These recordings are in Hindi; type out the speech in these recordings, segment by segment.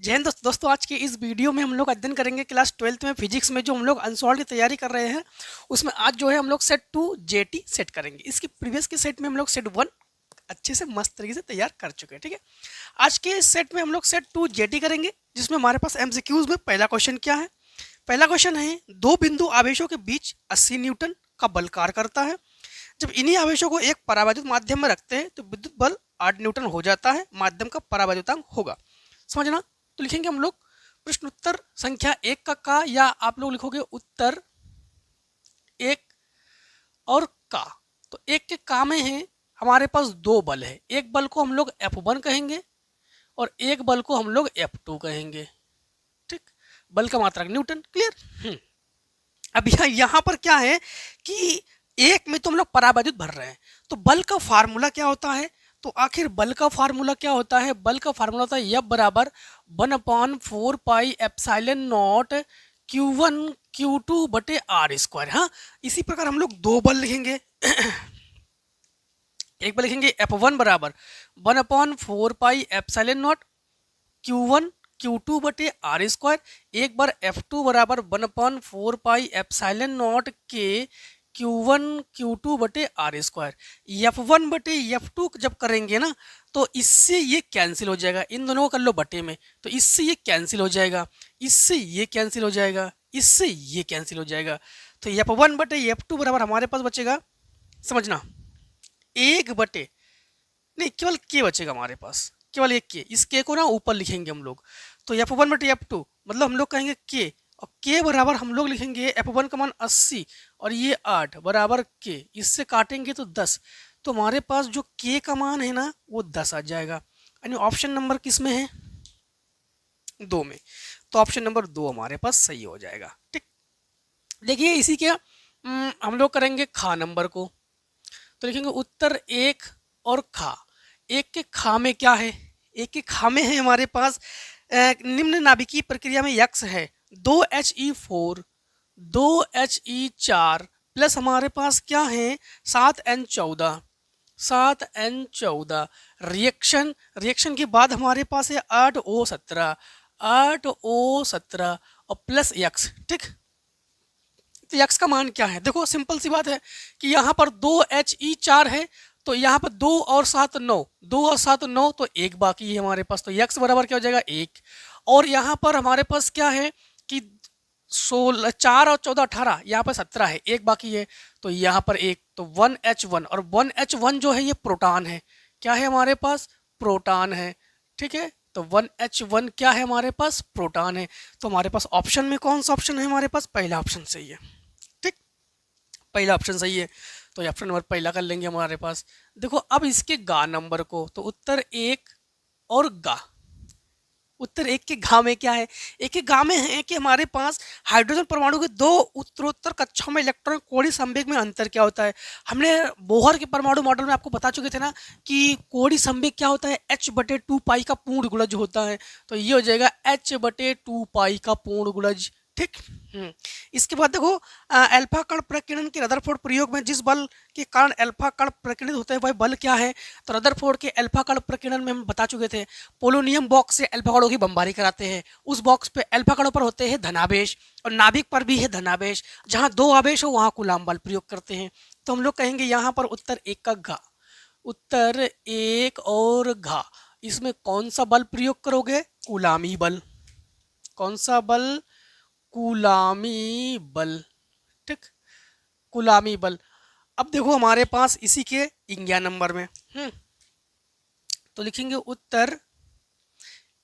जय हिंद दोस्तों, आज के इस वीडियो में हम लोग अध्ययन करेंगे क्लास 12th में फिजिक्स में जो हम लोग अनसॉल्व की तैयारी कर रहे हैं। उसमें आज जो है हम लोग सेट 2 जेटी सेट करेंगे। इसकी प्रीवियस के सेट में हम लोग सेट 1 अच्छे से मस्त तरीके से तैयार कर चुके हैं। ठीक है, आज के इस सेट में हम लोग सेट 2 जेटी करेंगे, जिसमें हमारे पास एमसीक्यूज में पहला क्वेश्चन क्या है। पहला क्वेश्चन है, दो बिंदु आवेशों के बीच 80 न्यूटन का बल कार्य करता है। जब इन्हीं आवेशों को एक परावैद्युत माध्यम में रखते हैं तो विद्युत बल 8 न्यूटन हो जाता है। माध्यम का परावैद्युतांक होगा, समझना। तो लिखेंगे हम लोग प्रश्न उत्तर संख्या 1 का या आप लोग लिखोगे उत्तर 1 और का। तो एक के का में है हमारे पास दो बल है। एक बल को हम लोग F1 कहेंगे और एक बल को हम लोग F2 कहेंगे। ठीक, बल का मात्रक न्यूटन। क्लियर। अब यहाँ पर क्या है कि एक में तो हम लोग परावैद्युत भर रहे हैं, तो बल का फार्मूला क्या होता है। तो आखिर बल का फार्मूला क्या होता है। बल का फार्मूला होता है F बराबर 1/4 pi epsilon not Q1 Q2 बटे R स्क्वायर। हाँ, इसी प्रकार हम लोग दो बल लिखेंगे। एक बल लिखेंगे F1 बराबर 1/4 pi epsilon not Q1 Q2 बटे R स्क्वायर। एक बार F2 बराबर 1/4 पाई एप्सिलॉन नॉट के Q1 Q2 बटे R स्क्वायर। F1 बटे F2 जब करेंगे ना तो इससे ये कैंसिल हो जाएगा। इन दोनों को कर लो बटे में, तो इससे ये कैंसिल हो जाएगा, इससे ये कैंसिल हो जाएगा, इससे ये कैंसिल हो जाएगा। तो F1 बटे F2 बराबर हमारे पास बचेगा, समझना, एक बटे नहीं केवल के बचेगा हमारे पास, केवल एक के। इस के को ना ऊपर लिखेंगे हम लोग। तो F1 बटे F2 मतलब हम लोग कहेंगे के, और के बराबर हम लोग लिखेंगे F1 का मान 80 और ये 8 बराबर के। इससे काटेंगे तो 10। तो हमारे पास जो के का मान है ना वो 10 आ जाएगा। यानी ऑप्शन नंबर किस में है, 2 में। तो ऑप्शन नंबर 2 हमारे पास सही हो जाएगा। ठीक, देखिए इसी के हम लोग करेंगे खा नंबर को। तो लिखेंगे उत्तर 1 और खा। एक के खा में क्या है, एक के खा में है हमारे पास निम्न नाभिकीय प्रक्रिया में यक्स है 2He4 2He4 प्लस हमारे पास क्या है 7N14 7N14। रिएक्शन के बाद हमारे पास है 8O17 8O17 और प्लस यक्स। ठीक, तो यक्स का मान क्या है। देखो सिंपल सी बात है कि यहाँ पर 2He4 है, तो यहाँ पर 2 और 7 9, 2 और 7 9, तो एक बाकी है हमारे पास। तो यक्स बराबर क्या हो जाएगा 1। और यहाँ पर हमारे पास क्या है कि 16 4 और 14 18, यहाँ पर 17 है, एक बाकी है, तो यहाँ पर एक। तो 1H1 और 1H1 जो है ये प्रोटॉन है। क्या है हमारे पास, प्रोटॉन है। ठीक है, तो 1H1 क्या है हमारे पास, प्रोटॉन है। तो हमारे पास ऑप्शन में कौन सा ऑप्शन है हमारे पास, पहला ऑप्शन सही है। ठीक, पहला ऑप्शन सही है। तो ऑप्शन नंबर पहला कर लेंगे हमारे पास। देखो अब इसके गा नंबर को, तो उत्तर 1 और गा। उत्तर 1 के घा में क्या है, एक के घा में है कि हमारे पास हाइड्रोजन परमाणु के दो उत्तरोत्तर कक्षाओं में इलेक्ट्रॉन कोणीय संवेग में अंतर क्या होता है। हमने बोहर के परमाणु मॉडल में आपको बता चुके थे ना कि कोणीय संवेग क्या होता है, H/2 पाई का पूर्ण गुणज होता है। तो ये हो जाएगा H/2 पाई का पूर्ण गुणज। ठीक, इसके बाद देखो अल्फा कण प्रकीर्णन के रदरफोर्ड प्रयोग में जिस बल के कारण अल्फा कण प्रकीर्णित होते हैं वह बल क्या है। तो रदरफोर्ड के अल्फा कण प्रकीर्णन में हम बता चुके थे, पोलोनियम बॉक्स से अल्फा कणों की बमबारी कराते हैं। उस बॉक्स पे अल्फा कणों पर होते हैं धनावेश और नाभिक पर भी है धनावेश। जहां दो आवेश हो वहां कूलाम बल प्रयोग करते हैं। तो हम लोग कहेंगे यहाँ पर उत्तर 1 का घा। उत्तर 1 और घा, इसमें कौन सा बल प्रयोग करोगे, कूलामी बल। कौन सा बल, कूलामी बल। ठीक, कूलामी बल। अब देखो हमारे पास इसी के इंगिया नंबर में तो लिखेंगे उत्तर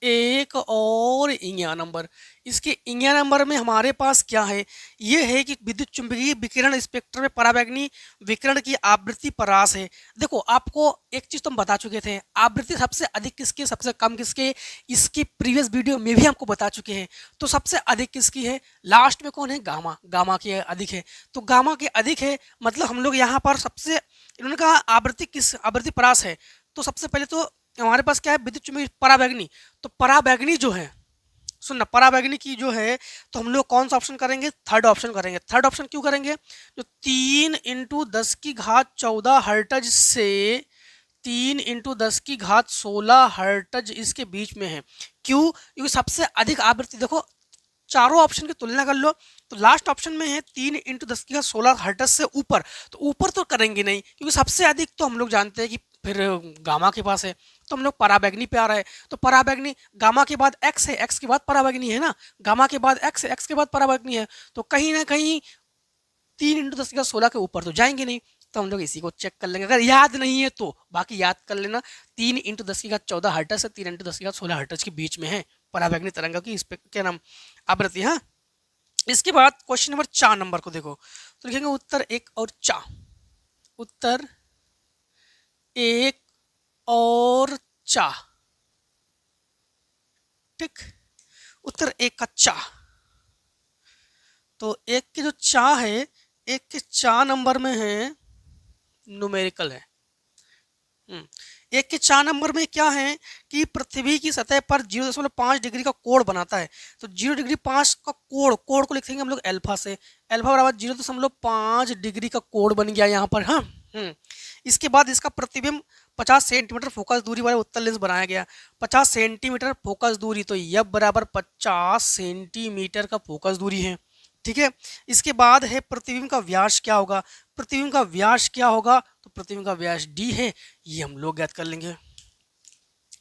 1 और इंगिया नंबर। इसके इंगिया नंबर में हमारे पास क्या है, ये है कि विद्युत चुंबकीय विकिरण स्पेक्ट्रम में पराबैंगनी विकिरण की आवृत्ति परास है। देखो आपको एक चीज तो हम बता चुके थे, आवृत्ति सबसे अधिक किसकी सबसे कम किसके, इसकी प्रीवियस वीडियो में भी हमको बता चुके हैं। तो सबसे अधिक किसकी है, लास्ट में कौन है, गामा। गामा की अधिक है, तो गामा के अधिक है मतलब हम लोग यहाँ पर सबसे, इन्होंने कहा आवृत्ति किस, आवृत्ति परास है। तो सबसे पहले तो हमारे पास क्या है, विद्युत चुंबकीय पराबैंगनी। तो पराबैंगनी जो है, सुनना, पराबैंगनी की जो है तो हम लोग कौन सा ऑप्शन करेंगे, थर्ड ऑप्शन करेंगे। थर्ड ऑप्शन क्यों करेंगे, जो 3 × 10⁻14 हर्ट्ज से 3 इंटू 10⁻16 हर्ट्ज इसके बीच में है। क्यों? क्योंकि सबसे अधिक आवृत्ति, देखो चारों ऑप्शन की तुलना कर लो तो लास्ट ऑप्शन में है 3 इंटू 10⁻16 हर्ट्ज से ऊपर, तो ऊपर तो करेंगे नहीं क्योंकि सबसे अधिक तो हम लोग जानते हैं कि फिर गामा के पास है, तो हम लोग पराबैंगनी पे आ रहा है। तो पराबैंगनी गामा के बाद एक्स है, एक्स के बाद पराबैंगनी है ना, गामा के बाद एक्स है, एक्स के बाद पराबैंगनी है, तो कहीं ना कहीं 3 इंटू 10⁻16 के ऊपर तो जाएंगे नहीं। तो हम लोग इसी को चेक कर लेंगे, अगर याद नहीं है तो बाकी याद कर लेना। 3 इंटू 10⁻14 हर्ट्ज से 3 इंटू 10⁻16 हर्ट्ज के बीच में है पराबैंगनी तरंग की इस पे क्या नाम आवृत्ति। हाँ, इसके बाद क्वेश्चन नंबर 4 नंबर को देखो तो लिखेंगे उत्तर 1 और 4, उत्तर 1 और 4, ठीक, उत्तर 1 का चा। तो 1 के जो चा है, 1 के 4 नंबर में है न्यूमेरिकल है। 1 के 4 नंबर में क्या है कि पृथ्वी की सतह पर 0.5 डिग्री का कोण बनाता है। तो 0.5 का कोण को लिखेंगे हम लोग अल्फा से, अल्फा बराबर 0.5 डिग्री का कोण बन गया यहाँ पर। हाँ, इसके बाद इसका प्रतिबिंब 50 सेंटीमीटर फोकस दूरी वाले उत्तल लेंस बनाया गया। 50 सेंटीमीटर फोकस दूरी, तो यह बराबर 50 सेंटीमीटर का फोकस दूरी है, ठीक है। इसके बाद है प्रतिबिंब का व्यास क्या होगा, प्रतिबिंब का व्यास क्या होगा, तो प्रतिबिंब का व्यास डी है, ये हम लोग ज्ञात कर लेंगे।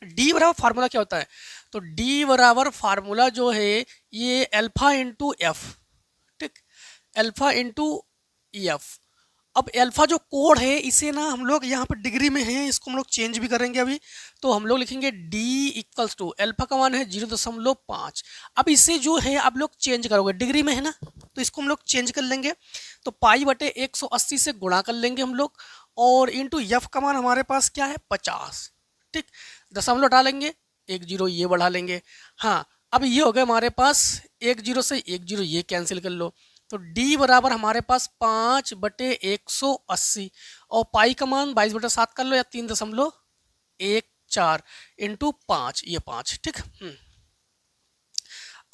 डी बराबर फार्मूला क्या होता है, तो डी बराबर फार्मूला जो है ये अल्फा इंटू एफ, ठीक, अल्फा इंटू एफ। अब अल्फा जो कोड है इसे ना हम लोग यहाँ पर डिग्री में है, इसको हम लोग चेंज भी करेंगे अभी। तो हम लोग लिखेंगे D इक्वल्स टू अल्फा का मान है 0.5। अब इसे जो है आप लोग चेंज करोगे, डिग्री में है ना, तो इसको हम लोग चेंज कर लेंगे। तो पाई बटे 180 से गुणा कर लेंगे हम लोग, और इंटू एफ का मान हमारे पास क्या है 50, ठीक, दशमलव हटा लेंगे, 1 0 ये बढ़ा लेंगे। हाँ, अब ये हो गया हमारे पास 1 0 से 1 0 ये कैंसिल कर लो, तो D बराबर हमारे पास 5 बटे 180, और पाई का मान 22 बटे 7 कर लो या 3.14 इंटू 5, ये 5, ठीक।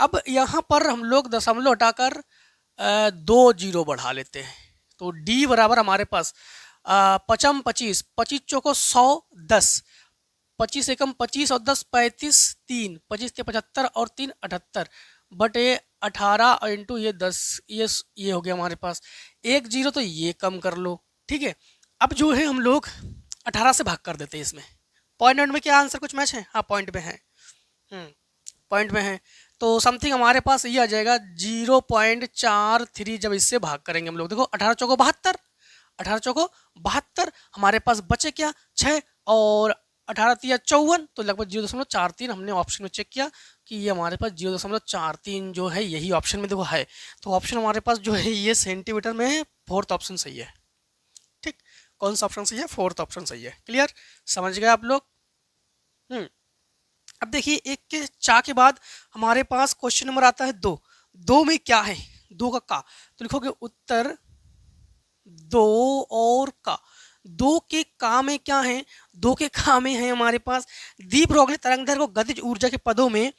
अब यहाँ पर हम लोग दशमलव हटाकर 2 0 बढ़ा लेते हैं, तो D बराबर हमारे पास 5 25, 25 चौको 100 10, 25 एकम 25 और 10 35, 3 25 के 75 और 3 78 बटे 18 इंटू ये 10, ये हो गया हमारे पास 1 0, तो ये कम कर लो, ठीक है। अब जो है हम लोग 18 से भाग कर देते हैं इसमें। पॉइंट में क्या आंसर कुछ मैच है, हाँ पॉइंट में है, पॉइंट में है, तो समथिंग हमारे पास ये आ जाएगा 0.43। जब इससे भाग करेंगे हम लोग, देखो 18 चौको 72, 18 चौको 72, हमारे पास बचे क्या 6 और 18 3 54, तो लगभग 0.43 हमने ऑप्शन में चेक किया कि ये हमारे पास 0.43 जो है यही ऑप्शन में देखो है। तो ऑप्शन हमारे पास जो है ये सेंटीमीटर में है, 4th ऑप्शन सही है, ठीक। कौन सा ऑप्शन सही है, 4th ऑप्शन सही है। क्लियर, समझ गए आप लोग। अब देखिए 1 के चा के बाद हमारे पास क्वेश्चन नंबर आता है 2। 2 में क्या है, 2 का, तो लिखोगे उत्तर 2 और का। 2 के का में क्या है, 2 के का में है हमारे पास दी ब्रोगली तरंगदैर्घ्य को गतिज ऊर्जा के पदों में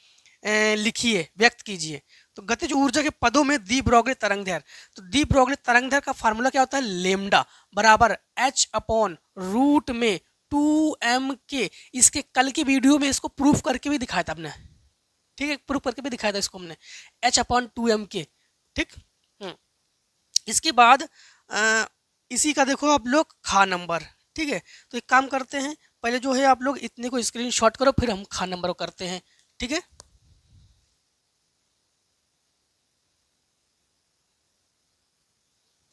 लिखिए, व्यक्त कीजिए। तो गतिज ऊर्जा के पदों में दी ब्रोगली तरंगदैर्घ्य, तो दी ब्रोगली तरंगदैर्घ्य का फार्मूला क्या होता है, लेमडा बराबर h/रूट में 2m के। इसके कल की वीडियो में इसको प्रूफ करके भी दिखाया था आपने, ठीक है, प्रूफ करके भी दिखाया था इसको हमने, h/2m के, ठीक। इसके बाद इसी का देखो आप लोग खा नंबर, ठीक है। तो एक काम करते हैं, पहले जो है आप लोग इतने को स्क्रीनशॉट करो, फिर हम खा नंबर को करते हैं, ठीक है।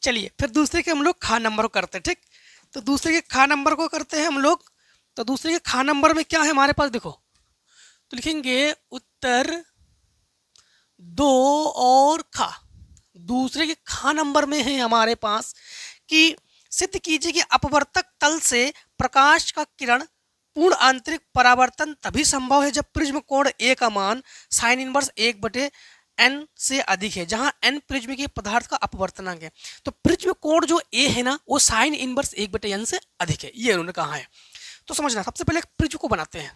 चलिए फिर दूसरे के हम लोग खा नंबर को करते हैं, ठीक। तो दूसरे के खा नंबर को करते हैं हम लोग। तो दूसरे के खा नंबर में क्या है हमारे पास, देखो तो लिखेंगे उत्तर 2 और खा। दूसरे के खा नंबर में है हमारे पास कि सिद्ध कीजिए कि अपवर्तक तल से प्रकाश का किरण पूर्ण आंतरिक परावर्तन तभी संभव है जब प्रिज्म कोण ए का मान साइन इनवर्स 1/n से अधिक है, जहां n प्रिज्म के पदार्थ का अपवर्तनांक है। तो प्रिज्म कोण जो ए है ना, वो साइन इनवर्स 1/n से अधिक है, ये उन्होंने कहा है। तो समझना, सबसे पहले प्रिज्म को बनाते हैं,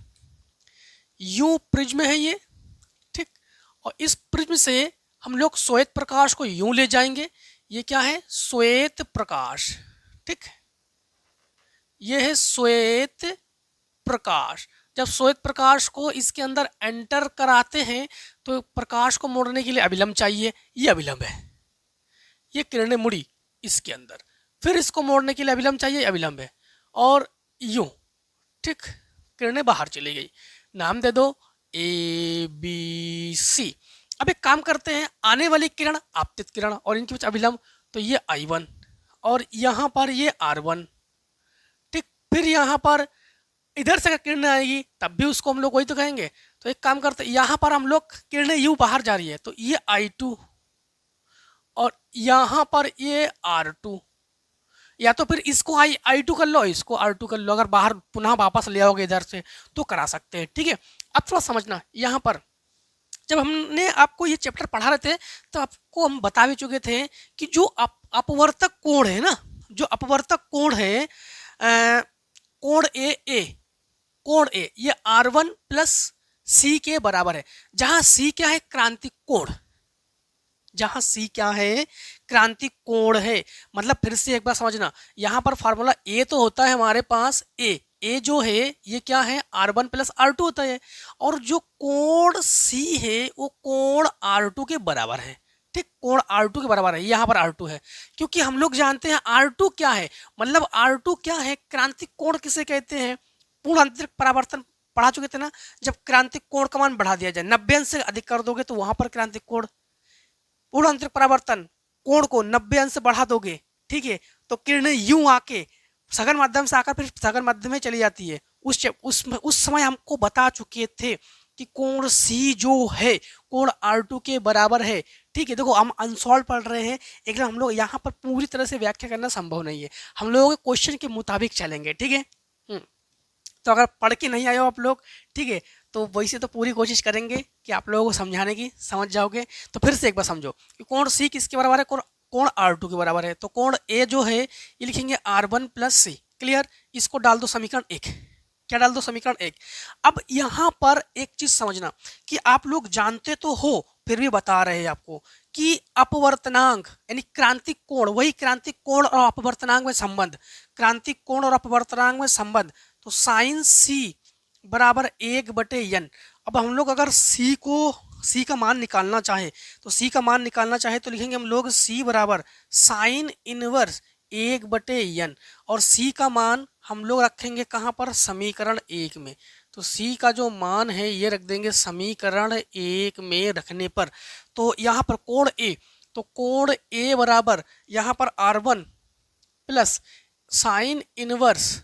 यूं प्रिज्म है ये, ठीक, और इस प्रिज्म से हम लोग श्वेत प्रकाश को यूं ले जाएंगे, ये क्या है श्वेत प्रकाश, ठीक, ये है श्वेत प्रकाश, जब श्वेत प्रकाश को इसके अंदर एंटर कराते हैं तो प्रकाश को मोड़ने के लिए अभिलंब चाहिए, ये अभिलंब है, ये किरणें मुड़ी इसके अंदर, फिर इसको मोड़ने के लिए अभिलंब चाहिए, अभिलंब है, और यूं, ठीक, किरणें बाहर चली गई, नाम दे दो ABC। अब एक काम करते हैं, आने वाली किरण आपतित किरण और इनके बीच अभिलंब, तो ये I1 और यहाँ पर ये R1, ठीक, फिर यहाँ पर इधर से अगर किरणें आएगी तब भी उसको हम लोग वही तो कहेंगे। तो एक काम करते हैं, यहाँ पर हम लोग किरणें यूं बाहर जा रही है तो ये I2 और यहाँ पर ये R2, या तो फिर इसको I2 कर लो, इसको R2 कर लो, अगर बाहर पुनः वापस ले आओगे इधर से तो करा सकते हैं, ठीक है। अब थोड़ा समझना, यहाँ पर जब हमने आपको ये चैप्टर पढ़ा रहे थे तो आपको हम बता भी चुके थे कि जो अपवर्तक कोण है ना, जो अपवर्तक कोण है, कोण कोण ए ये R1 प्लस C के बराबर है, जहां C क्या है, क्रांतिक कोण, जहां C क्या है, क्रांतिक कोण है। मतलब फिर से एक बार समझना, यहाँ पर फार्मूला A तो होता है हमारे पास, ए जो है ये क्या है, R1 प्लस R2 होता है, और जो कोण C है वो कोण R2 के बराबर है, ठीक, कोण R2 के बराबर है, यहाँ पर R2 है, क्योंकि हम लोग जानते हैं R2 क्या है, मतलब R2 क्या है, क्रांतिक कोण किसे कहते हैं, पूर्ण आंतरिक परावर्तन पढ़ा चुके थे ना, जब क्रांतिक कोण का मान बढ़ा दिया जाए 90 अंश से अधिक कर दोगे तो वहां पर क्रांतिक कोण, पूर्ण आंतरिक परावर्तन कोण को 90 अंश से बढ़ा दोगे, ठीक है, तो किरणें यूं आके सघन माध्यम से आकर फिर सघन माध्यम में चली जाती है। उस समय हमको बता चुके थे कि कोण C जो है कोण R2 के बराबर है, ठीक है। देखो हम अनसॉल्व पढ़ रहे हैं, एक हम लोग यहाँ पर पूरी तरह से व्याख्या करना संभव नहीं है, हम लोगों के क्वेश्चन के मुताबिक चलेंगे, ठीक है। तो अगर पढ़ के नहीं आए हो आप लोग, ठीक है, तो वैसे तो पूरी कोशिश करेंगे कि आप लोगों को समझाने की, समझ जाओगे। तो फिर से एक बार समझो कि कोण C किसके बराबर है, कोण R2 के बराबर है, तो कोण A जो है ये लिखेंगे R1 प्लस C, क्लियर। इसको डाल दो समीकरण 1, क्या डाल दो, समीकरण 1। अब यहाँ पर एक चीज समझना कि आप लोग जानते तो हो फिर भी बता रहे हैं आपको कि अपवर्तनांक यानी क्रांतिक कोण, वही क्रांतिक कोण और अपवर्तनांक में संबंध, क्रांतिक कोण और अपवर्तनांक में संबंध, तो साइन C बराबर 1/n। अब हम लोग अगर C का मान निकालना चाहे तो C का मान निकालना चाहे तो लिखेंगे हम लोग C बराबर साइन इनवर्स 1/n, और C का मान हम लोग रखेंगे कहाँ पर, समीकरण 1 में। तो C का जो मान है ये रख देंगे समीकरण 1 में रखने पर, तो यहाँ पर कोण A, तो कोण A बराबर यहाँ पर R1 plus sine inverse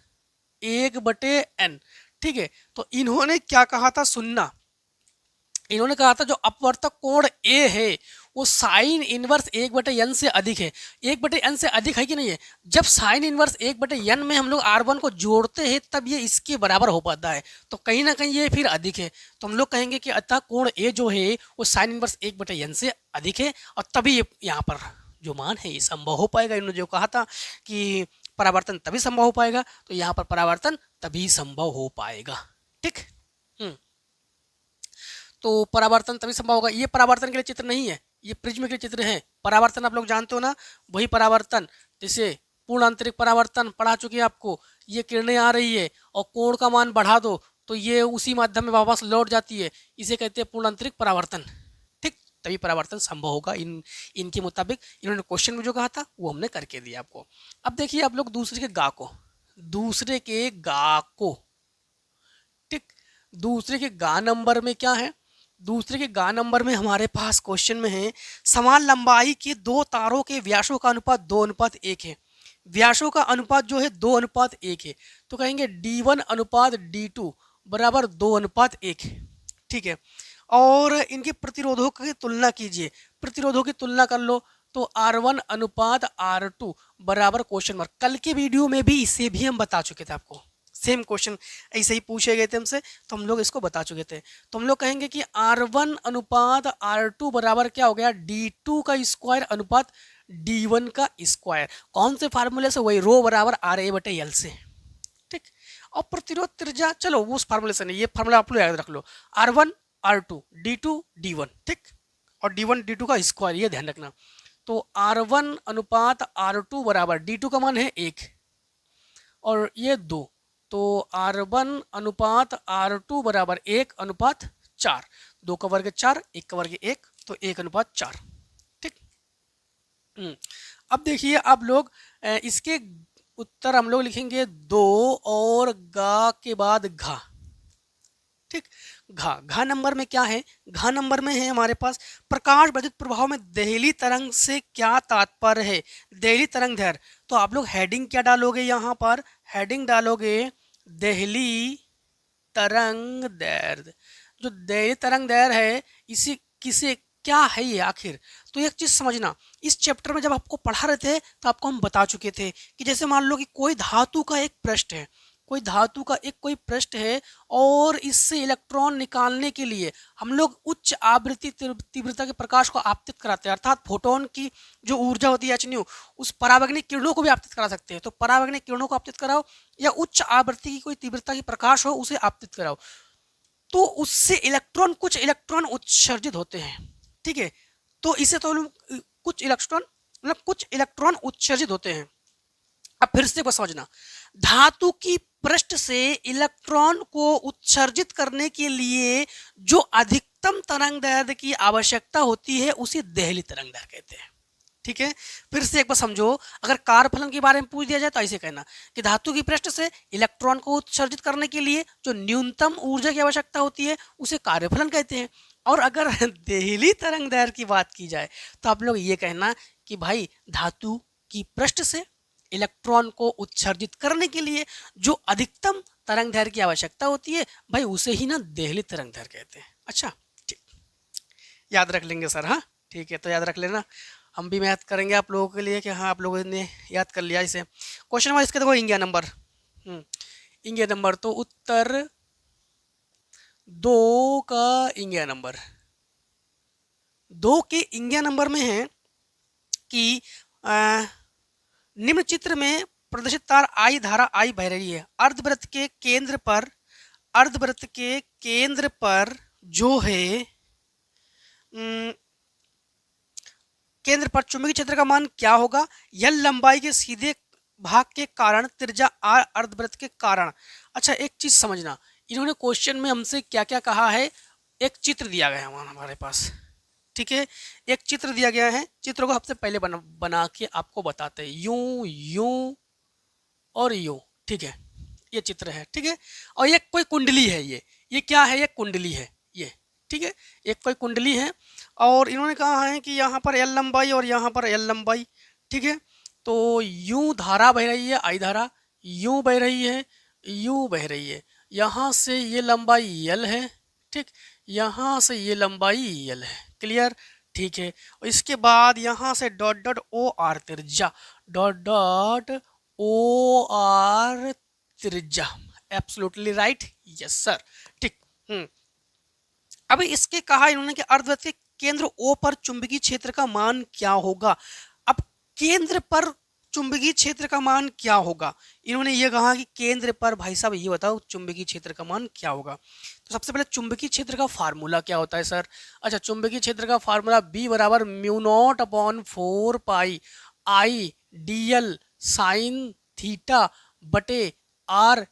1/n, ठीक है। तो इन्होंने क्या कहा था, सुनना, इन्होंने कहा था जो अपवर्तक कोण A है वो साइन इनवर्स 1/n से अधिक है, 1/n से अधिक है कि नहीं है। जब साइन इनवर्स 1/n में हम लोग R1 को जोड़ते हैं तब ये इसके बराबर हो पाता है, तो कहीं ना कहीं ये फिर अधिक है, तो हम लोग कहेंगे कि अतः कोण A जो है वो साइन इनवर्स 1/n से अधिक है, और तभी ये यहाँ पर जो मान है ये संभव हो पाएगा। इन्होंने जो कहा था कि परावर्तन तभी संभव हो पाएगा, तो यहाँ पर परावर्तन तभी संभव हो पाएगा, ठीक। तो परावर्तन तभी संभव होगा। ये परावर्तन के लिए चित्र नहीं है, ये प्रिज्म के लिए चित्र है। परावर्तन आप लोग जानते हो ना, वही परावर्तन जैसे पूर्ण आंतरिक परावर्तन पढ़ा चुके हैं आपको, ये किरणें आ रही है और कोण का मान बढ़ा दो तो ये उसी माध्यम में वापस लौट जाती है, इसे कहते हैं पूर्ण आंतरिक परावर्तन, ठीक। तभी परावर्तन संभव होगा इनके मुताबिक। इन्होंने क्वेश्चन में जो कहा था वो हमने करके दिया आपको। अब देखिए आप लोग दूसरे के गा को, ठीक, दूसरे के गा नंबर में क्या है, दूसरे के गा नंबर में हमारे पास क्वेश्चन में है समान लंबाई के दो तारों के व्यासों का अनुपात 2:1 है। व्यासों का अनुपात जो है 2:1 है, तो कहेंगे D1 अनुपात D2 बराबर 2:1, ठीक है। और इनके प्रतिरोधों की तुलना कीजिए, प्रतिरोधों की तुलना कर लो तो R1 अनुपात R2 बराबर क्वेश्चन मार्क। कल के वीडियो में भी इसे भी हम बता चुके थे आपको, सेम क्वेश्चन ऐसे ही पूछे गए थे हमसे, तो हम लोग इसको बता चुके थे। तो हम लोग कहेंगे कि R1 अनुपात R2 बराबर क्या हो गया, D2 का स्क्वायर अनुपात D1 का स्क्वायर। कौन से फार्मूले से, वही रो बराबर RA/L से, ठीक। और प्रतिरोध त्रिज्या, चलो वो उस फार्मूले से नहीं, ये फार्मूला आप लोग याद रख लो, R1 R2 D2 D1, ठीक, और D1 D2 का स्क्वायर, ये ध्यान रखना। तो R1 अनुपात R2 बराबर D2 का मान है 1 और ये 2, तो R1 अनुपात R2 बराबर 1:4, 2 का वर्ग 4, 1 का वर्ग 1, तो 1:4। ठीक। अब देखिए आप लोग इसके उत्तर हम लोग लिखेंगे 2 और गा के बाद घा। ठीक। घा नंबर में क्या है? घा नंबर में है हमारे पास प्रकाश विद्युत प्रभाव में देहली तरंग से क्या तात्पर्य है? देहली तरंग दैर्घ्य। तो आप लोग हेडिंग क्या डालोगे? यहाँ पर हेडिंग डालोगे देहली तरंग दैर्घ्य। जो देहली तरंग दैर्घ्य है इसी किसे क्या है ये आखिर? तो एक चीज समझना, इस चैप्टर में जब आपको पढ़ा रहे थे तो आपको हम बता चुके थे कि जैसे मान लो कि कोई धातु का एक पृष्ठ है, कोई धातु का एक कोई पृष्ठ है और इससे इलेक्ट्रॉन निकालने के लिए हम लोग उच्च आवृत्ति तीव्रता के प्रकाश को आपतित कराते हैं, अर्थात फोटोन की जो ऊर्जा होती है hν, उस परावैंगनिक किरणों को भी आपतित करा सकते हैं। तो परावैंगनिक किरणों को आपतित कराओ या उच्च आवृत्ति की कोई तीव्रता की प्रकाश हो उसे आपतित कराओ, तो उससे इलेक्ट्रॉन कुछ इलेक्ट्रॉन उत्सर्जित होते हैं। ठीक है, तो इसे तो कुछ इलेक्ट्रॉन मतलब कुछ इलेक्ट्रॉन उत्सर्जित होते हैं। अब फिर से बस समझना, धातु की पृष्ठ से इलेक्ट्रॉन को उत्सर्जित करने के लिए जो अधिकतम तरंग दैर्घ्य की आवश्यकता होती है उसे देहली तरंग दैर्घ्य कहते हैं। ठीक है, फिर से एक बार समझो, अगर कार्यफलन के बारे में पूछ दिया जाए तो ऐसे कहना कि धातु की पृष्ठ से इलेक्ट्रॉन को उत्सर्जित करने के लिए जो न्यूनतम ऊर्जा की आवश्यकता होती है उसे कार्यफलन कहते हैं। और अगर देहली तरंग दैर्घ्य की बात की जाए तो आप लोग ये कहना कि भाई धातु की पृष्ठ से इलेक्ट्रॉन को उत्सर्जित करने के लिए जो अधिकतम तरंग दैर्घ्य की आवश्यकता होती है भाई उसे ही ना देहली तरंग दैर्घ्य कहते हैं। अच्छा ठीक, याद रख लेंगे सर। हाँ ठीक है, तो याद रख लेना, हम भी याद करेंगे आप लोगों के लिए कि हाँ आप लोगों ने याद कर लिया इसे। क्वेश्चन नंबर इसके देखो इंगिया नंबर, इंगिया नंबर, तो उत्तर 2 का इंगिया नंबर, 2 के इंगिया नंबर में है कि निम्न चित्र में प्रदर्शित तार आई धारा आई बह रही है, अर्धवृत्त के केंद्र पर, अर्धवृत्त के केंद्र पर जो है केंद्र पर चुंबकीय क्षेत्र का मान क्या होगा? यल लंबाई के सीधे भाग के कारण, त्रिज्या आर अर्धवृत्त के कारण। अच्छा एक चीज समझना, इन्होंने क्वेश्चन में हमसे क्या क्या कहा है, एक चित्र दिया गया है हमारे पास। ठीक है, एक चित्र दिया गया है, चित्र को सबसे पहले बना के आपको बताते हैं, यूं यूं और यूं। ठीक है, ये चित्र है। ठीक है, और ये कोई कुंडली है, ये क्या है? ये कुंडली है ये। ठीक है, एक कोई कुंडली है और इन्होंने कहा है कि यहाँ पर एल लंबाई और यहाँ पर एल लंबाई। ठीक है, तो यूं धारा बह रही है, आई धारा यूं बह रही है, यूं बह रही है, यहाँ से ये लंबाई यल है। ठीक, यहाँ से ये लंबाई यल है। क्लियर? ठीक है, और इसके बाद यहाँ से डॉट डॉट ओ आर त्रिज्या, डॉट डॉट ओ आर त्रिज्या। Absolutely right, yes sir. ठीक, अभी इसके कहा इन्होंने कि अर्धवृत्त के केंद्र O पर चुंबकीय क्षेत्र का मान क्या होगा। अब केंद्र पर चुंबकीय क्षेत्र का मान क्या होगा, इन्होंने ये कहा कि केंद्र पर भाई साहब ये बताओ चुंबकीय क्षेत्र का मान क्या होगा। तो सबसे पहले चुंबकीय क्षेत्र का फार्मूला क्या होता है सर? अच्छा, चुंबकीय क्षेत्र का फार्मूला B बराबर μ0/4 पाई आई dl साइन थीटा बटे r।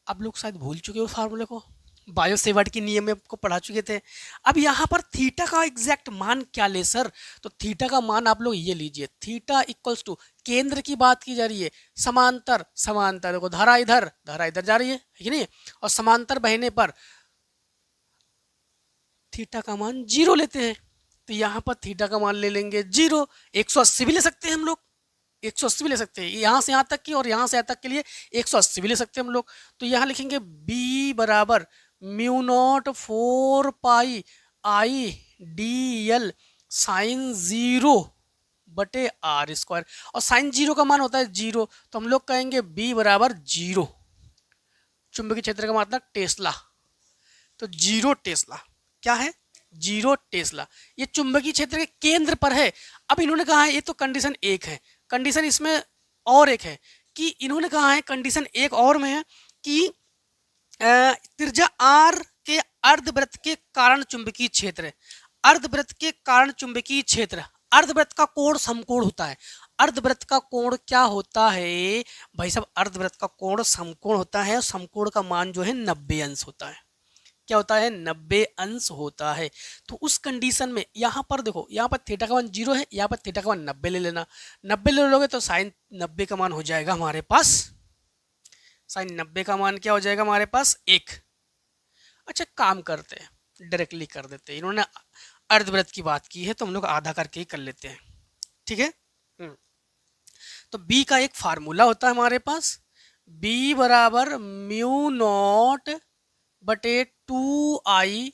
आप लोग शायद भूल चुके हो फार्मूले को, बायो सेवर्ट के नियम में आपको पढ़ा चुके थे। अब यहाँ पर थीटा का एग्जैक्ट मान क्या ले सर? तो थीटा का मान आप लोग ये लीजिए, थीटा इक्वल्स टू, केंद्र की बात की जा रही है, समांतर, समांतर देखो धारा इधर जा रही है कि नहीं, और समांतर बहने पर थीटा का मान 0 लेते हैं। तो यहाँ पर थीटा का मान ले लेंगे 0। 180 भी ले सकते हैं हम लोग, 180 भी ले सकते हैं, यहाँ से यहाँ तक की और यहाँ से यहाँ तक के लिए 180 भी ले सकते हैं हम लोग। तो यहाँ लिखेंगे B बराबर μ0/4 पाई आई dl साइन 0 बटे r स्क्वायर, और साइन 0 का मान होता है 0, तो हम लोग कहेंगे B बराबर 0। चुंबकीय क्षेत्र का मतलब टेस्ला, तो 0 टेस्ला क्या है? 0 टेस्ला। ये चुंबकीय क्षेत्र के केंद्र पर है। अब इन्होंने कहा है, ये तो कंडीशन 1 है, कंडीशन इसमें और एक है कि इन्होंने कहा है कंडीशन एक और में है कि त्रिज्या r के अर्धवृत्त के कारण चुंबकीय क्षेत्र, अर्धवृत्त के कारण चुंबकीय क्षेत्र, अर्धवृत्त का कोण समकोण होता है, अर्धवृत्त का कोण क्या होता है भाई साहब? अर्धवृत्त का कोण समकोण होता है और समकोण का मान जो है 90 अंश होता है। क्या होता है? 90 अंश होता है। तो उस कंडीशन में यहाँ पर देखो, यहाँ पर थीटा का मान 0 है, यहाँ पर थीटा का मान 90 ले लेना। 90 ले लोगे तो साइन 90 का मान हो जाएगा हमारे पास, साइन 90 का मान क्या हो जाएगा हमारे पास? 1। अच्छा काम करते हैं, डायरेक्टली कर देते हैं। इन्होंने अर्धवृत्त की बात की है तो हम लोग आधा करके ही कर लेते हैं, ठीक है। तो b का एक फार्मूला होता है हमारे पास, b बराबर म्यू नॉट बटे 2i,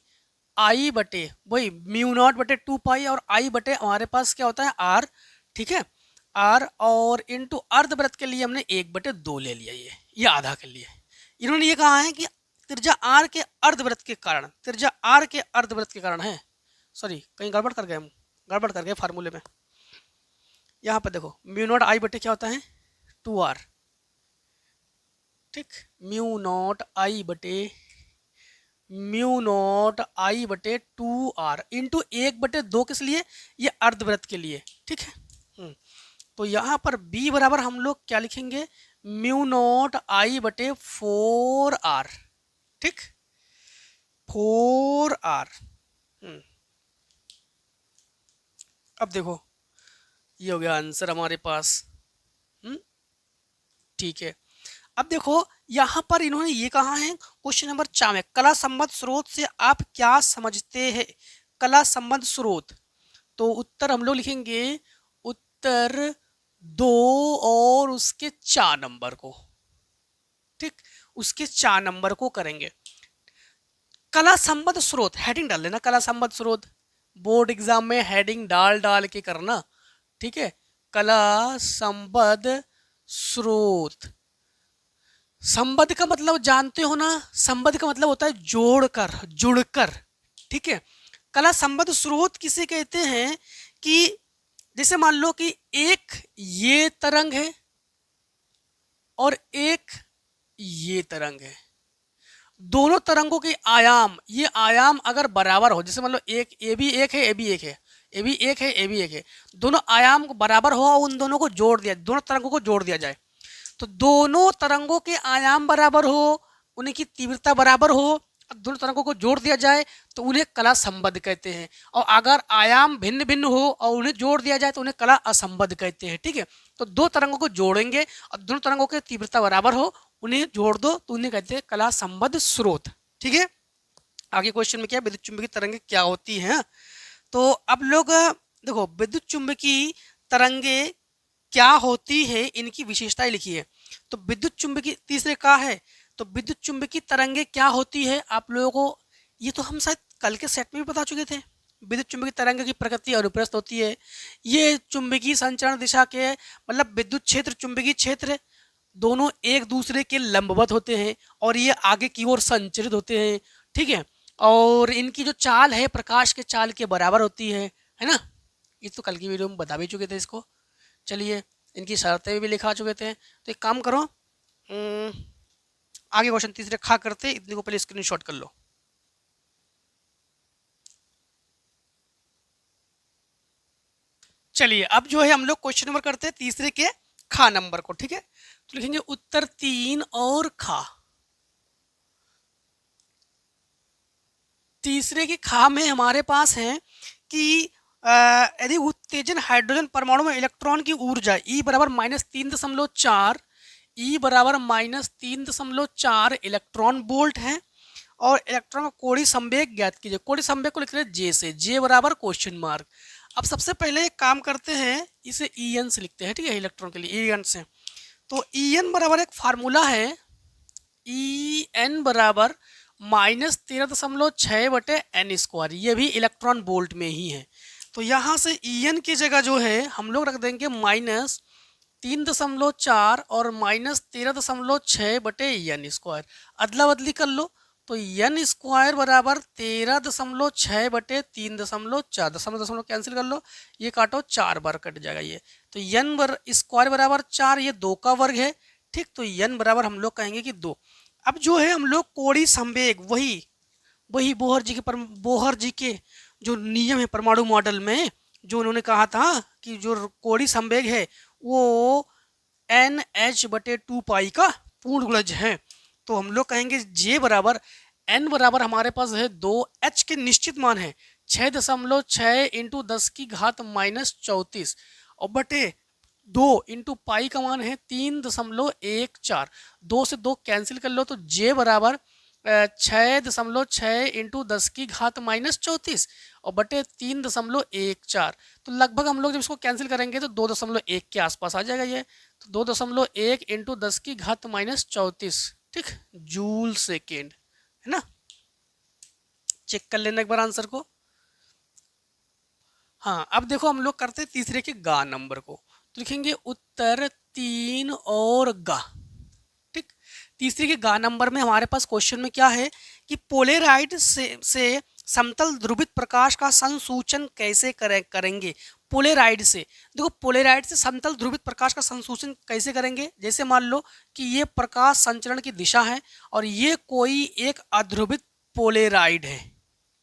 i बटे वही म्यू नॉट बटे 2 पाई और i बटे हमारे पास क्या होता है? r, ठीक है, r। और इनटू अर्धवृत्त के लिए हमने 1/2 ले लिया, ये आधा के लिए। इन्होंने ये कहा है कि त्रिज्या r के अर्धवृत्त के कारण, त्रिज्या r के अर्धवृत्त के कारण है। सॉरी, कहीं गड़बड़ कर गए हम, गड़बड़ कर गए फार्मूले में। यहाँ पर देखो म्यू नॉट आई बटे क्या होता है? 2r, ठीक, म्यू नॉट आई बटे 2r इंटू 1/2 किस लिए? ये अर्धवृत्त के लिए, ठीक है। तो यहाँ पर b बराबर हम लोग क्या लिखेंगे? म्यू नॉट आई बटे 4r, ठीक, 4r। अब देखो ये हो गया आंसर हमारे पास, ठीक है। अब देखो यहाँ पर इन्होंने ये कहा है क्वेश्चन नंबर 4 में, कला संबंध स्रोत से आप क्या समझते हैं? कला संबंध स्रोत, तो उत्तर हम लोग लिखेंगे उत्तर 2 और उसके 4 नंबर को, ठीक, उसके 4 नंबर को करेंगे। कला संबंध स्रोत, हेडिंग डाल लेना, कला संबंध स्रोत, बोर्ड एग्जाम में हेडिंग डाल डाल के करना, ठीक है। कला संबंध स्रोत, संबंध का मतलब जानते हो ना? संबंध का मतलब होता है जोड़कर, जुड़कर, ठीक है। कला संबंध स्रोत किसे कहते हैं? कि जैसे मान लो कि एक ये तरंग है और एक ये तरंग है, दोनों तरंगों के आयाम, ये आयाम अगर बराबर हो, जैसे मान लो एक ए भी एक है, ए भी एक है, ए भी एक है, ए भी एक है, दोनों आयाम बराबर हो और उन दोनों को जोड़ दिया, दोनों तरंगों को जोड़ दिया जाए, तो दोनों तरंगों के आयाम बराबर हो, उनकी तीव्रता बराबर हो, दोनों तरंगों को जोड़ दिया जाए तो उन्हें कला संबद्ध कहते हैं। और अगर आयाम भिन्न भिन्न हो और उन्हें जोड़ दिया जाए तो उन्हें कला असंबद्ध कहते हैं, ठीक है। तो दो तरंगों को जोड़ेंगे और दोनों तरंगों की तीव्रता बराबर हो, उन्हें जोड़ दो तो उन्हें कहते हैं कला संबद्ध स्रोत, ठीक है। आगे क्वेश्चन में क्या, विद्युत चुंबकीय तरंगे क्या होती हैं? तो अब लोग देखो विद्युत चुंबकीय तरंगे क्या होती है, इनकी विशेषताएं लिखी है। तो विद्युत चुंबकीय तीसरे का है, तो विद्युत चुंबकीय तरंगे क्या होती है आप लोगों को, ये तो हम शायद कल के सेट में भी बता चुके थे। विद्युत चुंबकीय तरंग की प्रकृति अनुप्रस्थ होती है, ये चुंबकीय संचरण दिशा के मतलब विद्युत क्षेत्र चुंबकीय क्षेत्र दोनों एक दूसरे के लंबवत होते हैं और ये आगे की ओर संचरित होते हैं, ठीक है। और इनकी जो चाल है प्रकाश के चाल के बराबर होती है ना। ये तो कल की वीडियो में बता भी चुके थे इसको। चलिए इनकी शर्तें भी लिखा चुके थे। तो एक काम करो, आगे क्वेश्चन तीसरे खा करते, इतने को पहले स्क्रीनशॉट कर लो। चलिए अब जो है हम लोग क्वेश्चन नंबर करते हैं तीसरे के खा नंबर को, ठीक है। तो लिखेंगे उत्तर 3 और खा। तीसरे की खा में हमारे पास है कि यदि उत्तेजन हाइड्रोजन परमाणु में इलेक्ट्रॉन की ऊर्जा E बराबर -3.4, E बराबर -3.4 इलेक्ट्रॉन वोल्ट है और इलेक्ट्रॉन का कोणीय संवेग ज्ञात कीजिए। कोणीय संवेग को लिख रहे हैं J से, J बराबर क्वेश्चन मार्क। अब सबसे पहले एक काम करते हैं, इसे En से लिखते हैं, ठीक है, इलेक्ट्रॉन के लिए En से। तो En बराबर एक फार्मूला है, En बराबर -13.6/n², ये भी इलेक्ट्रॉन वोल्ट में ही है। तो यहाँ से En की जगह जो है हम लोग रख देंगे -3.4 और -13.6/n²। अदला बदली कर लो तो n² बराबर 13.6/3.4, दशमलव कैंसिल कर लो, ये काटो 4 बार कट जाएगा ये। तो n² बराबर 4, ये 2 का वर्ग है, ठीक। तो n बराबर हम लोग कहेंगे कि 2। अब जो है हम लोग कोणीय संवेग वही बोहर जी के जो नियम है परमाणु मॉडल में, जो उन्होंने कहा था कि जो कोणीय संवेग है वो NH/2 पाई का पूर्ण गुणज है। तो हम लोग कहेंगे J बराबर N बराबर हमारे पास है 2, H के निश्चित मान है 6.6 इंटू 10⁻⁻34 और बटे 2 इंटू पाई का मान है 3.14। 2 से 2 कैंसिल कर लो तो J बराबर 6.6 इंटू 10⁻⁻34 और बटे 3.14। तो लगभग हम लोग जब इसको कैंसिल करेंगे तो 2.1 के आसपास आ जाएगा ये। तो 2.1 इंटू 10⁻⁻34 ठीक जूल सेकेंड है ना। चेक कर लेना एक बार आंसर को। हाँ अब देखो हम लोग करते हैं तीसरे के गा नंबर को। तो लिखेंगे उत्तर 3 और गा। ठीक तीसरे के गा नंबर में हमारे पास क्वेश्चन में क्या है कि पोलेराइड से समतल ध्रुवित प्रकाश का संसूचन कैसे करेंगे। पोलेराइड से देखो, पोलेराइड से समतल ध्रुवित प्रकाश का संसूचन कैसे करेंगे। जैसे मान लो कि ये प्रकाश संचरण की दिशा है और ये कोई एक अध्रुवित पोलेराइड है।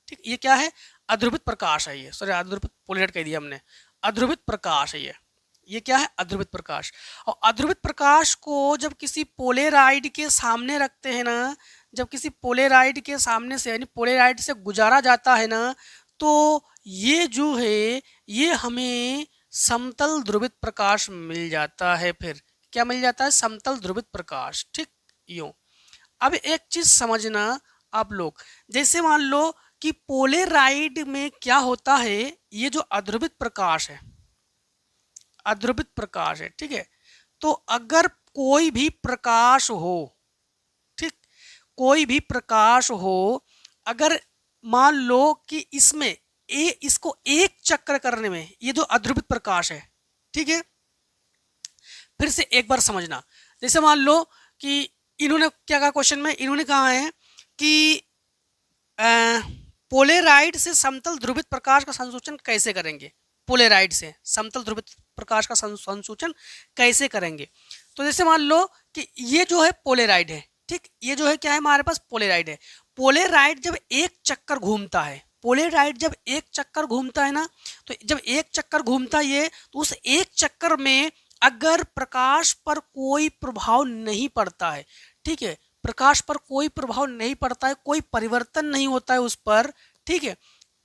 ठीक ये क्या है, अध्रुवित प्रकाश है। ये सॉरी अध्रुवित पोलेराइड कह दिया हमने, अध्रुवित प्रकाश है ये क्या है, अध्रुवित प्रकाश। और अध्रुवित प्रकाश को जब किसी पोलेराइड के सामने रखते हैं ना, जब किसी पोलेराइड के सामने से यानी पोलेराइड से गुजारा जाता है ना, तो ये जो है ये हमें समतल ध्रुवित प्रकाश मिल जाता है। फिर क्या मिल जाता है, समतल ध्रुवित प्रकाश। ठीक यूं। अब एक चीज समझना आप लोग, जैसे मान लो कि पोलेराइड में क्या होता है, ये जो अध्रुवित प्रकाश है, अध्रुवित प्रकाश है, ठीक है। तो अगर कोई भी प्रकाश हो, ठीक कोई भी प्रकाश हो, अगर मान लो कि इसमें इसको एक चक्र करने में, ये जो अध्रुवित प्रकाश है, ठीक है, फिर से एक बार समझना। जैसे मान लो कि इन्होंने क्या कहा क्वेश्चन में, इन्होंने कहा है कि पोलेराइड से समतल ध्रुवित प्रकाश का संसूचन कैसे करेंगे। पोलेराइड से समतल ध्रुवित प्रकाश का संसूचन कैसे करेंगे। तो जैसे मान लो कि ये जो है पोलेराइड है, ठीक, ये जो है क्या है हमारे पास, पोलेराइड है। पोलेराइड जब एक चक्कर घूमता है, पोलेराइड जब एक चक्कर घूमता है ना, तो जब एक चक्कर घूमता है ये, तो उस एक चक्कर में अगर प्रकाश पर कोई प्रभाव नहीं पड़ता है, ठीक है, प्रकाश पर कोई प्रभाव नहीं पड़ता है, कोई परिवर्तन नहीं होता है उस पर, ठीक है,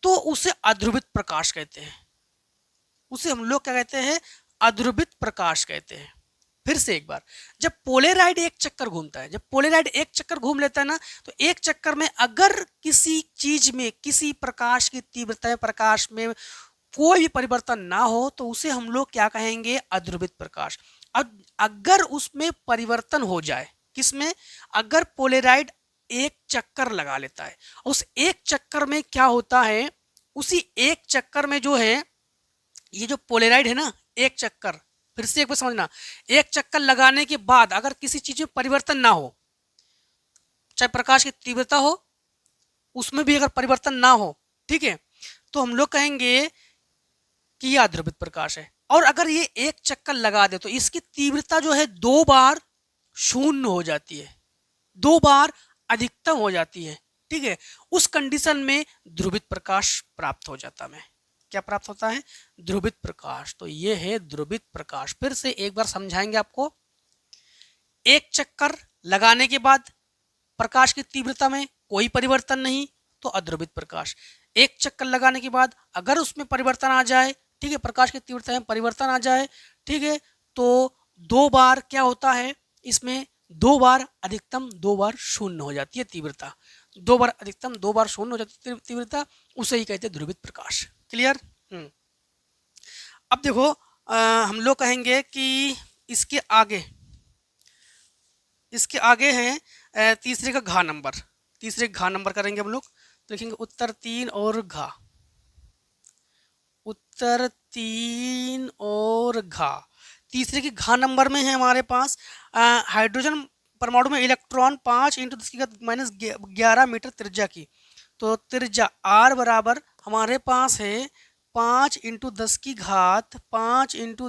तो उसे अध्रुवित प्रकाश कहते हैं। उसे हम लोग क्या कहते हैं, अध्रुवित प्रकाश कहते हैं। फिर से एक बार, जब पोलेराइड एक चक्कर घूमता है, जब पोलेराइड एक चक्कर घूम लेता है ना, तो एक चक्कर में अगर किसी चीज में, किसी प्रकाश की तीव्रता में, प्रकाश में कोई भी परिवर्तन ना हो, तो उसे हम लोग क्या कहेंगे, अध्रुवित प्रकाश। अब अगर उसमें परिवर्तन हो जाए, किसमें, अगर पोलेराइड एक चक्कर लगा लेता है, उस एक चक्कर में क्या होता है, उसी एक चक्कर में जो है ये जो पोलेराइड है ना, एक चक्कर, फिर से एक बार समझना, एक चक्कर लगाने के बाद अगर किसी चीज में परिवर्तन ना हो, चाहे प्रकाश की तीव्रता हो, उसमें भी अगर परिवर्तन ना हो, ठीक है, तो हम लोग कहेंगे कि यह अध्रुवित प्रकाश है। और अगर ये एक चक्कर लगा दे तो इसकी तीव्रता जो है 2 बार शून्य हो जाती है, 2 बार अधिकतम हो जाती है, ठीक है, उस कंडीशन में ध्रुवित प्रकाश प्राप्त हो जाता है। क्या प्राप्त होता है, ध्रुवित प्रकाश। तो ये है ध्रुवित प्रकाश। फिर से एक बार समझाएंगे आपको। एक चक्कर लगाने के बाद प्रकाश की तीव्रता में कोई परिवर्तन नहीं, तो अध्रुवित प्रकाश। एक चक्कर लगाने के बाद अगर उसमें परिवर्तन आ जाए, ठीक है, प्रकाश की तीव्रता में परिवर्तन आ जाए, ठीक है, तो 2 बार क्या होता है इसमें, 2 बार अधिकतम, 2 बार शून्य हो जाती है तीव्रता, 2 बार अधिकतम, 2 बार शून्य हो जाती है तीव्रता, उसे ही कहते हैं ध्रुवित प्रकाश। क्लियर। अब देखो हम लोग कहेंगे कि इसके आगे हैं तीसरे का घा नंबर, तीसरे घा नंबर करेंगे हम लोग। तो लिखेंगे उत्तर 3 और घा, उत्तर 3 और घा। तीसरे की घा नंबर में है हमारे पास हाइड्रोजन परमाणु में इलेक्ट्रॉन 5 × 10⁻⁻11 मीटर त्रिज्या की। तो त्रिज्या r बराबर हमारे पास है 5 ×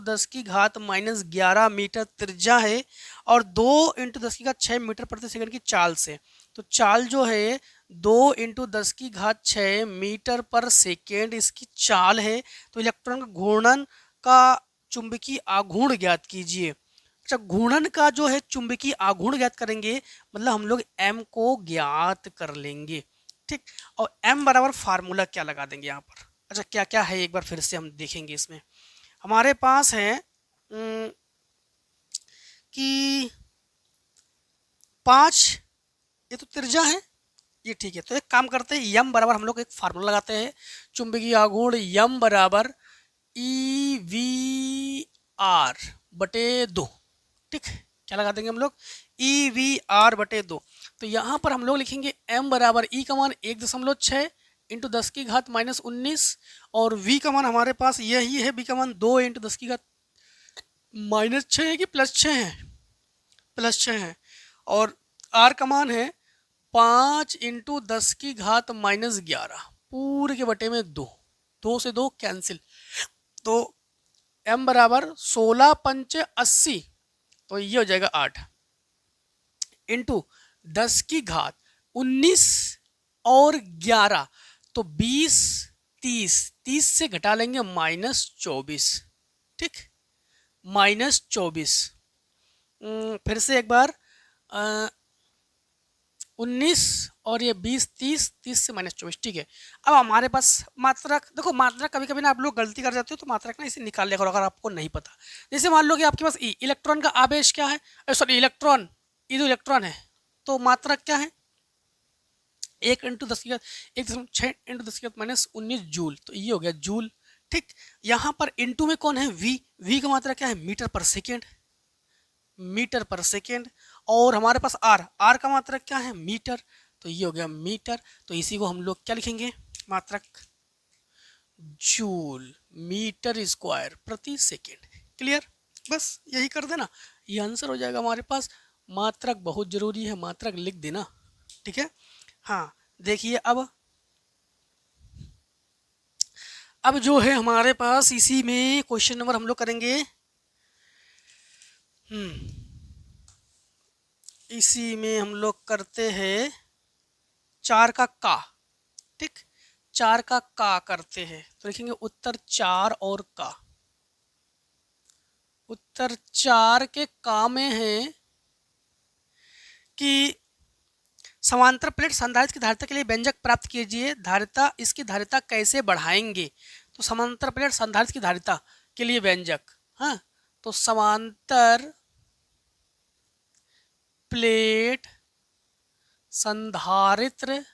10⁻11 मीटर त्रिज्या है और 2 × 10⁶ मीटर प्रति सेकंड की चाल से। तो चाल जो है 2 × 10⁶ मीटर पर सेकेंड इसकी चाल है। तो इलेक्ट्रॉन का घूर्णन का चुंबकीय आघूर्ण ज्ञात कीजिए। अच्छा, घूर्णन का जो है चुंबकीय आघूर्ण ज्ञात करेंगे, मतलब हम लोग m को ज्ञात कर लेंगे, ठीक। और m बराबर फार्मूला क्या लगा देंगे यहाँ पर। अच्छा, क्या क्या है एक बार फिर से हम देखेंगे। इसमें हमारे पास है कि 5, ये तो त्रिज्या है, ये ठीक है। तो एक काम करते हैं, यम बराबर हम लोग एक फार्मूला लगाते हैं, चुंबकीय आघूर्ण यम बराबर ई वी आर बटे 2, ठीक। क्या लगा देंगे हम लोग, ई वी आर बटे 2। तो यहाँ पर हम लोग लिखेंगे m बराबर ई का मान 1.6 इंटू 10 की घात -19, और v का मान हमारे पास यही है, b का मान 2 इंटू 10 की घात -6 है कि +6 है, +6 है। और r का मान है 5 इंटू 10 की घात -11 पूरे के बटे में 2, 2 से 2 कैंसिल, तो m बराबर 16 पंचे 80, तो ये हो जाएगा 8 इंटू 10 की घात 19 और 11, तो 20 30, 30 से घटा लेंगे -24, ठीक, -24। फिर से एक बार 19 और ये 20 30, 30 से -24, ठीक है। अब हमारे पास मात्रक, देखो मात्रक कभी कभी ना आप लोग गलती कर जाते हो, तो मात्रक ना इसे निकाल लिया करो अगर आपको नहीं पता। जैसे मान लो कि आपके पास इलेक्ट्रॉन का आवेश क्या है, सॉरी इलेक्ट्रॉन, ये जो इलेक्ट्रॉन है, तो मात्रक क्या है 1 इंटू 10 की घात 1.6 इंटू 10 की घात -19 जूल, तो ये हो गया जूल, ठीक। यहाँ पर इंटू में कौन है, वी का मात्रा क्या है, मीटर पर सेकेंड, मीटर पर सेकेंड। और हमारे पास आर का मात्रक क्या है, मीटर, तो ये हो गया मीटर। तो इसी को हम लोग क्या लिखेंगे, मात्रक जूल मीटर स्क्वायर प्रति सेकेंड। क्लियर, बस यही कर देना, ये आंसर हो जाएगा हमारे पास। मात्रक बहुत जरूरी है, मात्रक लिख देना, ठीक है। हाँ, देखिए अब जो है हमारे पास इसी में क्वेश्चन नंबर हम लोग करेंगे, इसी में हम लोग करते हैं 4 का, ठीक, 4 का करते हैं। तो लिखेंगे उत्तर 4 और का, उत्तर 4 के का में है कि समांतर प्लेट संधारित्र की धारिता के लिए व्यंजक प्राप्त कीजिए, धारिता, इसकी धारिता कैसे बढ़ाएंगे। तो समांतर प्लेट संधारित्र की धारिता के लिए व्यंजक, हाँ, तो समांतर प्लेट संधारित्र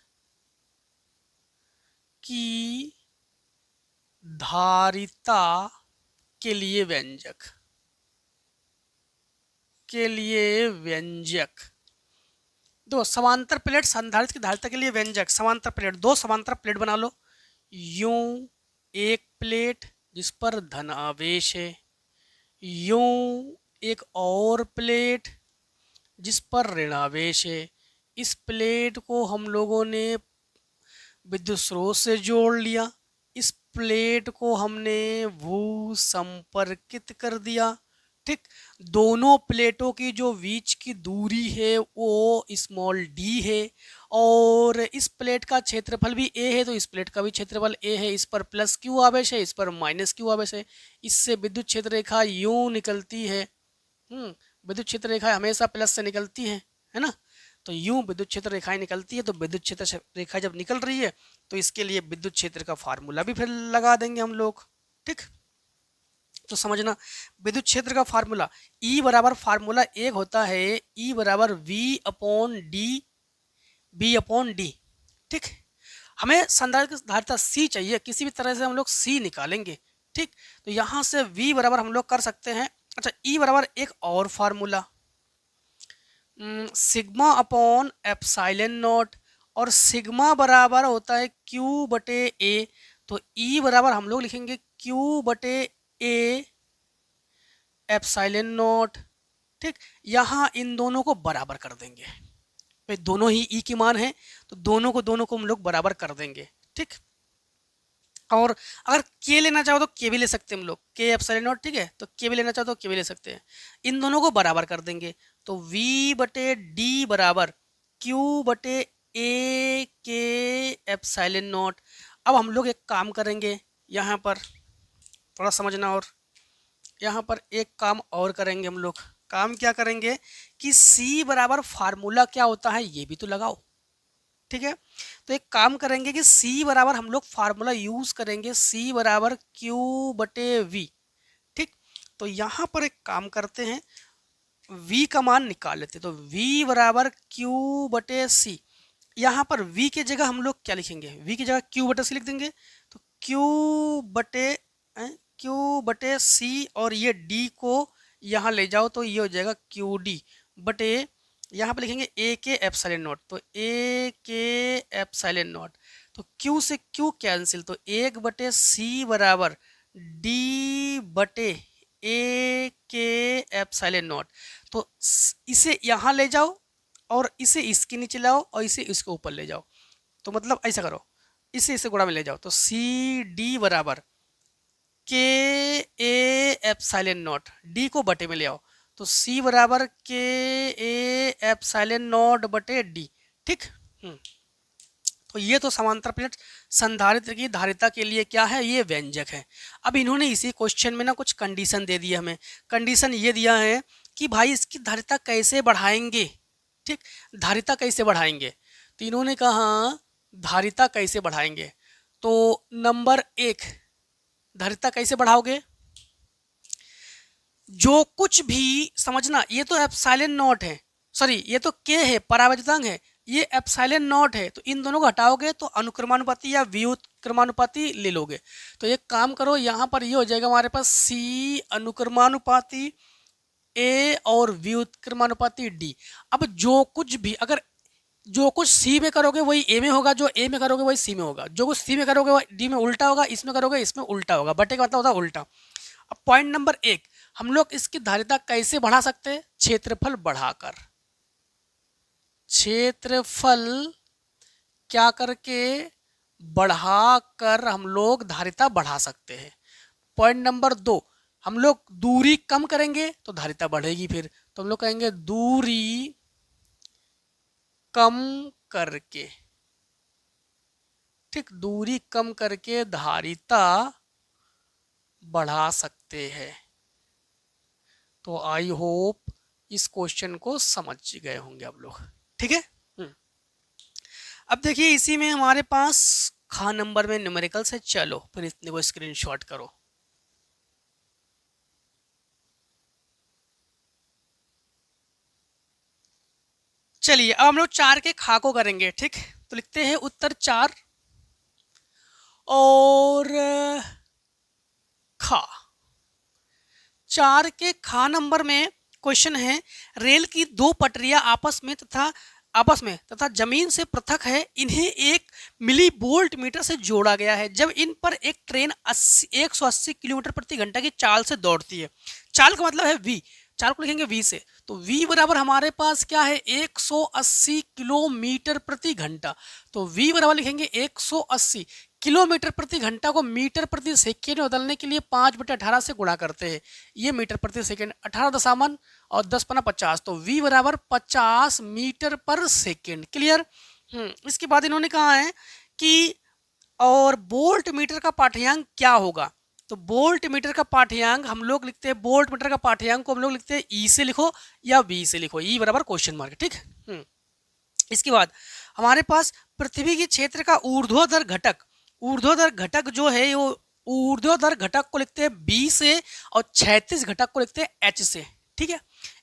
की धारिता के लिए व्यंजक, के लिए व्यंजक, दो समांतर प्लेट संधारित्र की धारिता के लिए व्यंजक, समांतर प्लेट, दो समांतर प्लेट बना लो, यूं एक प्लेट जिस पर धन आवेश है, यूं एक और प्लेट जिस पर ऋण आवेश है। इस प्लेट को हम लोगों ने विद्युत स्रोत से जोड़ लिया, इस प्लेट को हमने भू संपर्कित कर दिया, ठीक। दोनों प्लेटों की जो बीच की दूरी है वो स्मॉल डी है, और इस प्लेट का क्षेत्रफल भी ए है, तो इस प्लेट का भी क्षेत्रफल ए है। इस पर प्लस क्यू आवेश है, इस पर माइनस क्यू आवेश है। इससे विद्युत क्षेत्र रेखा यूं निकलती है, विद्युत क्षेत्र रेखा हमेशा प्लस से निकलती है ना। तो यूं विद्युत क्षेत्र रेखाएं निकलती है, तो विद्युत क्षेत्र रेखा जब निकल रही है तो इसके लिए विद्युत क्षेत्र का फार्मूला भी फिर लगा देंगे हम लोग, ठीक। तो समझना, विद्युत क्षेत्र का फार्मूला E बराबर, फार्मूला एक होता है E बराबर V अपॉन डी, ठीक। हमें संधारित्र की धारिता C चाहिए, किसी भी तरह से हम लोग C निकालेंगे, ठीक। तो यहाँ से V बराबर हम लोग कर सकते हैं। अच्छा, E बराबर एक और formula sigma upon epsilon not, और सिग्मा बराबर होता है Q बटे A, तो E बराबर हम लोग लिखेंगे Q बटे A एप्साइलन नॉट, ठीक। यहाँ इन दोनों को बराबर कर देंगे, भाई दोनों ही E की मान है, तो दोनों को हम लोग बराबर कर देंगे, ठीक। और अगर K लेना चाहो तो K भी ले सकते हैं हम लोग, K एप्सिलॉन नॉट, ठीक है। तो K भी लेना चाहो तो K भी ले सकते हैं, इन दोनों को बराबर कर देंगे, तो V बटे डी बराबर Q बटे A के एप्सिलॉन नॉट। अब हम लोग एक काम करेंगे यहाँ पर, थोड़ा समझना, और यहाँ पर एक काम और करेंगे हम लोग। काम क्या करेंगे कि C बराबर फार्मूला क्या होता है ये भी तो लगाओ। ठीक है, तो एक काम करेंगे कि C बराबर हम लोग फार्मूला यूज करेंगे, C बराबर Q/V। ठीक, तो यहाँ पर एक काम करते हैं, V का मान निकाल लेते हैं। तो V बराबर Q/C। यहाँ पर V की जगह हम लोग क्या लिखेंगे, V की जगह Q/C लिख देंगे। तो Q/C और ये D को यहाँ ले जाओ तो ये हो जाएगा QD बटे, यहाँ पे लिखेंगे A के एप्सिलॉन नॉट। तो A के एप्सिलॉन नॉट, तो Q से Q कैंसिल, तो 1/C बराबर D बटे A के एप्सिलॉन नॉट। तो इसे यहाँ ले जाओ और इसे इसके नीचे लाओ और इसे इसके ऊपर ले जाओ। तो मतलब ऐसा करो, इसे गुणा में ले जाओ। तो CD बराबर के ए एप्सिलॉन नॉट, डी को बटे में ले आओ। तो C बराबर के ए एप्सिलॉन नॉट बटे डी। ठीक, तो ये तो समांतर प्लेट संधारित्र की धारिता के लिए क्या है, ये व्यंजक है। अब इन्होंने इसी क्वेश्चन में ना कुछ कंडीशन दे दिया हमें। कंडीशन ये दिया है कि भाई इसकी धारिता कैसे बढ़ाएंगे। ठीक, धारिता कैसे बढ़ाएंगे, तो इन्होंने कहा धारिता कैसे बढ़ाएंगे। तो नंबर 1, धारिता कैसे बढ़ाओगे, जो कुछ भी समझना, ये तो एप्सिलॉन नॉट है, सॉरी ये तो के है, परावैद्युतांक है, ये एप्सिलॉन नॉट है। तो इन दोनों को हटाओगे तो अनुक्रमानुपाती या व्युत्क्रमानुपाती ले लोगे। तो एक काम करो, यहाँ पर ये हो जाएगा हमारे पास C अनुक्रमानुपाती A और व्युत्क्रमानुपाती D। अब जो कुछ भी, अगर जो कुछ C में करोगे वही A में होगा, जो A में करोगे वही C में होगा, जो कुछ C में करोगे वही D में उल्टा होगा, इसमें करोगे इसमें उल्टा होगा। बटे का मतलब होता है उल्टा। अब पॉइंट नंबर 1, हम लोग इसकी धारिता कैसे बढ़ा सकते हैं, क्षेत्रफल बढ़ाकर। क्षेत्रफल क्या करके, बढ़ाकर हम लोग धारिता बढ़ा सकते हैं। पॉइंट नंबर 2, हम लोग दूरी कम करेंगे तो धारिता बढ़ेगी। फिर तो हम लोग कहेंगे दूरी कम करके, ठीक, दूरी कम करके धारिता बढ़ा सकते हैं। तो आई होप इस क्वेश्चन को समझ गए होंगे आप लोग। ठीक है, अब देखिए इसी में हमारे पास खा नंबर में न्यूमेरिकल्स है। चलो फिर इतने को स्क्रीनशॉट करो। चलिए अब हम लोग 4 के खा को करेंगे। ठीक, तो लिखते हैं उत्तर 4 और खा। 4 के खा नंबर में क्वेश्चन है, रेल की 2 पटरियां आपस में तथा जमीन से पृथक है, इन्हें 1 मिली वोल्ट मीटर से जोड़ा गया है। जब इन पर एक ट्रेन 180 किलोमीटर प्रति घंटा की चाल से दौड़ती है, चाल का मतलब है V, चाल को लिखेंगे V से, तो V बराबर हमारे पास क्या है 180 किलोमीटर प्रति घंटा। तो V बराबर लिखेंगे 180, किलोमीटर प्रति घंटा को मीटर प्रति सेकेंड में बदलने के लिए 5/18 से गुणा करते हैं। ये मीटर प्रति सेकेंड, 18 दशामन और 10 पना 50, तो V बराबर 50 मीटर पर सेकेंड। क्लियर। इसके बाद इन्होंने कहा है कि और वोल्ट मीटर का पाठ्यांक क्या होगा। तो वोल्ट मीटर का पाठ्यांक हम लोग लिखते हैं, वोल्ट मीटर का पाठ्यांक को हम लोग लिखते हैं E से लिखो या V से लिखो, E बराबर क्वेश्चन मार्क। ठीक, इसके बाद हमारे पास पृथ्वी के क्षेत्र का ऊर्ध्वाधर घटक, ऊर्ध्वाधर घटक जो है वो ऊर्ध्वाधर घटक को लिखते हैं B से और क्षैतिज घटक को लिखते हैं H से। ठीक है,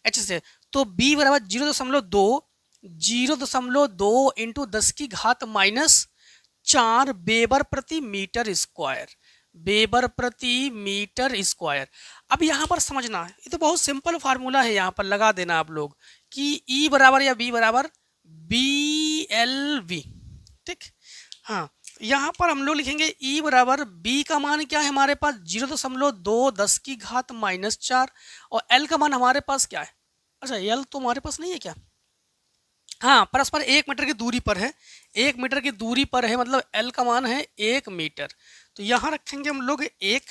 H से, तो B बराबर 0.2 इंटू 10 की घात -4 वेबर प्रति मीटर स्क्वायर, वेबर प्रति मीटर स्क्वायर। अब यहाँ पर समझना, ये तो बहुत सिंपल फार्मूला है, यहाँ पर लगा देना आप लोग कि E बराबर या V बराबर BLV। ठीक, हाँ, यहाँ पर हम लोग लिखेंगे E बराबर B का मान क्या है हमारे पास 0.2 10 की घात -4 और L का मान हमारे पास क्या है, अच्छा L तो हमारे पास नहीं है क्या, हाँ, परस्पर 1 मीटर की दूरी पर है, 1 मीटर की दूरी पर है, मतलब L का मान है 1 मीटर। तो यहाँ रखेंगे हम लोग 1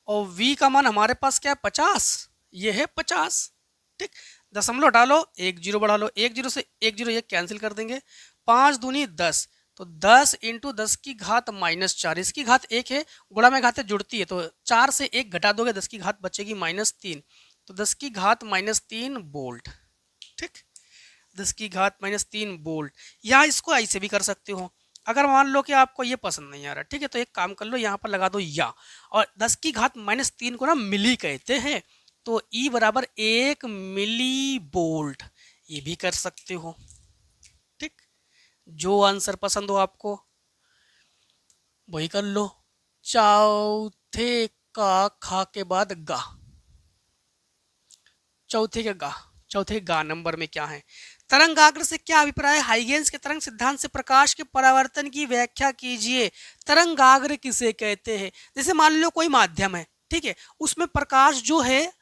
और V का मान हमारे पास क्या है 50, ये है 50। ठीक, दशमलव डालो, 1 0 बढ़ा लो, 1 0 से 1 0 ये कैंसिल कर देंगे, 5 दूनी 10, तो 10 इंटू 10⁻⁻4, इसकी घात 1 है, गुणा में घातें जुड़ती है, तो 4 से 1 घटा दोगे 10 की घात बचेगी -3, तो 10⁻³ वोल्ट। ठीक, 10⁻³ वोल्ट। या इसको ऐसे भी कर सकते हो, अगर मान लो कि आपको ये पसंद नहीं आ रहा, ठीक है, तो एक काम कर लो, यहाँ पर लगा दो या, और 10⁻³ को ना मिली कहते हैं, तो ई बराबर 1 मिली वोल्ट, ये भी कर सकते हो। ठीक, जो आंसर पसंद हो आपको वही कर लो। चौथे का खा के बाद गा, चौथे गा नंबर में क्या है? तरंगाग्र से क्या अभिप्राय? हाइगेंस के तरंग सिद्धांत से प्रकाश के परावर्तन की व्याख्या कीजिए। तरंगाग्र किसे कहते हैं? जैसे मान लो कोई माध्यम है, ठीक है, उसमें प्रकाश जो है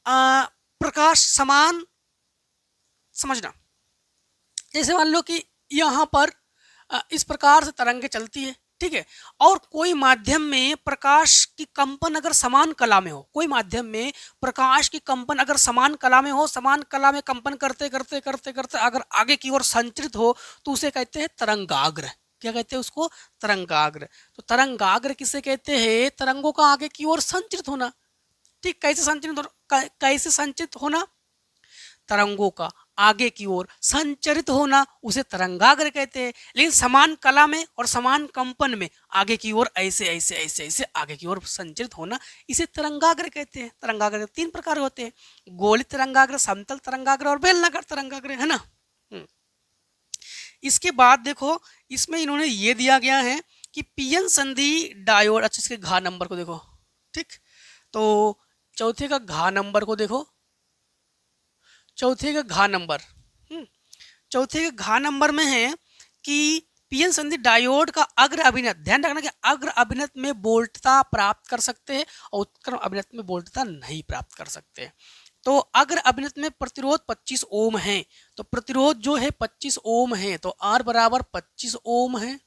प्रकाश समान, समझना, जैसे मान लो कि यहाँ पर इस प्रकार से तरंगे चलती है, ठीक है, और कोई माध्यम में प्रकाश की कंपन अगर समान कला में हो, कोई माध्यम में प्रकाश की कंपन अगर समान कला में हो, समान कला में कंपन करते करते करते करते अगर आगे की ओर संचरित हो, तो उसे कहते हैं तरंगाग्र। क्या कहते हैं उसको? तरंगाग्र। तो तरंगाग्र किसे कहते हैं? तरंगों का आगे की ओर संचरित होना। ठीक, कैसे संचरित होना? तरंगों का आगे की ओर संचरित होना, उसे तरंगाग्र कहते हैं। लेकिन समान कला में और समान कंपन में आगे की ओर ऐसे ऐसे ऐसे ऐसे आगे की ओर संचरित होना, इसे तरंगाग्र कहते हैं। तरंगाग्र 3 प्रकार होते हैं, गोलित तरंगाग्र, समतल तरंगाग्र और बेलनाकार तरंगाग्र, है ना। इसके बाद देखो, इसमें इन्होंने ये दिया गया है कि पीएन संधि डायोड, अच्छा इसके घा नंबर को देखो। ठीक, तो चौथे का घा नंबर को देखो, चौथे का घा नंबर, चौथे के घा नंबर में है कि पीएन संधि डायोड का अग्र अभिनत, ध्यान रखना कि अग्र अभिनत में वोल्टता प्राप्त कर सकते हैं और उत्क्रम अभिनत में वोल्टता नहीं प्राप्त कर सकते। तो अग्र अभिनत में प्रतिरोध 25 ओम है, तो प्रतिरोध जो है 25 ओम है, तो R बराबर 25 ओम है।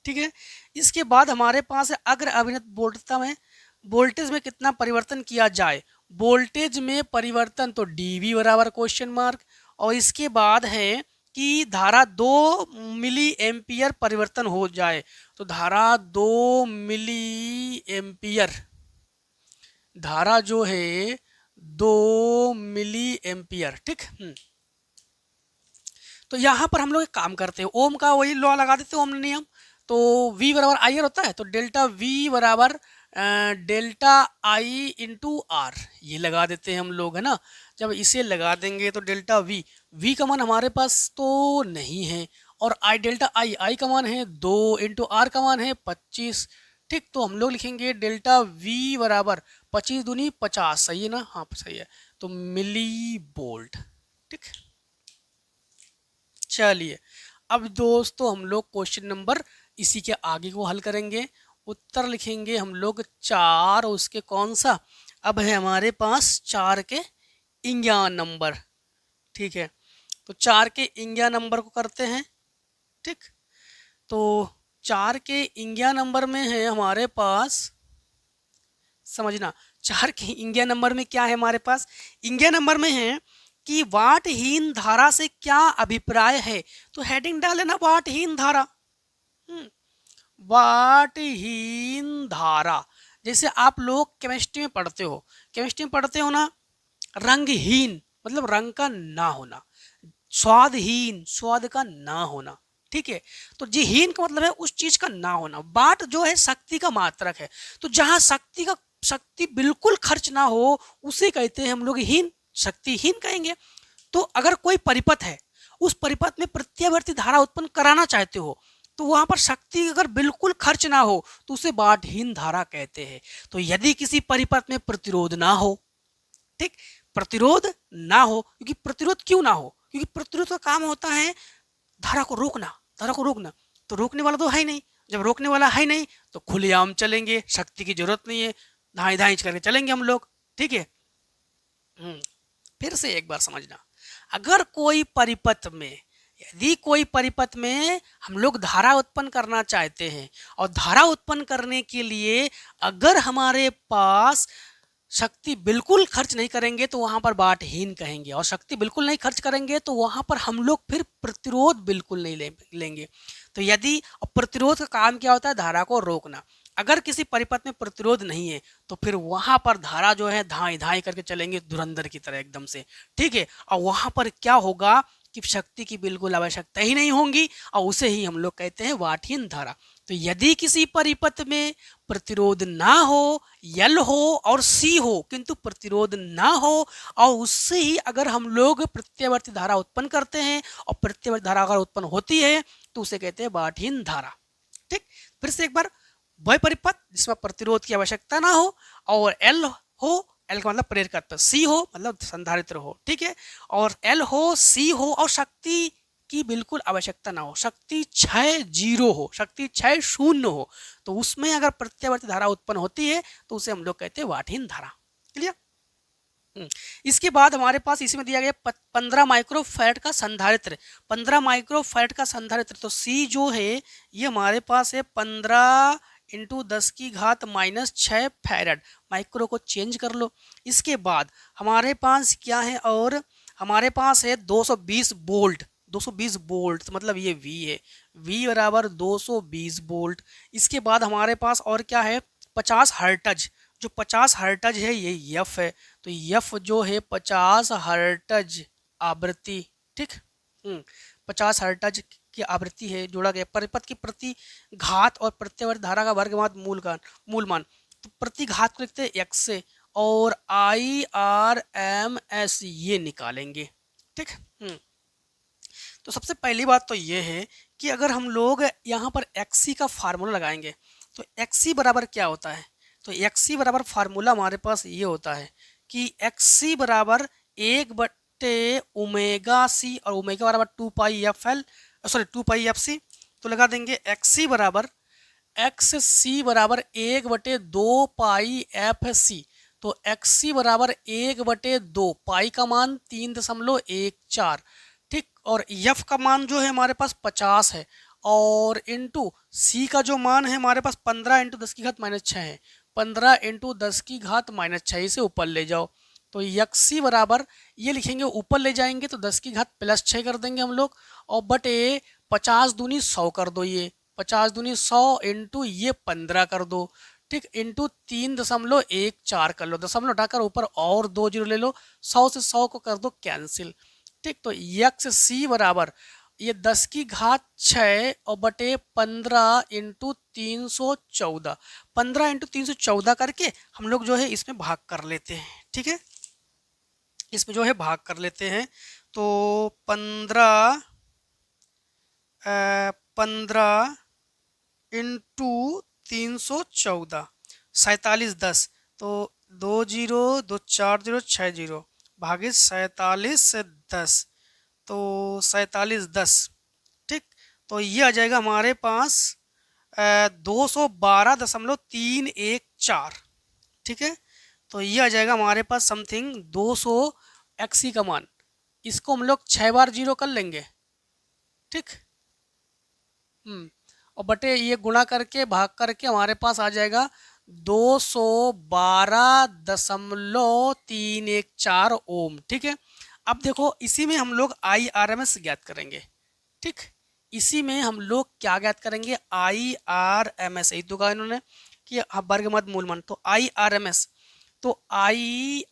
ठीक है, इसके बाद हमारे पास है अग्र अभिनत वोल्टता में वोल्टेज में कितना परिवर्तन किया जाए, वोल्टेज में परिवर्तन, तो dV बराबर क्वेश्चन मार्क, और इसके बाद है कि धारा 2 मिली एम्पियर परिवर्तन हो जाए, तो धारा 2 मिली एम्पियर, धारा जो है 2 मिली एम्पियर। ठीक, तो यहाँ पर हम लोग एक काम करते हैं, ओम का वही लॉ लगा देते हैं, ओम नियम, तो V बराबर IR होता है, तो डेल्टा V बराबर डेल्टा आई इंटू आर, ये लगा देते हैं हम लोग, है ना। जब इसे लगा देंगे तो डेल्टा V का मान हमारे पास तो नहीं है, और डेल्टा आई का मान है 2 इंटू आर का मान है 25। ठीक, तो हम लोग लिखेंगे डेल्टा V बराबर 25 दूनी 50, सही है ना? हाँ सही है, तो मिली वोल्ट। ठीक, चलिए अब दोस्तों हम लोग क्वेश्चन नंबर इसी के आगे को हल करेंगे। उत्तर लिखेंगे हम लोग 4, उसके कौन सा, अब है हमारे पास 4 के इंग्या नंबर। ठीक है, तो 4 के इंग्या नंबर को करते हैं। ठीक, तो 4 के इंग्या नंबर में है हमारे पास, समझना, 4 के इंग्या नंबर में क्या है हमारे पास? इंग्या नंबर में है कि वाटहीन धारा से क्या अभिप्राय है, तो हेडिंग डाल लेना वाटहीन धारा। वाटहीन धारा, जैसे आप लोग केमिस्ट्री में पढ़ते हो, केमिस्ट्री में पढ़ते हो ना, रंगहीन मतलब रंग का ना होना, स्वादहीन स्वाद का ना होना। ठीक है, तो जी हीन का मतलब है उस चीज का ना होना, बाट जो है शक्ति का मात्रक है, तो जहां शक्ति बिल्कुल खर्च ना हो उसे कहते हैं हम लोग हीन, शक्तिहीन कहेंगे। तो अगर कोई परिपथ है, उस परिपथ में प्रत्यावर्ती धारा उत्पन्न कराना चाहते हो, तो वहां पर शक्ति अगर बिल्कुल खर्च ना हो तो उसे बाटहीन धारा कहते हैं। तो यदि किसी परिपथ में प्रतिरोध ना हो, ठीक, प्रतिरोध ना हो, क्योंकि प्रतिरोध क्यों ना हो, क्योंकि प्रतिरोध का काम होता है धारा को रोकना, धारा को रोकना, तो रोकने वाला तो है नहीं, जब रोकने वाला है नहीं तो खुलेआम चलेंगे, शक्ति की जरूरत नहीं है, धाई धाई करके चलेंगे हम लोग। ठीक है, फिर से एक बार समझना, अगर कोई परिपथ में, यदि कोई परिपथ में हम लोग धारा उत्पन्न करना चाहते हैं, और धारा उत्पन्न करने के लिए अगर हमारे पास शक्ति बिल्कुल खर्च नहीं करेंगे तो वहाँ पर बाटहीन कहेंगे, और शक्ति बिल्कुल नहीं खर्च करेंगे तो वहाँ पर हम लोग फिर प्रतिरोध बिल्कुल नहीं लेंगे। तो यदि प्रतिरोध का काम क्या होता है? धारा को रोकना। अगर किसी परिपथ में प्रतिरोध नहीं है तो फिर वहाँ पर धारा जो है धाई धाई करके चलेंगे धुरंधर की तरह एकदम से, ठीक है। और वहाँ पर क्या होगा कि शक्ति की बिल्कुल आवश्यकता ही नहीं होगी, और उसे ही हम लोग कहते हैं बाटहीन धारा। तो यदि किसी परिपथ में प्रतिरोध ना हो, यल हो और सी हो, किंतु प्रतिरोध ना हो, और उससे ही अगर हम लोग प्रत्यावर्ती धारा उत्पन्न करते हैं और प्रत्यावर्ती धारा अगर उत्पन्न होती है तो उसे कहते हैं बाटहीन धारा। ठीक, फिर से एक बार, वह परिपथ जिसमें प्रतिरोध की आवश्यकता ना हो, और एल हो, एल का मतलब प्रेरकत्व, सी हो मतलब संधारित्र हो, ठीक है, और एल हो, सी हो, और शक्ति की बिल्कुल आवश्यकता ना हो, शक्ति क्षय 0 हो, शक्ति क्षय 0 हो, तो उसमें अगर प्रत्यावर्ती धारा उत्पन्न होती है तो उसे हम लोग कहते हैं बाटहीन धारा। क्लियर? इसके बाद हमारे पास इसमें दिया गया 15 माइक्रोफैराड का संधारित्र, 15 माइक्रोफैराड का संधारित्र। तो सी जो है ये हमारे पास है 15 इंटू 10⁻⁻6 फैराड, माइक्रो को चेंज कर लो। इसके बाद हमारे पास क्या है, और हमारे पास है 220 वोल्ट, 220 वोल्ट मतलब ये V है, V बराबर 220 वोल्ट। इसके बाद हमारे पास और क्या है, 50 हर्टज, जो 50 हर्टज है ये F है, तो F जो है 50 हर्टज आवृत्ति, ठीक, 50 हर्टज की आवृत्ति है, जोड़ा गया। परिपथ की प्रति घात और प्रत्यावर्ती धारा का वर्गमान मूल मान, तो प्रति घात को लिखते हैं x से, और IRMS ये निकालेंगे, ठीक। तो सबसे पहली बात तो ये है कि अगर हम लोग यहाँ पर XC का फार्मूला लगाएंगे तो XC बराबर क्या होता है, तो XC बराबर फार्मूला हमारे पास ये होता है कि XC बराबर 1/ओमेगा C, और ओमेगा बराबर 2πFL, सॉरी 2πFC। तो लगा देंगे XC बराबर XC बराबर 1/2πFC, तो XC बराबर 1/2, पाई का मान 3.14, ठीक, और F का मान जो है हमारे पास 50 है, और इंटू C का जो मान है हमारे पास 15 इंटू 10⁻⁻6 है, 15 इंटू 10⁻⁻6, इसे ऊपर ले जाओ। तो XC बराबर ये लिखेंगे, ऊपर ले जाएंगे तो 10⁻+6 कर देंगे हम लोग, और बटे 50 दूनी 100 कर दो, ये 50 दूनी 100 इंटू ये 15 कर दो, ठीक, इंटू 3.14 कर लो, दशमलव उठाकर ऊपर और 2 जीरो ले लो, 100 से 100 को कर दो कैंसिल, ठीक। तो XC बराबर ये 10⁻6 और बटे 15 इंटू 314, 15 इंटू 314 करके हम लोग जो है इसमें भाग कर लेते हैं, ठीक है, इसमें जो है भाग कर लेते हैं। तो 15 इंटू 314 4710, तो 2 जीरो 2 4 जीरो 6 जीरो भागे 47 से 10, तो 4710, ठीक। तो ये आ जाएगा हमारे पास 212.314, ठीक है। तो ये आ जाएगा हमारे पास समथिंग 200 XC का मान, इसको हम लोग 6 बार जीरो कर लेंगे, ठीक, और बटे ये गुणा करके भाग करके हमारे पास आ जाएगा 212.314 ओम, ठीक है। अब देखो इसी में हम लोग IRMS ज्ञात करेंगे, ठीक, इसी में हम लोग क्या ज्ञात करेंगे, IRMS, यही तो कहा इन्होंने कि वर्गमद मूलमान, तो IRMS, तो IRMS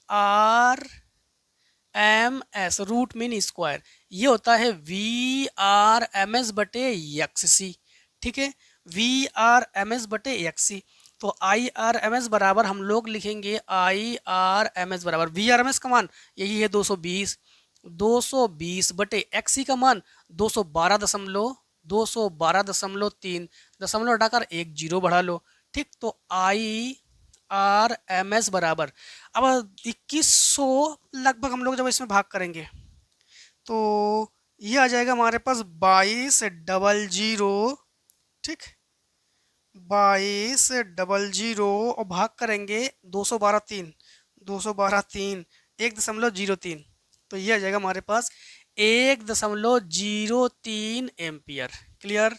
रूट मीन स्क्वायर, ये होता है VRMS बटे XC, ठीक है, VRMS बटे XC। तो IRMS बराबर हम लोग लिखेंगे, IRMS बराबर VRMS का मान यही है 220, 220 बटे XC का मान 212.3, दशमलव हटाकर एक जीरो बढ़ा लो, ठीक। तो IRMS बराबर, अब 2100 लगभग हम लोग जब इसमें भाग करेंगे तो ये आ जाएगा हमारे पास 2200, ठीक, 2200 और भाग करेंगे 212.3, 1.03, तो ये आ जाएगा हमारे पास 1.03 एम्पियर। क्लियर?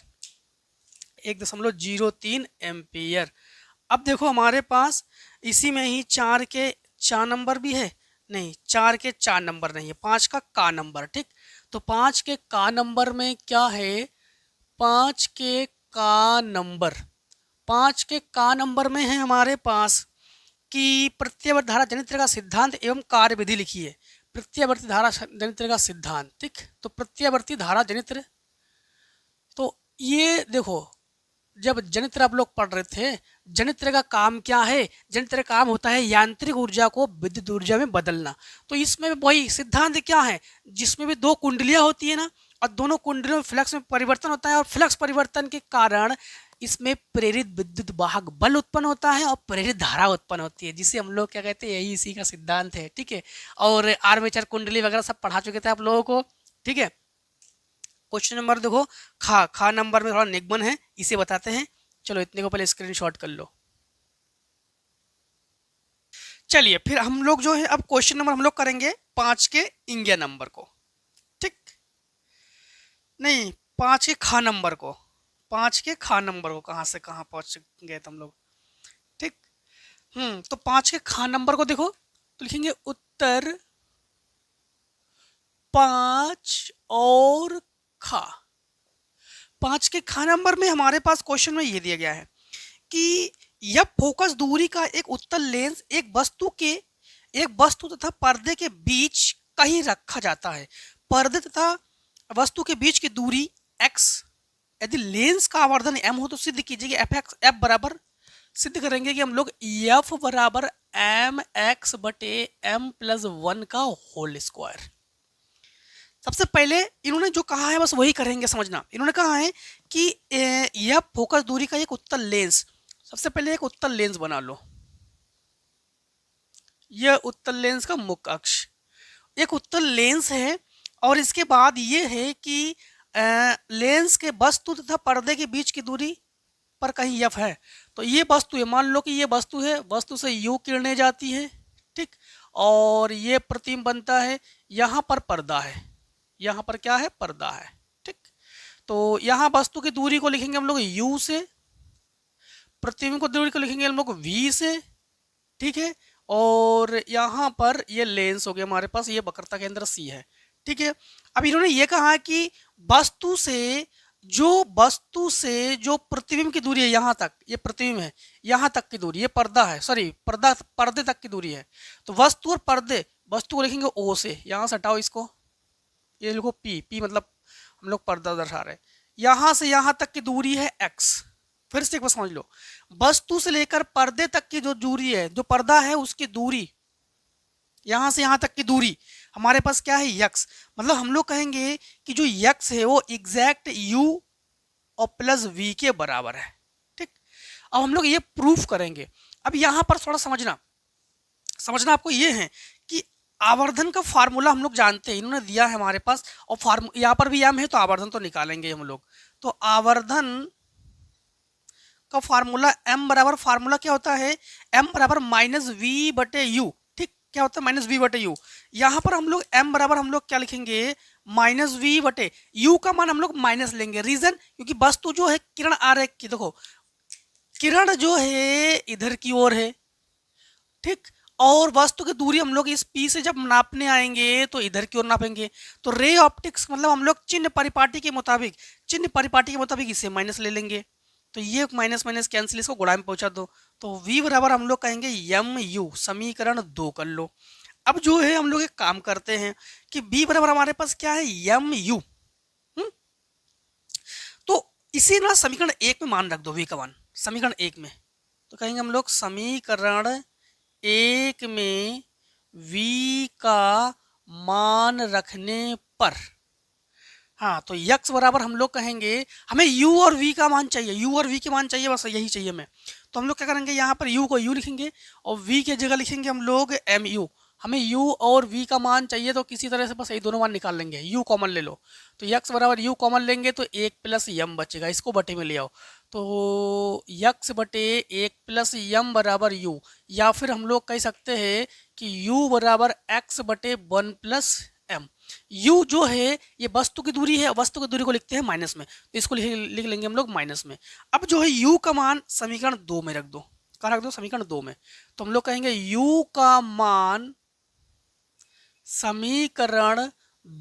1.03 एम्पियर। अब देखो हमारे पास इसी में ही 4 के 4 नंबर भी है नहीं, 4 के 4 नंबर नहीं है, 5 का का नंबर। ठीक, तो 5 के का नंबर में क्या है, 5 के का नंबर, 5 के का नंबर में है हमारे पास कि प्रत्यवर्ती धारा जनित्र का सिद्धांत एवं कार्यविधि लिखी है। प्रत्यावर्ती धारा जनित्र का सिद्धांत। ठीक, तो प्रत्यावर्ती धारा जनित्र, तो ये देखो जब जनित्र आप लोग पढ़ रहे थे, जनित्र का काम क्या है, जनित्र का काम होता है यांत्रिक ऊर्जा को विद्युत ऊर्जा में बदलना। तो इसमें वही सिद्धांत क्या है, जिसमें भी दो कुंडलियां होती है ना, और दोनों कुंडलियों में फ्लक्स में परिवर्तन होता है, और फ्लक्स परिवर्तन के कारण इसमें प्रेरित विद्युत वाहक बल उत्पन्न होता है और प्रेरित धारा उत्पन्न होती है, जिसे हम लोग क्या कहते हैं, यही इसी का सिद्धांत है। ठीक है, और आर्मेचर कुंडली वगैरह सब पढ़ा चुके थे आप लोगों को। ठीक है, क्वेश्चन नंबर देखो, खा नंबर में थोड़ा निगमन है, इसे बताते हैं। चलो इतने को पहले स्क्रीनशॉट कर लो। चलिए फिर हम लोग जो है अब क्वेश्चन नंबर हम लोग करेंगे 5 के इंगिया नंबर को। ठीक, नहीं 5 के खा नंबर को, 5 के खा नंबर को कहाँ से कहाँ पहुंच गए हम लोग। ठीक, तो 5 के खा नंबर को देखो, तो लिखेंगे उत्तर 5 और खा। 5 के खा नंबर में हमारे पास क्वेश्चन में ये दिया गया है कि यह फोकस दूरी का एक उत्तल लेंस एक वस्तु तथा पर्दे के बीच कहीं रखा जाता है। पर्दे तथा वस्तु के बीच की दूरी x, यदि लेंस का आवर्धन m हो तो सिद्ध कीजिए कि f बराबर, सिद्ध करेंगे कि हम लोग f बराबर mx बटे m+1 का होल स्क्वायर। सबसे पहले इन्होंने जो कहा है बस वही करेंगे, समझना। इन्होंने कहा है कि यह फोकस दूरी का एक उत्तल लेंस, सबसे पहले एक उत्तल लेंस बना लो, यह उत्तल लेंस का मुख्य अक्ष एक उत्तल लेंस है, और इसके बाद ये है कि लेंस के वस्तु तथा पर्दे के बीच की दूरी पर कहीं f है। तो ये वस्तु है, मान लो कि ये वस्तु है, वस्तु से u किरणें जाती है। ठीक, और ये प्रतिबिंब बनता है, यहाँ पर पर्दा है, यहाँ पर क्या है, पर्दा है। ठीक, तो यहाँ वस्तु की दूरी को लिखेंगे हम लोग u से, प्रतिबिंब को दूरी को लिखेंगे हम लोग v से। ठीक है, और यहाँ पर ये लेंस हो गया हमारे पास, ये वक्रता केंद्र c है। ठीक है, अब इन्होंने ये कहा कि वस्तु से जो प्रतिबिंब की दूरी है यहाँ तक, ये प्रतिबिंब है, यहाँ तक की दूरी, ये पर्दा है, सॉरी पर्दे तक की दूरी है। तो वस्तु और पर्दे, वस्तु को लिखेंगे o से, यहाँ से हटाओ इसको, ये लिखो p मतलब हम लोग पर्दा दर्शा रहे हैं, यहाँ से यहाँ तक की दूरी है x। फिर से एक बार समझ लो, वस्तु से लेकर पर्दे तक की जो दूरी है, जो पर्दा है उसकी दूरी, यहाँ से यहाँ तक की दूरी हमारे पास क्या है, x। मतलब हम लोग कहेंगे कि जो x है वो एग्जैक्ट u और प्लस v के बराबर है। ठीक, अब हम लोग ये प्रूफ करेंगे। अब यहाँ पर थोड़ा समझना आपको ये है कि आवर्धन का फार्मूला हम लोग जानते हैं, इन्होंने दिया है हमारे पास, और यहाँ पर भी m है तो आवर्धन तो निकालेंगे हम लोग। तो आवर्धन का फार्मूला m बराबर, फार्मूला क्या होता है, m बराबर -v बटे u। ठीक, क्या होता है -v बटे u। यहाँ पर हम लोग m बराबर हम लोग क्या लिखेंगे, -v बटे u का मान हम लोग माइनस लेंगे। रीजन, क्योंकि वस्तु जो है किरण आ रही है, देखो किरण जो है इधर की ओर है। ठीक, और वस्तु की दूरी हम लोग इस P से जब नापने आएंगे तो इधर की ओर नापेंगे। तो रे ऑप्टिक्स मतलब हम लोग चिन्ह परिपाटी के मुताबिक इसे माइनस ले लेंगे। तो ये माइनस माइनस कैंसिल, इसको गुणा में पहुंचा दो, तो v बराबर हम लोग कहेंगे mu, समीकरण 2 कर लो। अब जो है हम लोग एक काम करते हैं कि v बराबर हमारे पास क्या है, mu। तो इसी ना समीकरण 1 में मान रख दो v का मान, समीकरण 1 में। तो कहेंगे हम लोग समीकरण 1 में v का मान रखने पर, हाँ, तो x बराबर हम लोग कहेंगे, हमें u और v का मान चाहिए, u और v के मान चाहिए, बस यही चाहिए हमें। तो हम लोग क्या करेंगे, यहाँ पर u को u लिखेंगे और v के जगह लिखेंगे हम लोग mu। हमें u और v का मान चाहिए, तो किसी तरह से बस यही दोनों मान निकाल लेंगे, u कॉमन ले लो। तो x बराबर u कॉमन लेंगे तो 1 + m बचेगा, इसको बटे में ले आओ। तो x बटे 1 + m बराबर u, या फिर हम लोग कह सकते हैं कि u बराबर x बटे 1 + m। u जो है ये वस्तु की दूरी है, वस्तु की दूरी को लिखते हैं माइनस में, तो इसको लिख लेंगे हम लोग माइनस में। अब जो है u का मान समीकरण 2 में रख दो, कहाँ रख दो, समीकरण 2 में। तो हम लोग कहेंगे u का मान समीकरण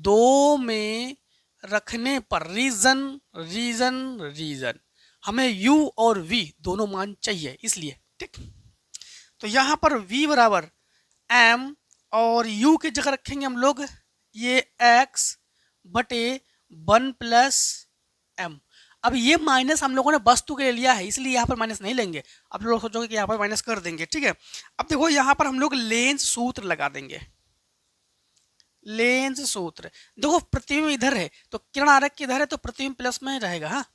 2 में रखने पर रीजन हमें u और v दोनों मान चाहिए, इसलिए ठीक। तो यहाँ पर v बराबर m और u की जगह रखेंगे हम लोग ये x बटे 1 प्लस m। अब ये माइनस हम लोगों ने वस्तु के लिए लिया है, इसलिए यहाँ पर माइनस नहीं लेंगे। अब लोग सोचोगे कि यहाँ पर माइनस कर देंगे, ठीक है। अब देखो यहाँ पर हम लोग लेंस सूत्र लगा देंगे। लेंस सूत्र देखो, प्रतिबिंब इधर है तो किरण आरेख किधर है, तो प्रतिबिंब प्लस में रहेगा। हाँ,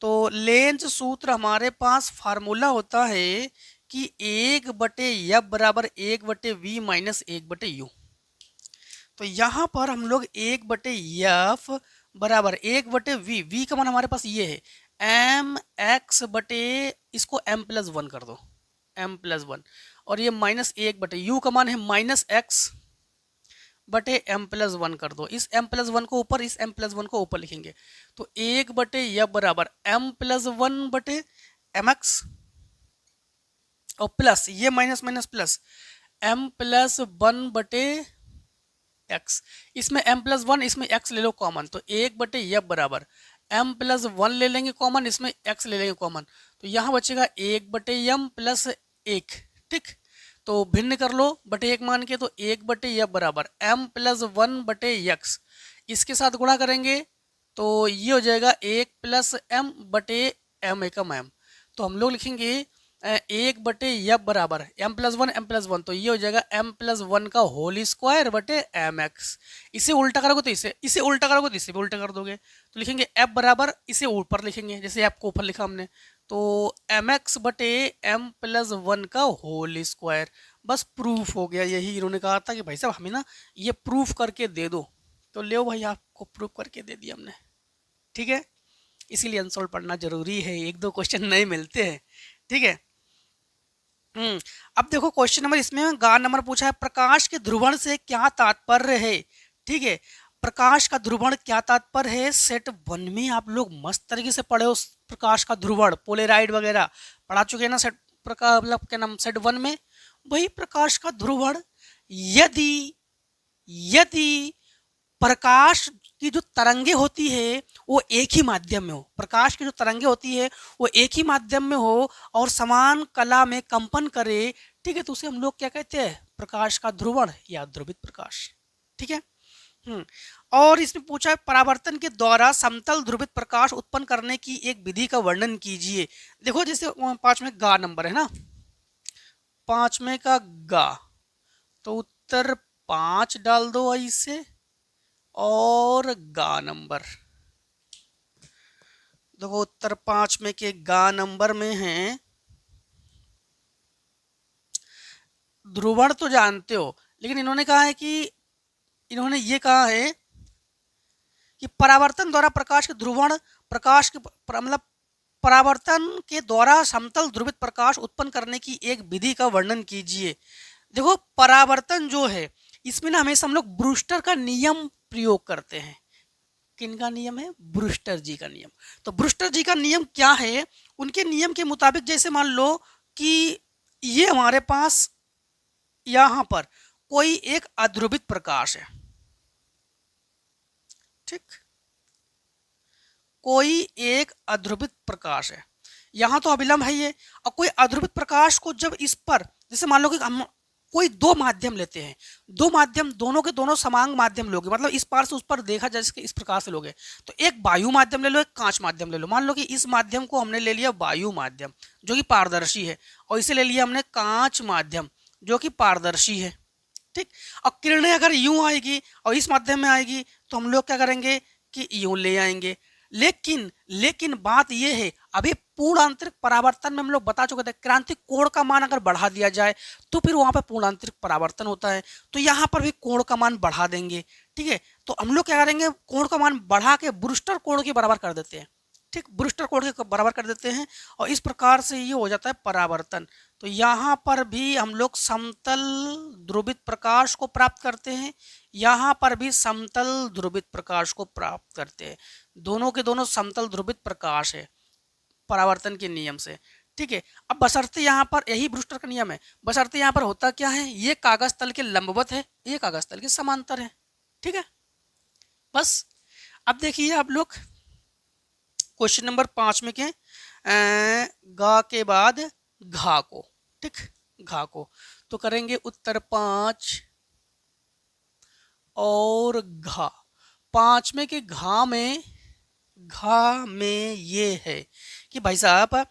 तो लेंस सूत्र हमारे पास फार्मूला होता है कि 1/f बराबर 1/v माइनस 1/u। तो यहाँ पर हम लोग 1/f बराबर 1/v, v का मान हमारे पास ये है mx बटे, इसको m+1 कर दो, m+1, और ये माइनस 1/u का मान है -x बटे m+1 कर दो। इस m+1 को ऊपर, इस m+1 को ऊपर लिखेंगे। तो 1/f बराबर m+1 बटे mx और प्लस ये माइनस माइनस प्लस m+1 बटे x। इसमें m+1, इसमें x ले लो कॉमन, तो 1/f बराबर m+1 ले लेंगे कॉमन, इसमें x ले लेंगे कॉमन, तो यहाँ बचेगा 1/m प्लस 1, ठीक। तो भिन्न कर लो बटे 1 मान के, तो 1/f बराबर m+1 बटे x। इसके साथ गुणा करेंगे तो ये हो जाएगा 1 + m बटे m एकम m। तो हम लोग लिखेंगे 1/f बराबर m+1, तो ये हो जाएगा m+1 का होल स्क्वायर बटे mx। इसे उल्टा करोगे तो इसे उल्टा करोगे तो इसे भी उल्टा कर दोगे, तो लिखेंगे f बराबर, इसे ऊपर लिखेंगे जैसे f को ऊपर लिखा हमने, तो mx बटे m+1 का होल स्क्वायर। बस प्रूफ हो गया। यही इन्होंने कहा था कि भाई साहब हमें ना ये प्रूफ करके दे दो, तो ले भाई आपको प्रूफ करके दे दिया हमने, ठीक है। इसीलिए अनसोल्व पढ़ना जरूरी है, 1-2 क्वेश्चन नहीं मिलते हैं, ठीक है। अब देखो क्वेश्चन नंबर, इसमें गा नंबर पूछा है, प्रकाश के ध्रुवण से क्या तात्पर्य है, ठीक है। प्रकाश का ध्रुवण क्या तात्पर्य है, सेट 1 में आप लोग मस्त तरीके से पढ़े हो। प्रकाश का ध्रुवण, पोलेराइड वगैरह पढ़ा चुके हैं ना, सेट प्रकार मतलब क्या नाम, सेट 1 में। वही प्रकाश का ध्रुवण, यदि प्रकाश की जो तरंगे होती है वो एक ही माध्यम में हो, प्रकाश की जो तरंगे होती है वो एक ही माध्यम में हो और समान कला में कंपन करे, ठीक है, तो उसे हम लोग क्या कहते हैं, प्रकाश का ध्रुवण या ध्रुवित प्रकाश, ठीक है। और इसमें पूछा है परावर्तन के द्वारा समतल ध्रुवित प्रकाश उत्पन्न करने की एक विधि का वर्णन कीजिए। देखो जैसे 5 में गा नंबर है ना, 5 में का गा, तो उत्तर 5 डाल दो ऐसे, और गा नंबर देखो, उत्तर 5 में के गा नंबर में है। ध्रुवण तो जानते हो, लेकिन इन्होंने कहा है कि, इन्होंने ये कहा है कि परावर्तन द्वारा प्रकाश के ध्रुवण, प्रकाश के मतलब परावर्तन के द्वारा समतल ध्रुवित प्रकाश उत्पन्न करने की एक विधि का वर्णन कीजिए। देखो परावर्तन जो है, इसमें ना हमेशा हम लोग ब्रूस्टर का नियम प्रयोग करते हैं। किनका नियम है, ब्रूस्टर जी का नियम। तो ब्रूस्टर जी का नियम क्या है, उनके नियम के मुताबिक जैसे मान लो कि ये हमारे पास यहां पर कोई एक अध्रुवित प्रकाश है, ठीक, कोई एक अध्रुवित प्रकाश है, यहां तो अभिलंब है ये, और कोई अध्रुवित प्रकाश को जब इस पर, जैसे मान लो कि हम कोई 2 माध्यम लेते हैं, 2 माध्यम, दोनों के दोनों समान माध्यम लोगे, मतलब इस पार से उस पर देखा जैसे इस प्रकार से लोगे, तो एक वायु माध्यम ले लो, एक कांच माध्यम ले लो। मान लो कि इस माध्यम को हमने ले लिया वायु माध्यम जो कि पारदर्शी है, और इसे ले लिया हमने कांच माध्यम जो कि पारदर्शी है, ठीक। और किरणें अगर यूं आएगी और इस माध्यम में आएगी तो हम लोग क्या करेंगे कि यूं ले आएंगे। लेकिन बात यह है, अभी पूर्ण आंतरिक परावर्तन में हम लोग बता चुके थे, क्रांतिक कोण का मान अगर बढ़ा दिया जाए तो फिर वहां पर पूर्ण आंतरिक परावर्तन होता है, तो यहाँ पर भी कोण का मान बढ़ा देंगे, ठीक है। तो हम लोग क्या करेंगे, कोण का मान बढ़ा के ब्रूस्टर कोण के बराबर कर देते हैं, ठीक, ब्रूस्टर कोण के बराबर कर देते हैं, और इस प्रकार से ये हो जाता है परावर्तन। तो यहाँ पर भी हम लोग समतल ध्रुवित प्रकाश को प्राप्त करते हैं, यहाँ पर भी समतल ध्रुवित प्रकाश को प्राप्त करते हैं, दोनों के दोनों समतल ध्रुवित प्रकाश है परावर्तन के नियम से, ठीक है। अब बशर्ते यहाँ पर यही ब्रूस्टर का नियम है, बशर्ते यहाँ पर होता क्या है, ये कागज तल के लंबवत है, ये कागज तल के समांतर है। ठीक है, बस। अब देखिए आप लोग क्वेश्चन नंबर 5 में के गा के बाद घा को, ठीक, घा को तो करेंगे उत्तर 5 और घा। 5 में के घा में ये है कि भाई साहब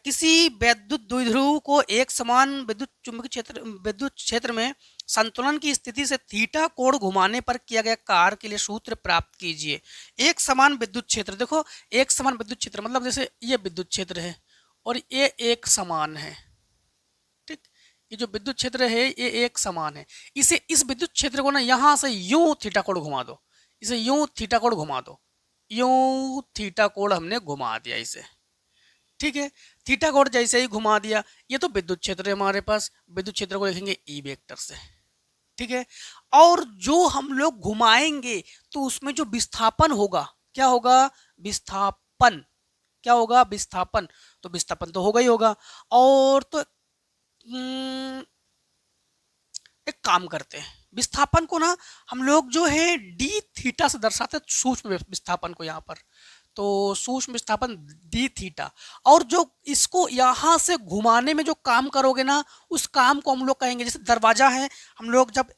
किसी विद्युत द्विध्रुव को एक समान विद्युत क्षेत्र में संतुलन की स्थिति से थीटा कोण घुमाने पर किया गया कार्य के लिए सूत्र प्राप्त कीजिए। एक समान विद्युत क्षेत्र, देखो एक समान विद्युत क्षेत्र मतलब जैसे ये विद्युत क्षेत्र है और ये एक समान है, ठीक, ये जो विद्युत क्षेत्र है ये एक समान है। इसे इस विद्युत क्षेत्र को ना यहां से यूं थीटा कोण घुमा दो, इसे यूं थीटा कोण घुमा दो, यूं थीटा कोण हमने घुमा दिया इसे, ठीक है। थीटा कोण जैसे ही घुमा दिया, ये तो विद्युत क्षेत्र है हमारे पास, विद्युत क्षेत्र को लिखेंगे ई वेक्टर से, ठीक है। और जो हम लोग घुमाएंगे तो उसमें जो विस्थापन होगा, क्या होगा, विस्थापन, क्या होगा, विस्थापन, तो विस्थापन तो होगा ही होगा। और तो एक काम करते हैं, विस्थापन को ना हम लोग जो है डी थीटा से दर्शाते हैं, सूक्ष्म विस्थापन को यहाँ पर, तो सूक्ष्म विस्थापन डी थीटा। और जो इसको यहाँ से घुमाने में जो काम करोगे ना, उस काम को हम लोग कहेंगे, जैसे दरवाजा है, हम लोग जब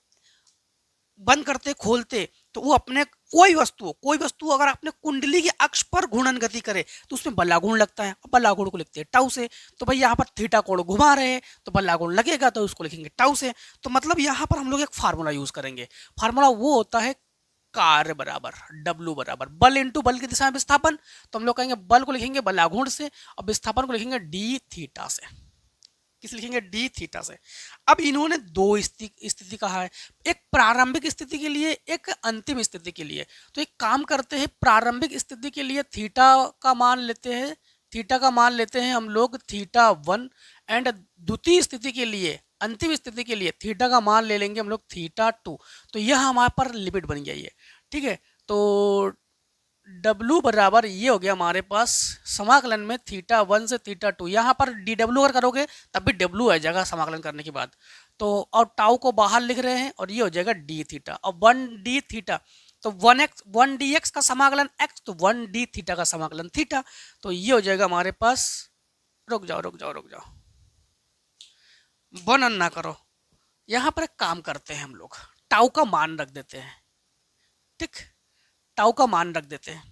बंद करते खोलते तो वो अपने कोई वस्तु अगर अपने कुंडली के अक्ष पर घूर्णन गति करे तो उसमें बल्लाघूर्ण लगता है, बल्लाघूर्ण को लिखते हैं टाउ से। तो भाई यहाँ पर थीटा कोण घुमा रहे हैं तो बल्लाघूर्ण लगेगा, तो उसको लिखेंगे टाउ से। तो मतलब यहाँ पर हम लोग एक फार्मूला यूज करेंगे, फार्मूला वो होता है कार्य बराबर W बराबर बल इंटू बल की दिशा में विस्थापन। तो हम लोग कहेंगे बल को लिखेंगे बल्लाघूर्ण से और विस्थापन को लिखेंगे डी थीटा से, किस लिखेंगे, डी थीटा से। अब इन्होंने दो स्थिति कहा है, एक प्रारंभिक स्थिति के लिए, एक अंतिम स्थिति के लिए। तो एक काम करते हैं, प्रारंभिक स्थिति के लिए थीटा का मान लेते हैं, थीटा का मान लेते हैं हम लोग थीटा 1, एंड द्वितीय स्थिति के लिए, अंतिम स्थिति के लिए थीटा का मान ले लेंगे हम लोग थीटा 2। तो यह हमारे पर लिमिट बन गया ये, ठीक है। तो W बराबर ये हो गया हमारे पास समाकलन में थीटा 1 से थीटा 2। यहाँ पर DW अगर करोगे तब भी W आ जाएगा समाकलन करने के बाद। तो और टाउ को बाहर लिख रहे हैं और ये हो जाएगा डी थीटा और 1d थीटा, तो 1dx का समाकलन x, तो 1d थीटा का समाकलन थीटा। तो ये हो जाएगा हमारे पास, रुक जाओ, वर्णन ना करो। यहाँ पर एक काम करते हैं हम लोग, टाउ का मान रख देते हैं, ठीक, टाउ का मान रख देते हैं।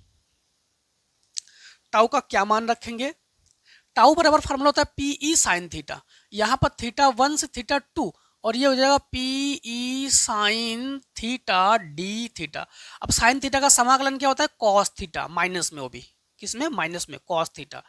टाउ का क्या मान रखेंगे, टाउ बराबर फार्मूला होता है पीई साइन थीटा, यहाँ पर थीटा 1 से थीटा 2 और ये हो जाएगा P E sine theta D theta. अब साइन थीटा का समाकलन क्या होता है, कॉस थीटा, माइनस में, वो भी किसमें, माइनस में, कॉस थीटा।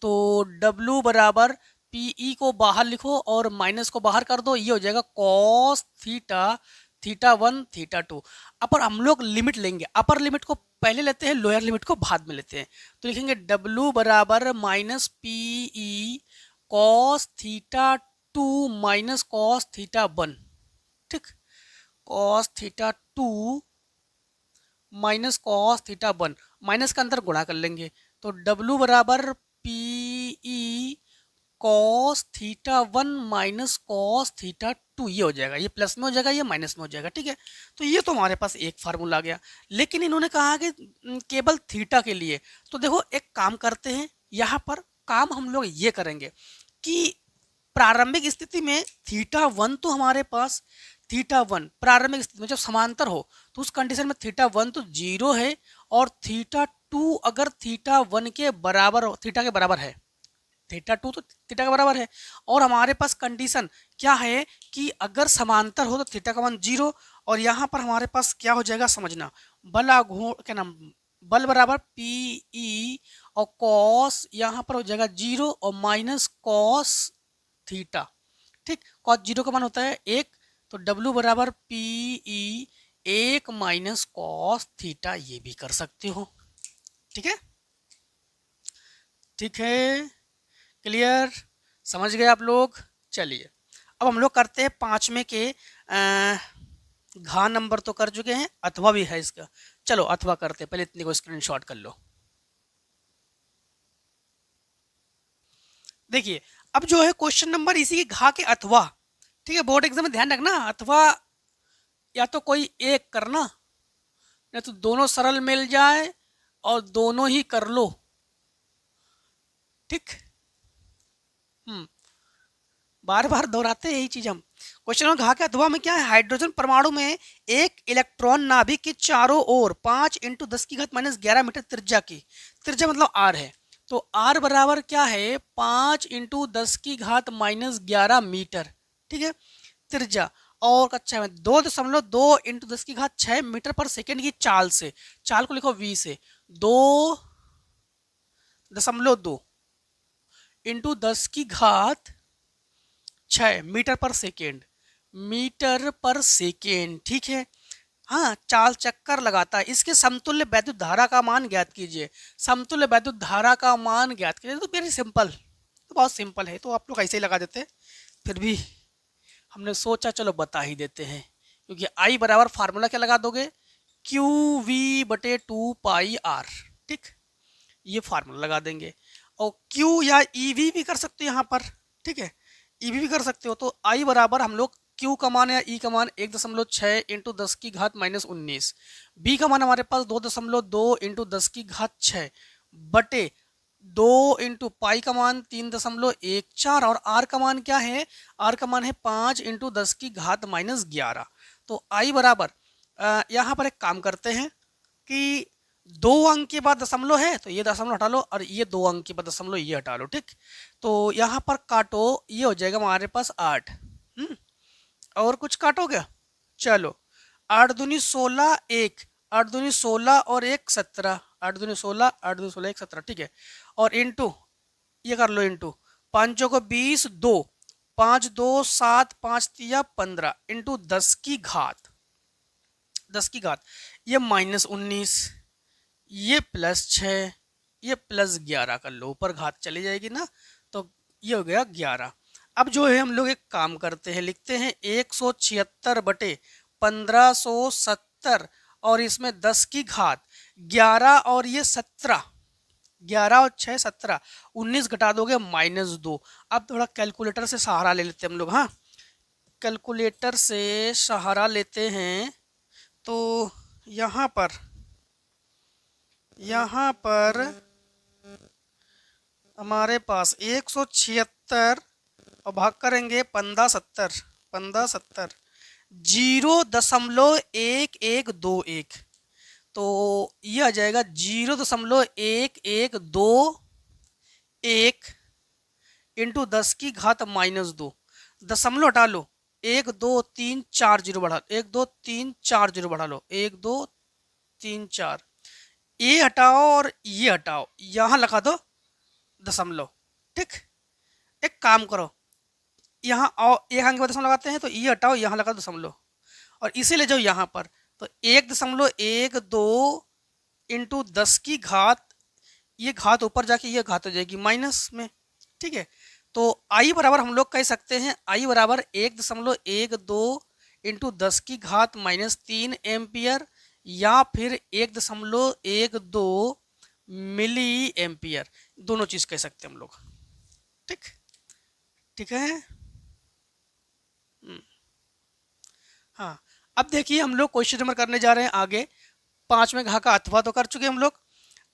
तो W बराबर पीई को बाहर लिखो और माइनस को बाहर कर दो, ये हो जाएगा कॉस थीटा, थीटा 1 थीटा 2। अपर हम लोग लिमिट लेंगे, अपर लिमिट को पहले लेते हैं, लोअर लिमिट को बाद में लेते हैं। तो लिखेंगे W बराबर minus P E cos theta 2 minus cos theta 1, ठीक, cos theta 2 minus cos theta 1, minus का अंतर गुणा कर लेंगे। तो W बराबर P E cos theta 1 minus cos theta 2, ये हो जाएगा, ये प्लस में हो जाएगा, ये माइनस में हो जाएगा, ठीक है। तो ये तो हमारे पास एक फार्मूला आ गया। लेकिन इन्होंने कहा कि केवल थीटा के लिए, तो देखो एक काम करते हैं, यहाँ पर काम हम लोग ये करेंगे कि प्रारंभिक स्थिति में थीटा 1 तो हमारे पास, थीटा 1 प्रारंभिक स्थिति में जब समांतर हो तो उस कंडीशन में थीटा 1 तो 0 है और थीटा 2 अगर थीटा 1 के बराबर, थीटा के बराबर है, थीटा 2 तो थीटा के बराबर है। और हमारे पास कंडीशन क्या है कि अगर समांतर हो तो थीटा का मान 0, और यहाँ पर हमारे पास क्या हो जाएगा समझना, क्या नाम, बल बराबर पीई और कॉस यहाँ पर हो जाएगा 0 और माइनस कॉस थीटा, ठीक, कॉस 0 का मान होता है 1, तो W बराबर पीई 1 माइनस कॉस थीटा, ये भी कर सकते हो, ठीक है, ठीक है, क्लियर, समझ गए आप लोग। चलिए अब हम लोग करते हैं 5वें के घा नंबर तो कर चुके हैं, अथवा भी है इसका, चलो अथवा करते हैं, पहले इतने को स्क्रीनशॉट कर लो। देखिए अब जो है क्वेश्चन नंबर इसी के घा के अथवा, ठीक है, बोर्ड एग्जाम में ध्यान रखना, अथवा या तो कोई एक करना, नहीं तो दोनों सरल मिल जाए और दोनों ही कर लो, ठीक। बार बार दोहराते हैं यही चीज हम। क्वेश्चन नंबर घा के अथवा में क्या है, हाइड्रोजन परमाणु में एक इलेक्ट्रॉन नाभिक के चारों ओर 5 × 10⁻11 मीटर त्रिज्या की, त्रिज्या मतलब आर है, तो आर बराबर क्या है 5 × 10⁻11 मीटर, ठीक है, त्रिज्या। और कक्षा में 2.2 × 10⁶ मीटर पर सेकेंड की चाल से, चाल को लिखो v से, 2.2 × 10⁶ मीटर पर सेकेंड, मीटर पर सेकेंड, ठीक है। हाँ, चाल चक्कर लगाता है। इसके समतुल्य वैद्युत धारा का मान ज्ञात कीजिए, समतुल्य वैद्युत धारा का मान ज्ञात कीजिए। तो वेरी सिंपल, तो बहुत सिंपल है, तो आप लोग ऐसे ही लगा देते, फिर भी हमने सोचा चलो बता ही देते हैं, क्योंकि आई बराबर फार्मूला क्या लगा दोगे, QV/2πr, ठीक, ये फार्मूला लगा देंगे। और Q या EV भी कर सकते हो यहाँ पर, ठीक है, EV भी कर सकते हो। तो I बराबर हम लोग Q का मान या E का मान 1.6 × 10⁻−19, B का मान हमारे पास 2.2 × 10⁶ बटे 2 × पाई का मान 3.14, और R का मान क्या है, R का मान है 5 × 10⁻11। तो I बराबर यहाँ पर एक काम करते हैं कि 2 अंक के बाद दशमलव है तो ये दशमलव हटा लो, और ये 2 अंक के बाद दशमलव ये हटा लो, ठीक। तो यहाँ पर काटो, ये हो जाएगा हमारे पास 8। और कुछ काटो क्या, चलो 8 दूनी 16, 1 8 दूनी 16 और 1 17, 8 दूनी 16, 8 दूनी 16, 1 17, ठीक है। और इंटू ये कर लो, इंटू 5 को 20, 2 5 2 7 5 3 15 इंटू 10⁻, 10⁻, ये -19, ये +6, ये +11 कर लो, ऊपर घात चली जाएगी ना, तो ये हो गया 11। अब जो है हम लोग एक काम करते हैं, लिखते हैं 176/1570, और इसमें 10⁻, 11 और ये 17, 11 और 6 17, 19 घटा दोगे -2। अब थोड़ा कैलकुलेटर से सहारा ले लेते हैं हम लोग, हाँ, कैलकुलेटर से सहारा लेते हैं। तो यहाँ पर हमारे पास 176 और भाग करेंगे 1570, 0.1121, तो ये आ जाएगा 0.1121 इंटू 10⁻-2, दशमलव हटा लो, 1 2 3 4 0 बढ़ा, 1 2 3 4 0 बढ़ा लो, 1 2 3 4, ये हटाओ और ये हटाओ, यहाँ लगा दो दशमलव, ठीक। एक काम करो, यहाँ आओ, एक अंक पर दशमलव लगाते हैं, तो ये हटाओ, यहाँ लगा दशमलव, और इसे ले जाओ यहाँ पर, तो 1.12 इंटू 10⁻, ये घात ऊपर जाके ये घात हो जाएगी माइनस में, ठीक है। तो आई बराबर हम लोग कह सकते हैं, आई बराबर 1.12 इंटू 10⁻−3 एम्पियर, या फिर 1.12 मिली एम्पियर, दोनों चीज कह सकते हैं हम लोग, ठीक, ठीक है। हाँ, अब देखिए हम लोग क्वेश्चन नंबर करने जा रहे हैं आगे। 5वें घा का अथवा तो कर चुके हम लोग,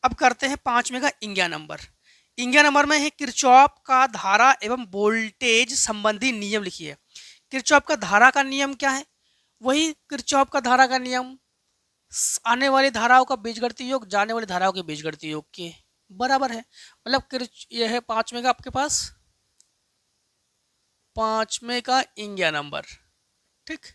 अब करते हैं 5वें का इंग्या नंबर। इंग्या नंबर में है किरचॉफ का धारा एवं वोल्टेज संबंधी नियम लिखिए। किरचॉफ का धारा का नियम क्या है, वही किरचॉफ का धारा का नियम, आने वाली धाराओं का बीजगणितीय योग जाने वाली धाराओं के बीजगणितीय योग के बराबर है। मतलब ये है 5वें का आपके पास, 5वें का इंग्या नंबर, ठीक,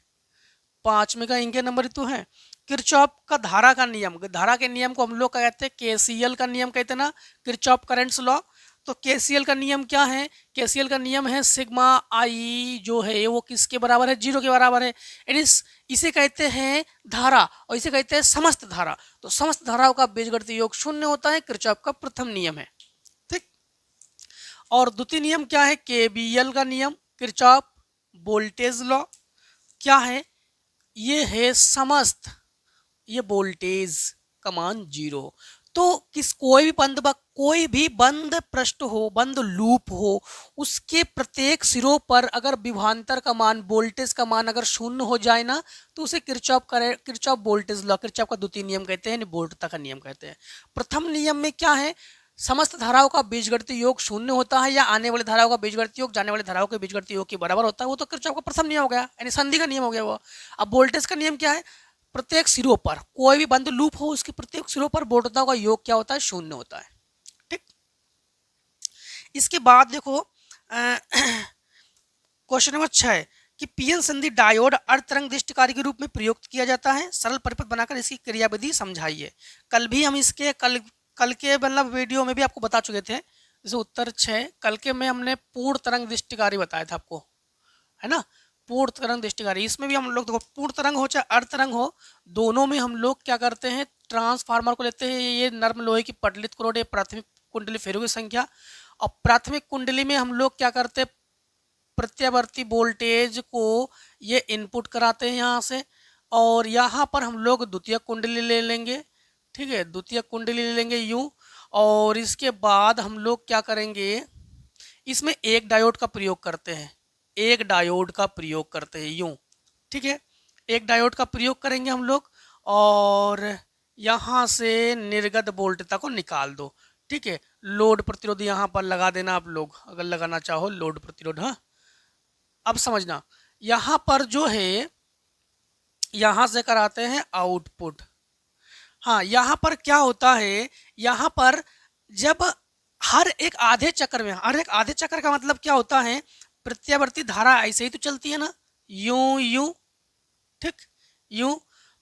5वें का इंग्या नंबर तो है। किरचॉफ का धारा का नियम, धारा के नियम को हम लोग कहते हैं केसीएल का नियम कहते हैं ना, किरचॉफ करंट्स लॉ। तो केसीएल का नियम क्या है, केसीएल का नियम है सिग्मा आई जो है वो किसके बराबर है, 0 के बराबर है, यानी इसे कहते हैं धारा और इसे कहते हैं समस्त धारा। तो समस्त धाराओं का बीजगणितीय योग 0 होता है, किरचॉफ का प्रथम नियम है, ठीक। और द्वितीय नियम क्या है, केबीएल का नियम, किरचॉफ वोल्टेज लॉ क्या है, ये है समस्त, ये वोल्टेज का मान 0, तो कोई भी कोई भी बंद पृष्ठ हो, बंद लूप हो, उसके प्रत्येक सिरों पर अगर विभवांतर का मान, वोल्टेज का मान अगर शून्य हो जाए ना, तो उसे किरचॉफ वोल्टेज लॉ, किरचॉफ का द्वितीय नियम कहते हैं, वोल्टता का नियम कहते हैं। प्रथम नियम में क्या है, समस्त धाराओं का बीजगणितीय योग शून्य होता है, या आने वाली धाराओं का बीजगणितीय योग जाने वाली धाराओं के बीजगणितीय योग के बराबर होता है। वो तो किरचॉफ का प्रथम नियम हो गया, यानी संधि का नियम हो गया वो। अब वोल्टेज का नियम क्या है, प्रत्येक सिरों पर कोई भी बंद लूप हो, उसके प्रत्येक सिरों पर वोल्टता का योग क्या होता है, शून्य होता है। ठीक, इसके बाद देखो क्वेश्चन नंबर 6 कि पीएन संधि डायोड अर्धतरंग दृष्टिकारी के रूप में प्रयुक्त किया जाता है, सरल परिपथ बनाकर इसकी क्रियाविधि समझाइए। कल भी हम इसके कल के मतलब वीडियो में भी आपको बता चुके थे। जैसे उत्तर 6 कल के में हमने पूर्ण तरंग दृष्टिकारी बताया था आपको, है ना, पूर्ण तरंग दृष्टिकारी। इसमें भी हम लोग देखो पूर्ण तरंग हो चाहे अर्धतरंग हो, दोनों में हम लोग क्या करते हैं, ट्रांसफार्मर को लेते हैं, ये नर्म लोहे की पटलित करोड़, प्राथमिक कुंडली फेरों की संख्या, और प्राथमिक कुंडली में हम लोग क्या करते हैं, प्रत्यावर्ती वोल्टेज को ये इनपुट कराते हैं यहाँ से, और यहाँ पर हम लोग द्वितीय कुंडली ले लेंगे। ठीक है, द्वितीय कुंडली ले लेंगे यूं, और इसके बाद हम लोग क्या करेंगे, इसमें एक डायोड का प्रयोग करते हैं, एक डायोड का प्रयोग करते हैं यूं। ठीक है, एक डायोड का प्रयोग करेंगे हम लोग, और यहाँ से निर्गत वोल्टता को निकाल दो। ठीक है, लोड प्रतिरोध यहाँ पर लगा देना आप लोग, अगर लगाना चाहो लोड प्रतिरोध। हाँ, अब समझना, यहाँ पर जो है यहाँ से कराते हैं आउटपुट। हाँ, यहाँ पर क्या होता है, यहाँ पर जब हर एक आधे चक्र में, हर एक आधे चक्र का मतलब क्या होता है, प्रत्यावर्ती धारा ऐसे ही तो चलती है ना, यूं यूं, ठीक, यूं।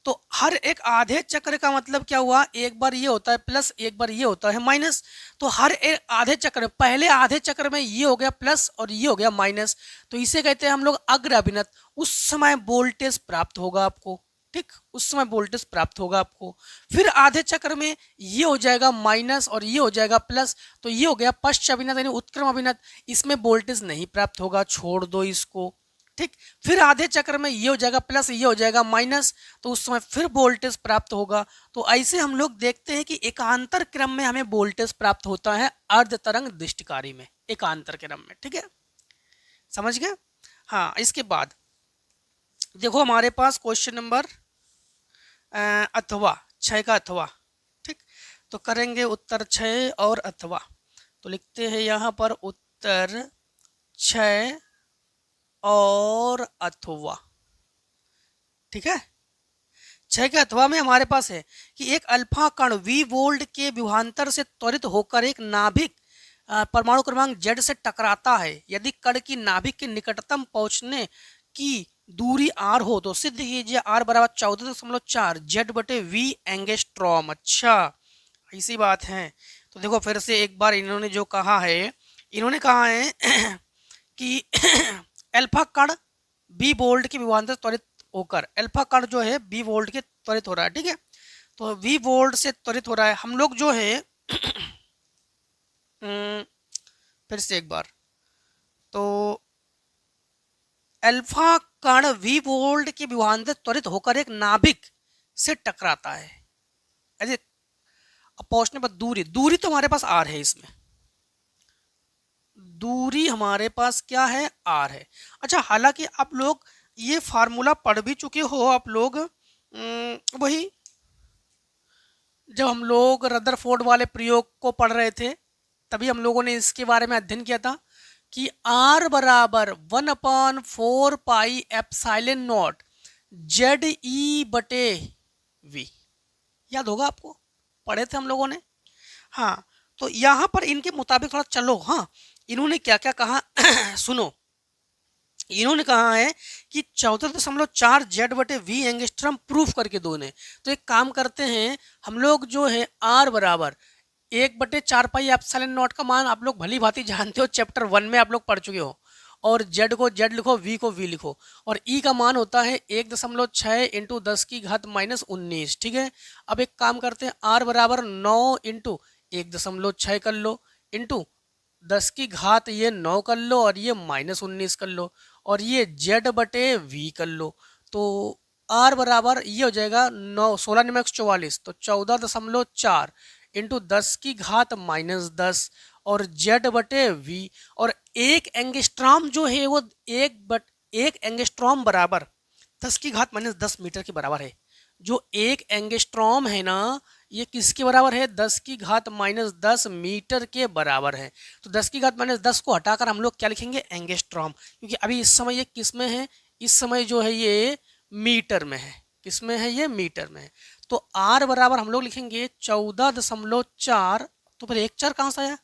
तो हर एक आधे चक्र का मतलब क्या हुआ, एक बार ये होता है प्लस, एक बार ये होता है माइनस। तो हर एक आधे चक्र में, पहले आधे चक्र में ये हो गया प्लस और ये हो गया माइनस, तो इसे कहते हैं हम लोग अग्र अभिनत। उस समय वोल्टेज प्राप्त होगा आपको, ठीक, उस समय वोल्टेज प्राप्त होगा आपको। फिर आधे चक्र में ये हो जाएगा माइनस और ये हो जाएगा प्लस, तो ये हो गया पश्च अभिनत यानी उत्क्रम अभिनत, इसमें वोल्टेज नहीं प्राप्त होगा, छोड़ दो इसको। ठीक, फिर आधे चक्र में ये हो जाएगा प्लस, ये हो जाएगा माइनस, तो उस समय फिर वोल्टेज प्राप्त होगा। तो ऐसे हम लोग देखते हैं कि एकांतर क्रम में हमें वोल्टेज प्राप्त होता है अर्ध तरंग दृष्टिकारी में, एकांतर क्रम में। ठीक है, समझ गए। हाँ, इसके बाद देखो हमारे पास क्वेश्चन नंबर अथवा 6 का अथवा। ठीक, तो करेंगे उत्तर 6 और अथवा। तो लिखते हैं यहाँ पर उत्तर 6 और अथवा। ठीक है, 6 के अथवा में हमारे पास है कि एक अल्फा कण v वोल्ट के विभवांतर से त्वरित होकर एक नाभिक परमाणु क्रमांक Z से टकराता है। यदि कण की नाभिक के निकटतम पहुंचने की दूरी r हो तो सिद्ध कीजिए r बराबर 14.4 Z/v एंगस्ट्रॉम। अच्छा, ऐसी बात है। तो देखो फिर से एक बार इन्होंने जो कहा है, इन्होंने कहा है कि अल्फा कण बी वोल्ट के विभवांतर त्वरित होकर, अल्फा कण जो है बी वोल्ट के त्वरित हो रहा है। ठीक है, तो वी वोल्ट से त्वरित हो रहा है। हम लोग जो है फिर से एक बार, तो अल्फा कण वी वोल्ट के विभवांतर त्वरित होकर एक नाभिक से टकराता है। अरे अब पहुंचने पर दूरी, दूरी तो हमारे पास आर है, इसमें दूरी हमारे पास क्या है, आर है। अच्छा, हालांकि आप लोग ये फार्मूला पढ़ भी चुके हो आप लोग, वही जब हम लोग रदरफोर्ड वाले प्रयोग को पढ़ रहे थे तभी हम लोगों ने इसके बारे में अध्ययन किया था कि R बराबर 1/4 पाई एप्सिलॉन नॉट ZE/V, याद होगा आपको, पढ़े थे हम लोगों ने। हाँ, तो यहाँ पर इनके मुताबिक थोड़ा चलो। हाँ, इन्होंने क्या क्या कहा सुनो, इन्होंने कहा है कि 14.4 Z/V एंगस्ट्रॉम प्रूफ करके दो ने। तो एक काम करते हैं हम लोग जो है R बराबर 1/4 पाई एप्सिलॉन नॉट का मान आप लोग भली भांति जानते हो, चैप्टर 1 में आप लोग पढ़ चुके हो। और Z को Z लिखो, V को V लिखो, और E का मान होता है 1.6 इंटू 10 की घात -19। ठीक है, अब एक काम करते हैं, R बराबर 9 इंटू 1.6 कर लो, इंटू 10 की घात ये 9 कर लो, और ये -19 कर लो, और ये Z/V कर लो। तो R बराबर ये हो जाएगा 9, 16 9 44, तो 14.4 इंटू 10 की घात -10 और जेड बटे वी, और एक एंगस्ट्रॉम जो है वो एक एंगस्ट्रॉम बराबर 10 की घात -10 मीटर के बराबर है। जो एक एंगस्ट्रॉम है ना, ये किसके बराबर है? 10 की घात -10 मीटर के बराबर है। तो 10 की घात -10 को हटाकर हम लोग क्या लिखेंगे? एंगस्ट्रॉम, क्योंकि अभी इस समय ये किस में है? इस समय जो है ये मीटर में है। किस में है? ये मीटर में है। तो आर बराबर हम लोग लिखेंगे 14.4। तो फिर एक 4 कहाँ से आया?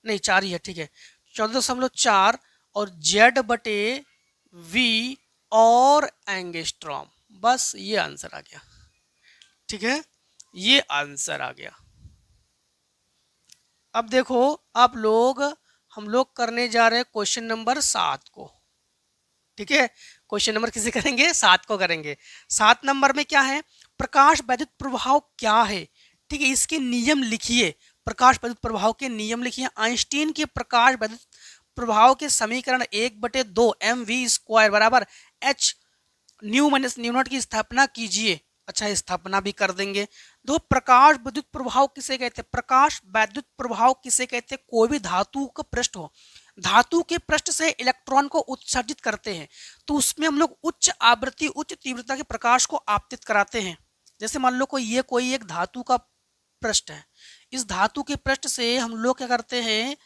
नहीं, 4 ही है, ठीक है। 14.4 और जेड बटे वी और एंगस्ट्रॉम, बस ये आंसर आ गया। ठीक है, ये आंसर आ गया। अब देखो आप लोग, हम लोग करने जा रहे हैं क्वेश्चन नंबर 7 को। ठीक है, क्वेश्चन नंबर किसे करेंगे? 7 को करेंगे। 7 नंबर में क्या है? प्रकाश वैद्युत प्रभाव क्या है? ठीक है, इसके नियम लिखिए। प्रकाश वैद्युत प्रभाव के नियम लिखिए। आइंस्टीन के प्रकाश वैद्युत प्रभाव के समीकरण 1/2 mv² बराबर h new minus new not की स्थापना कीजिए। अच्छा, स्थापना भी कर देंगे। दो, प्रकाश विद्युत प्रभाव किसे कहते हैं? प्रकाश वैद्युत प्रभाव किसे कहते हैं? कोई भी धातु का पृष्ठ हो, धातु के पृष्ठ से इलेक्ट्रॉन को उत्सर्जित करते हैं, तो उसमें हम लोग उच्च आवृत्ति उच्च तीव्रता के प्रकाश को आपतित कराते हैं। जैसे मान लो कोई एक धातु का पृष्ठ है, इस धातु के पृष्ठ से हम लोग क्या करते हैं?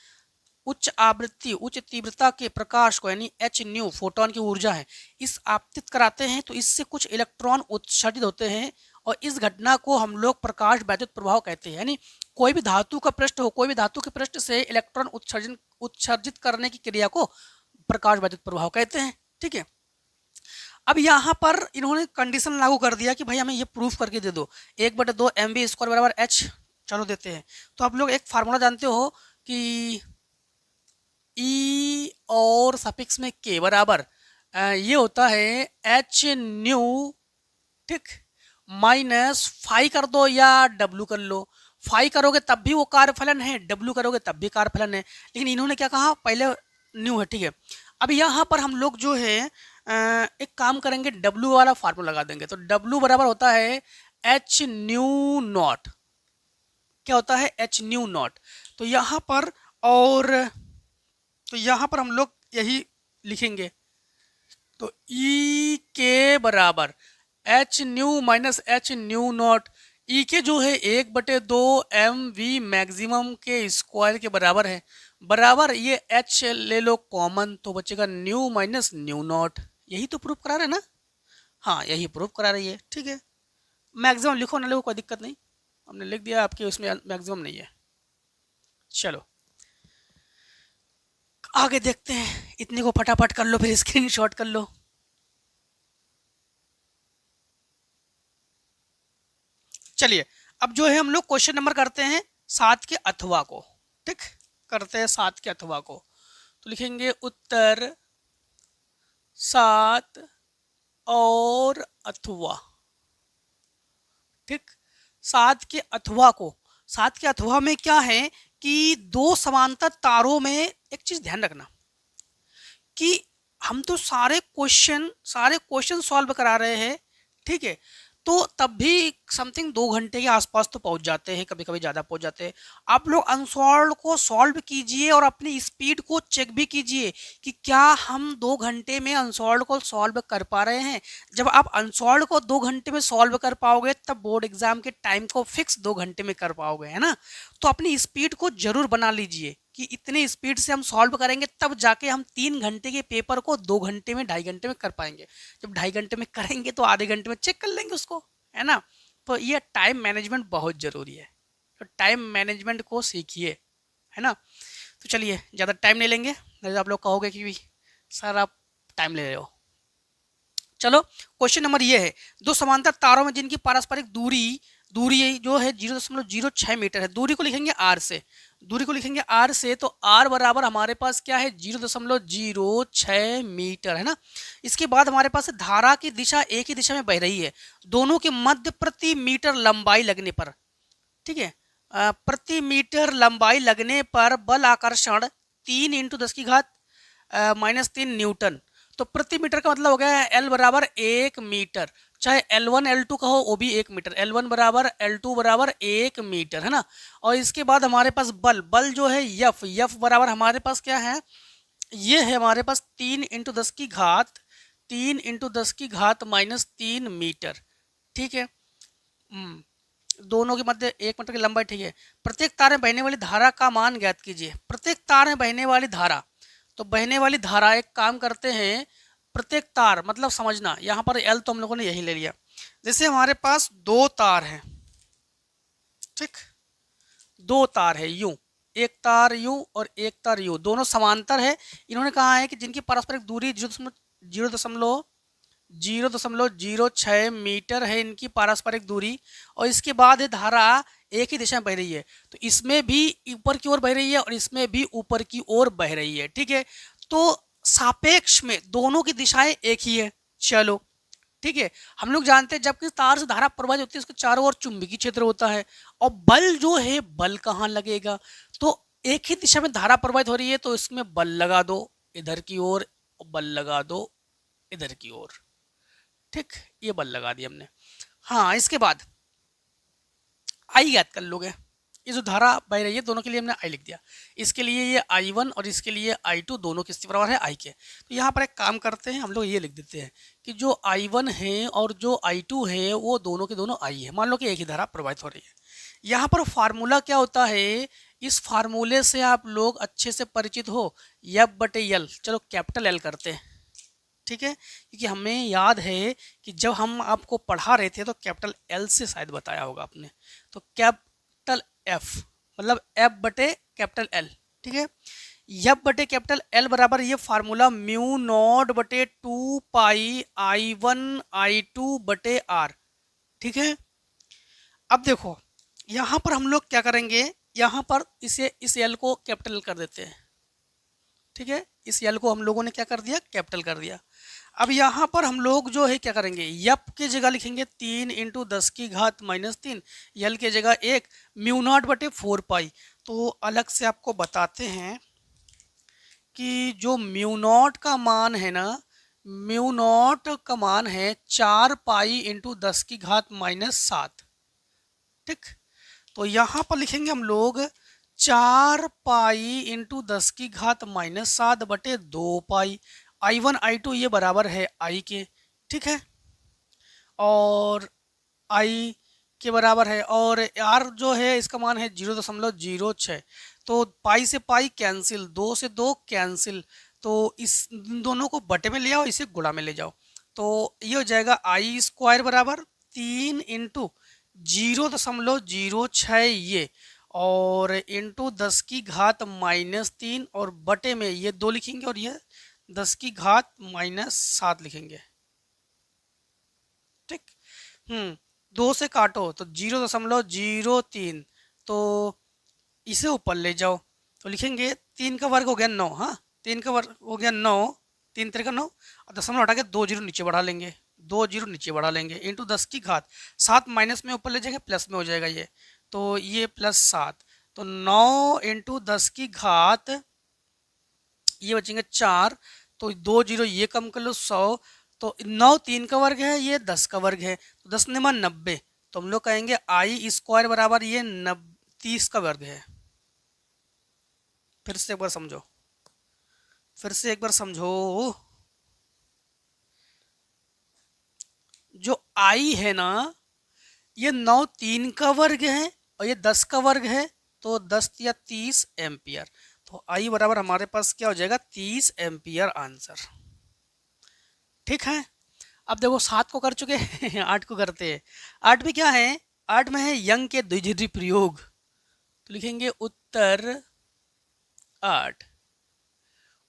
उच्च आवृत्ति उच्च तीव्रता के प्रकाश को, यानी एच न्यू फोटोन की ऊर्जा है, इस आपतित कराते हैं, तो इससे कुछ इलेक्ट्रॉन उत्सर्जित होते हैं और इस घटना को हम लोग प्रकाश वैद्युत प्रभाव कहते हैं। यानी कोई भी धातु का पृष्ठ हो, कोई भी धातु के पृष्ठ से इलेक्ट्रॉन उत्सर्जित करने की क्रिया को प्रकाश वैद्युत प्रभाव कहते हैं। ठीक है, अब यहाँ पर इन्होंने कंडीशन लागू कर दिया कि भाई हमें ये प्रूफ करके दे दो 1/2 mv² बराबर h। चलो देते हैं। तो आप लोग एक फार्मूला जानते हो कि ई और सफिक्स में के बराबर ये होता है एच न्यू, ठीक, माइनस फाई कर दो या डब्लू कर लो। फाई करोगे तब भी वो कार्यफलन है, डब्लू करोगे तब भी कार्यफलन है, लेकिन इन्होंने क्या कहा? पहले न्यू है। ठीक है, अब यहाँ पर हम लोग जो है एक काम करेंगे, डब्लू वाला फार्मूला लगा देंगे। तो डब्लू बराबर होता है एच न्यू नॉट। क्या होता है? H nu not. तो यहाँ पर हम लोग यही लिखेंगे। तो ई के बराबर H nu minus H nu naught. E के जो है 1/2 mv मैक्सिमम के स्क्वायर के बराबर है, बराबर ये एच ले लो कॉमन, तो बचेगा न्यू माइनस न्यू नॉट। यही तो प्रूफ करा रहे ना? हाँ, यही प्रूफ करा रही है। ठीक है, मैक्सिमम लिखो ना लिखो कोई दिक्कत नहीं, हमने लिख दिया, आपके उसमें मैक्सिमम नहीं है। चलो आगे देखते हैं, इतने को फटाफट कर लो, फिर स्क्रीनशॉट कर लो। चलिए अब जो है हम लोग क्वेश्चन नंबर करते हैं 7 के अथवा को। ठीक, करते हैं 7 के अथवा को। तो लिखेंगे उत्तर 7 और अथवा। ठीक, 7 के अथवा को, 7 के अथवा में क्या है कि दो समांतर तारों में एक चीज ध्यान रखना कि हम तो सारे क्वेश्चन सॉल्व करा रहे हैं। ठीक है, तो तब भी समथिंग 2 घंटे के आसपास तो पहुंच जाते हैं, कभी कभी ज़्यादा पहुंच जाते हैं। आप लोग अनसॉल्व को सॉल्व कीजिए और अपनी स्पीड को चेक भी कीजिए कि क्या हम 2 घंटे में अनसॉल्व को सॉल्व कर पा रहे हैं। जब आप अनसॉल्व को 2 घंटे में सॉल्व कर पाओगे तब बोर्ड एग्जाम के टाइम को फिक्स 2 घंटे में कर पाओगे, है ना? तो अपनी स्पीड को जरूर बना लीजिए कि इतने स्पीड से हम सॉल्व करेंगे तब जाके हम 3 घंटे के पेपर को 2 घंटे में 2.5 घंटे में कर पाएंगे। जब 2.5 घंटे में करेंगे तो आधे घंटे में चेक कर लेंगे उसको, है ना? तो ये टाइम मैनेजमेंट बहुत ज़रूरी है, तो टाइम मैनेजमेंट को सीखिए, है ना? तो चलिए ज़्यादा टाइम नहीं लेंगे, नहीं तो आप लोग कहोगे कि सर आप टाइम ले रहे हो। चलो क्वेश्चन नंबर ये है, दो समांतर तारों में जिनकी पारस्परिक दूरी जो है 0.06 मीटर है, दूरी को लिखेंगे आर से, तो आर बराबर हमारे पास क्या है? 0.06 मीटर, है ना? इसके बाद हमारे पास धारा की दिशा एक ही दिशा में बह रही है, दोनों के मध्य प्रति मीटर लंबाई लगने पर, ठीक है, प्रति मीटर लंबाई लगने पर बल आकर्षण 3 × 10 की घात -3 न्यूटन। तो प्रति मीटर का मतलब हो गया L बराबर 1 मीटर, चाहे L1 L2 का हो वो भी 1 मीटर, L1 बराबर L2 बराबर 1 मीटर, है ना। और इसके बाद हमारे पास बल जो है F बराबर हमारे पास क्या है, ये है हमारे पास 3 × 10⁻³ -3 मीटर, ठीक है। दोनों के मध्य 1 मीटर की लंबाई, ठीक है। प्रत्येक तार में बहने वाली धारा का मान ज्ञात कीजिए। प्रत्येक तार में बहने वाली धारा, तो बहने वाली धारा एक काम करते हैं, प्रत्येक तार मतलब समझना, यहाँ पर L तो हम लोगों ने यही ले लिया। जैसे हमारे पास 2 तार हैं, ठीक, 2 तार है यूं, एक तार यूं और एक तार यूं, दोनों समांतर है। इन्होंने कहा है कि जिनकी पारस्परिक दूरी 0.06 मीटर है इनकी पारस्परिक दूरी, और इसके बाद धारा एक ही दिशा में बह रही है, तो इसमें भी ऊपर की ओर बह रही है और इसमें भी ऊपर की ओर बह रही है, ठीक है। तो सापेक्ष में दोनों की दिशाएं एक ही है। चलो ठीक है, हम लोग जानते हैं जब किसी तार से धारा प्रवाहित होती है उसके चारों ओर चुंबकीय क्षेत्र होता है, और बल जो है, बल कहाँ लगेगा, तो एक ही दिशा में धारा प्रवाहित हो रही है तो इसमें बल लगा दो इधर की ओर, बल लगा दो इधर की ओर, ठीक, ये बल लगा दिया हमने। हाँ, इसके बाद आई याद कर लोगे, ये जो धारा बह रही है दोनों के लिए हमने आई लिख दिया, इसके लिए ये I1 और इसके लिए I2 दोनों किसके बराबर है, I के। तो यहाँ पर एक काम करते हैं, हम लोग ये लिख देते हैं कि जो I1 है और जो I2 है वो दोनों के दोनों I है। मान लो कि एक ही धारा प्रवाहित हो रही है। यहाँ पर फार्मूला क्या होता है, इस फार्मूले से आप लोग अच्छे से परिचित हो, F/L, चलो कैपिटल L करते हैं, ठीक है, क्योंकि हमें याद है कि जब हम आपको पढ़ा रहे थे तो कैपिटल L से शायद बताया होगा आपने, तो कैपिटल F मतलब F/L, ठीक है। F/L बराबर ये फार्मूला μ0/2 पाई I1 I2/R, ठीक है। अब देखो यहाँ पर हम लोग क्या करेंगे, यहाँ पर इस L को कैपिटल कर देते हैं, ठीक है, इस L को हम लोगों ने क्या कर दिया, कैपिटल कर दिया। अब यहाँ पर हम लोग जो है क्या करेंगे, F की जगह लिखेंगे 3 × 10⁻³ L की जगह 1 μ0/4 पाई। तो अलग से आपको बताते हैं कि जो μ0 का मान है ना, μ0 का मान है 4 पाई × 10⁻⁷, ठीक। तो यहाँ पर लिखेंगे हम लोग 4 पाई × 10⁻⁷/2 पाई। I1 I2 ये बराबर है I के, ठीक है, और I के बराबर है, और R जो है इसका मान है 0.06। तो पाई से पाई कैंसिल, 2 से 2 कैंसिल, तो इस दोनों को बटे में ले आओ, इसे गुणा में ले जाओ, तो ये हो जाएगा I² बराबर 3 × 0.06 ये, और इंटू 10⁻³ और बटे में ये 2 लिखेंगे और ये 10⁻⁷ लिखेंगे, ठीक। 2 से काटो तो 0.03, तो इसे ऊपर ले जाओ तो लिखेंगे 3 का वर्ग हो गया 9, हाँ 3 का वर्ग हो गया 9, 3 3 का 9, और दशमलव हटा के 2 0 नीचे बढ़ा लेंगे, 2 0 नीचे बढ़ा लेंगे, इंटू 10⁻⁷ माइनस में ऊपर ले जाएंगे प्लस में हो जाएगा ये, तो ये +7, तो 9 × 10⁻, ये बचेंगे 4, तो 2 0 ये कम कर लो 100, तो 9 3 का वर्ग है, ये 10 का वर्ग है, तो 10 9 90, तो हम लोग कहेंगे I² बराबर ये 30 का वर्ग है। फिर से एक बार समझो, फिर से एक बार समझो, जो I है ना, ये 9 3 का वर्ग है और ये 10 का वर्ग है, तो 10 या 30 एम्पियर, तो I बराबर हमारे पास क्या हो जाएगा 30 एम्पियर आंसर, ठीक है। अब देखो 7 को कर चुके हैं 8 को करते हैं। 8 में क्या है, 8 में है यंग के द्विध्रुवी प्रयोग, तो लिखेंगे उत्तर 8।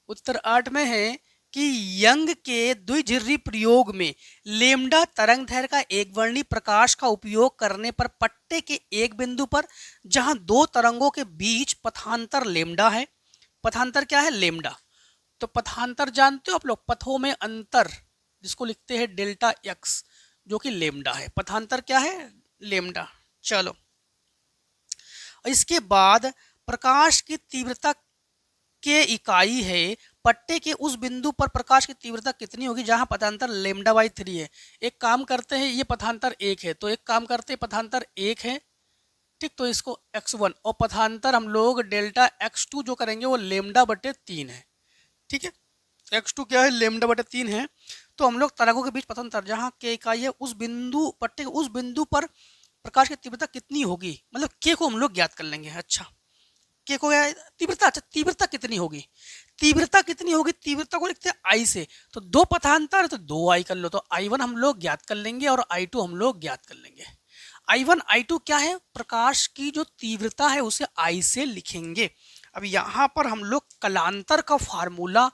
उत्तर 8 में है कि यंग के द्विध्रुवी प्रयोग में लेम्डा तरंग दैर्घ्य का एक वर्णी प्रकाश का उपयोग करने पर पट्टे के एक बिंदु पर जहां दो तरंगों के बीच पथांतर लेम्डा है, पथांतर क्या है, लेम्डा, तो पथांतर जानते हो आप लोग, पथों में अंतर जिसको लिखते हैं डेल्टा x, जो कि लेम्डा है, पथांतर क्या है, लेम्डा। चलो इसके बाद प्रकाश की तीव्रता के इकाई है पट्टे के उस बिंदु पर प्रकाश की तीव्रता कितनी होगी जहां पथांतर λ/3 है। एक काम करते हैं, ये पथांतर 1 है तो एक काम करते हैं, पथांतर 1 है, ठीक, तो इसको x1 और पथांतर हम लोग डेल्टा x2 जो करेंगे वो λ/3 है। ठीक है, x2 क्या है, λ/3 है। तो हम लोग तरंगों के बीच पथांतर जहाँ k इकाई है उस बिंदु पट्टे के उस बिंदु पर प्रकाश की तीव्रता कितनी होगी, मतलब k को हम लोग ज्ञात कर लेंगे। अच्छा, k को क्या है, तीव्रता। अच्छा, तीव्रता कितनी होगी, तीव्रता कितनी होगी, तीव्रता को लिखते हैं I से। तो दो पथांतर है तो 2I कर लो, तो I1 हम लोग ज्ञात कर लेंगे और I2 हम लोग ज्ञात कर लेंगे। I1 I2 क्या है, प्रकाश की जो तीव्रता है उसे I से लिखेंगे। अब यहाँ पर हम लोग कलांतर का फार्मूला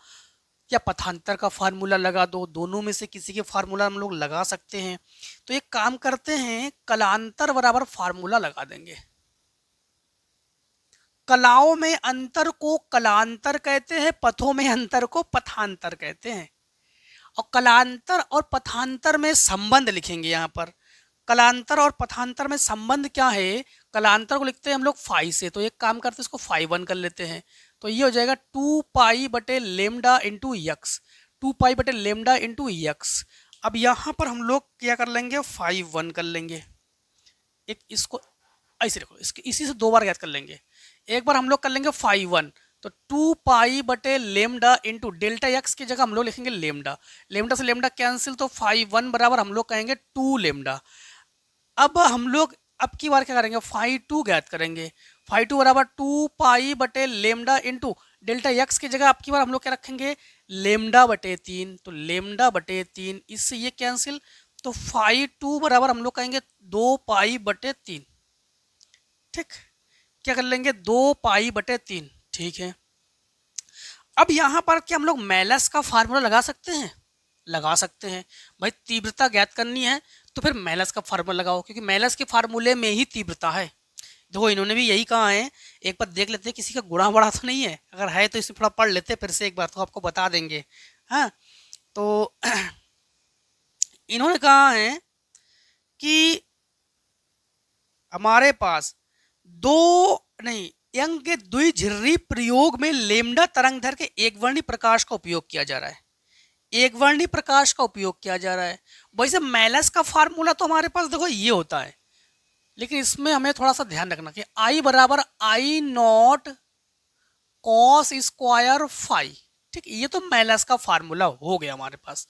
या पथांतर का फार्मूला लगा दो, दोनों में से किसी के फार्मूला हम लोग लगा सकते हैं। तो एक काम करते हैं, कलांतर बराबर फार्मूला लगा देंगे। कलाओं में अंतर को कलांतर कहते हैं, पथों में अंतर को पथांतर कहते हैं। और कलांतर और पथांतर में संबंध लिखेंगे। यहाँ पर कलांतर और पथांतर में संबंध क्या है, कलांतर को लिखते हैं हम लोग फाई से, तो एक काम करते हैं इसको φ1 कर लेते हैं। तो ये हो जाएगा 2π/λ इंटू यक्स, 2π/λ इंटू यक्स। अब यहाँ पर हम लोग क्या कर लेंगे, φ1 कर लेंगे। एक इसको ऐसे रखो, इसके इसी से दो बार याद कर लेंगे। एक बार हम लोग कर लेंगे φ1, तो 2π/λ इंटू डेल्टा एक्स की जगह हम लोग लिखेंगे लेमडा, लेमडा से लेमडा कैंसिल, तो φ1 बराबर हम लोग कहेंगे 2 लेमडा। अब हम लोग अब की बार क्या करेंगे, φ2 ज्ञात करेंगे। φ2 बराबर 2π/λ इंटू डेल्टा एक्स की जगह अब की बार हम लोग क्या रखेंगे, λ/3, तो λ/3, इससे ये कैंसिल, तो φ2 बराबर हम लोग कहेंगे 2π/3। ठीक, क्या कर लेंगे, 2π/3। ठीक है, अब यहाँ पर क्या हम लोग मेलस का फार्मूला लगा सकते हैं, लगा सकते हैं। भाई तीव्रता ज्ञात करनी है तो फिर मेलस का फार्मूला लगाओ, क्योंकि मेलस के फार्मूले में ही तीव्रता है। देखो इन्होंने भी यही कहा है, एक बार देख लेते हैं किसी का गुणा बड़ा तो नहीं है, अगर है तो इसे थोड़ा पढ़ लेते फिर से एक बार, तो आपको बता देंगे। हाँ, तो इन्होंने कहा है कि हमारे पास दो नहीं यंग के द्विझिर्री प्रयोग में लेमडा तरंगधर के एक वर्णी प्रकाश का उपयोग किया जा रहा है, एक वर्णी प्रकाश का उपयोग किया जा रहा है। वैसे मेलस का फार्मूला तो हमारे पास देखो ये होता है, लेकिन इसमें हमें थोड़ा सा ध्यान रखना कि I बराबर I0 cos स्क्वायर फाई। ठीक, ये तो मेलस का फार्मूला हो गया हमारे पास।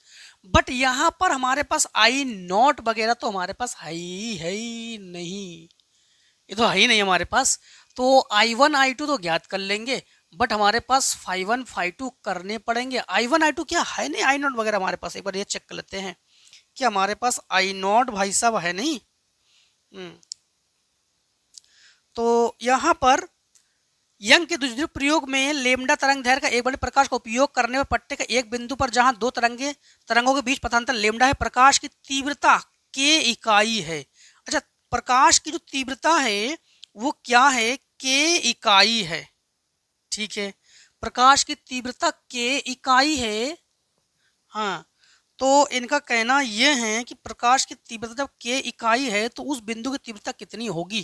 बट यहाँ पर हमारे पास I0 वगैरह तो हमारे पास है ही नहीं, ये तो है ही नहीं हमारे पास। तो I1 I2 तो ज्ञात कर लेंगे, बट हमारे पास φ1 φ2 करने पड़ेंगे। I1 I2 क्या है नहीं, I0 वगैरह हमारे पास, एक बार ये चेक कर लेते हैं कि हमारे पास I0 भाई साहब है नहीं। तो यहाँ पर यंग के द्विध्रुव प्रयोग में लेमडा तरंगदैर्घ्य का एक बड़े प्रकाश का उपयोग करने में पट्टे का एक बिंदु पर जहां दो तरंगों के बीच पथांतर लेमडा है, प्रकाश की तीव्रता के इकाई है। अच्छा, प्रकाश की जो तीव्रता है वो क्या है, के इकाई है। ठीक है, प्रकाश की तीव्रता के इकाई है। हाँ, तो इनका कहना यह है कि प्रकाश की तीव्रता जब के इकाई है तो उस बिंदु की तीव्रता कितनी होगी,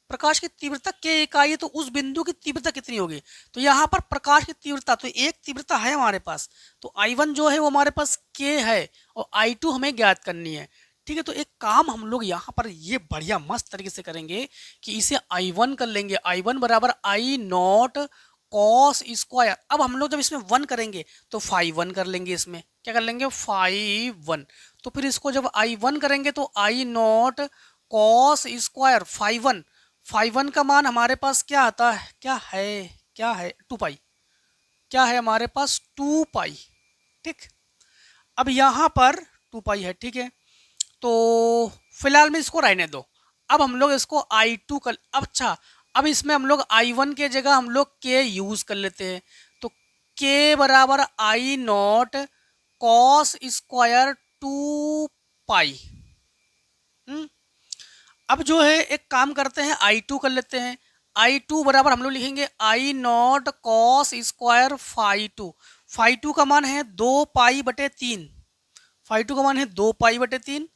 प्रकाश की तीव्रता के इकाई है तो उस बिंदु की तीव्रता कितनी होगी। तो यहाँ पर प्रकाश की तीव्रता तो एक तीव्रता है हमारे पास, तो I1 जो है वो हमारे पास के है और I2 हमें ज्ञात करनी है। ठीक है, तो एक काम हम लोग यहाँ पर ये बढ़िया मस्त तरीके से करेंगे कि इसे I1 कर लेंगे। I1 बराबर I0 cos स्क्वायर। अब हम लोग जब इसमें 1 करेंगे तो φ1 कर लेंगे, इसमें क्या कर लेंगे, φ1। तो फिर इसको जब I1 करेंगे तो I0 cos स्क्वायर φ1, φ1 का मान हमारे पास क्या आता है, क्या है 2π, क्या है हमारे पास 2π। ठीक, अब यहाँ पर 2π है। ठीक है, तो फिलहाल में इसको रहने दो। अब हम लोग इसको I2 कर, अच्छा अब इसमें हम लोग I1 के जगह हम लोग के यूज कर लेते हैं। तो के बराबर I0 cos स्क्वायर 2π। अब जो है एक काम करते हैं, I2 कर लेते हैं। I2 बराबर हम लोग लिखेंगे I0 cos स्क्वायर φ2। φ2 का मान है 2π/3, φ2 का मान है 2π/3।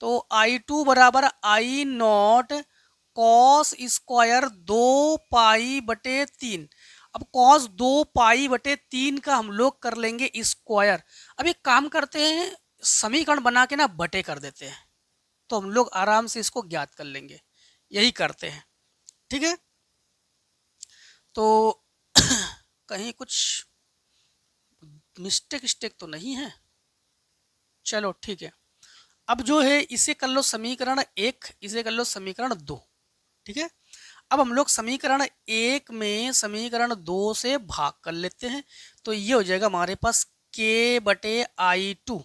तो I2 बराबर I0 cos स्क्वायर 2π/3। अब cos 2 पाई/3 का हम लोग कर लेंगे स्क्वायर। अब एक काम करते हैं, समीकरण बना के ना बटे कर देते हैं, तो हम लोग आराम से इसको ज्ञात कर लेंगे। यही करते हैं, ठीक है। तो कहीं कुछ मिस्टेक तो नहीं है? चलो ठीक है। अब जो है इसे कर लो समीकरण 1, इसे कर लो समीकरण 2, ठीक है। अब हम लोग समीकरण 1 में समीकरण 2 से भाग कर लेते हैं, तो ये हो जाएगा हमारे पास k/i2,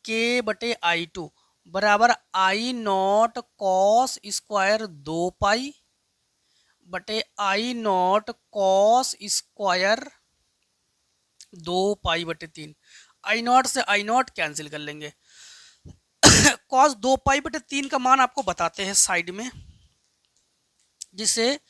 k/i2 बराबर I0 cos स्क्वायर 2 पाई बटे I0 cos स्क्वायर 2 पाई/3। I0 से I0 कैंसिल कर लेंगे। cos 2 पाई/3 का मान आपको बताते हैं साइड में, जिसे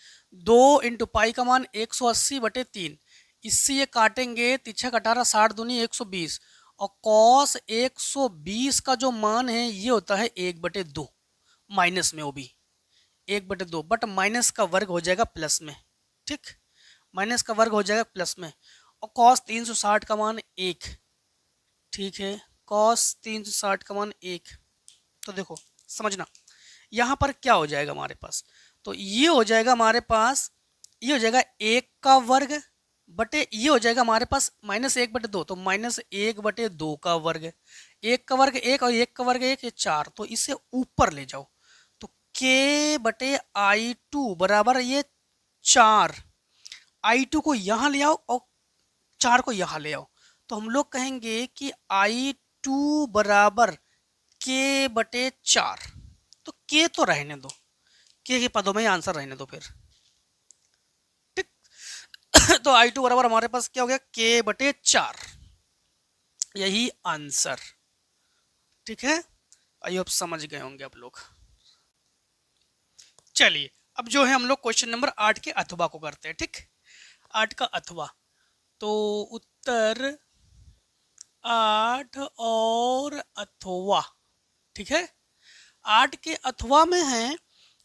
2 × पाई का मान 180/3, इससे ये काटेंगे, 3 18 60 दूनी 120, और cos 120 का जो मान है ये होता है 1/2, माइनस में, वो भी 1/2, बट माइनस का वर्ग हो जाएगा प्लस में, ठीक, माइनस का वर्ग हो जाएगा प्लस में। और cos 360 का मान 1, ठीक है, cos 360 का मान 1। तो देखो समझना, यहाँ पर क्या हो जाएगा हमारे पास, तो ये हो जाएगा हमारे पास, ये हो जाएगा 1 का वर्ग बटे, ये हो जाएगा हमारे पास -1/2, तो -1/2 का वर्ग, 1 का वर्ग 1 और 1 का वर्ग 1, ये 4, तो इसे ऊपर ले जाओ, तो k/i2 बराबर ये 4, I2 को यहाँ ले आओ और 4 को यहाँ ले आओ, तो हम लोग कहेंगे कि I2 बराबर k/4, तो k तो रहने दो, k के पदों में ही आंसर रहने दो फिर, ठीक। तो I2 बराबर हमारे पास क्या हो गया, k/4, यही आंसर, ठीक है। आई होप समझ गए होंगे आप लोग। चलिए अब जो है हम लोग क्वेश्चन नंबर 8 के अथवा को करते हैं, ठीक। 8 का अथवा, तो उत्तर 8 और अथवा, ठीक है। 8 के अथवा में है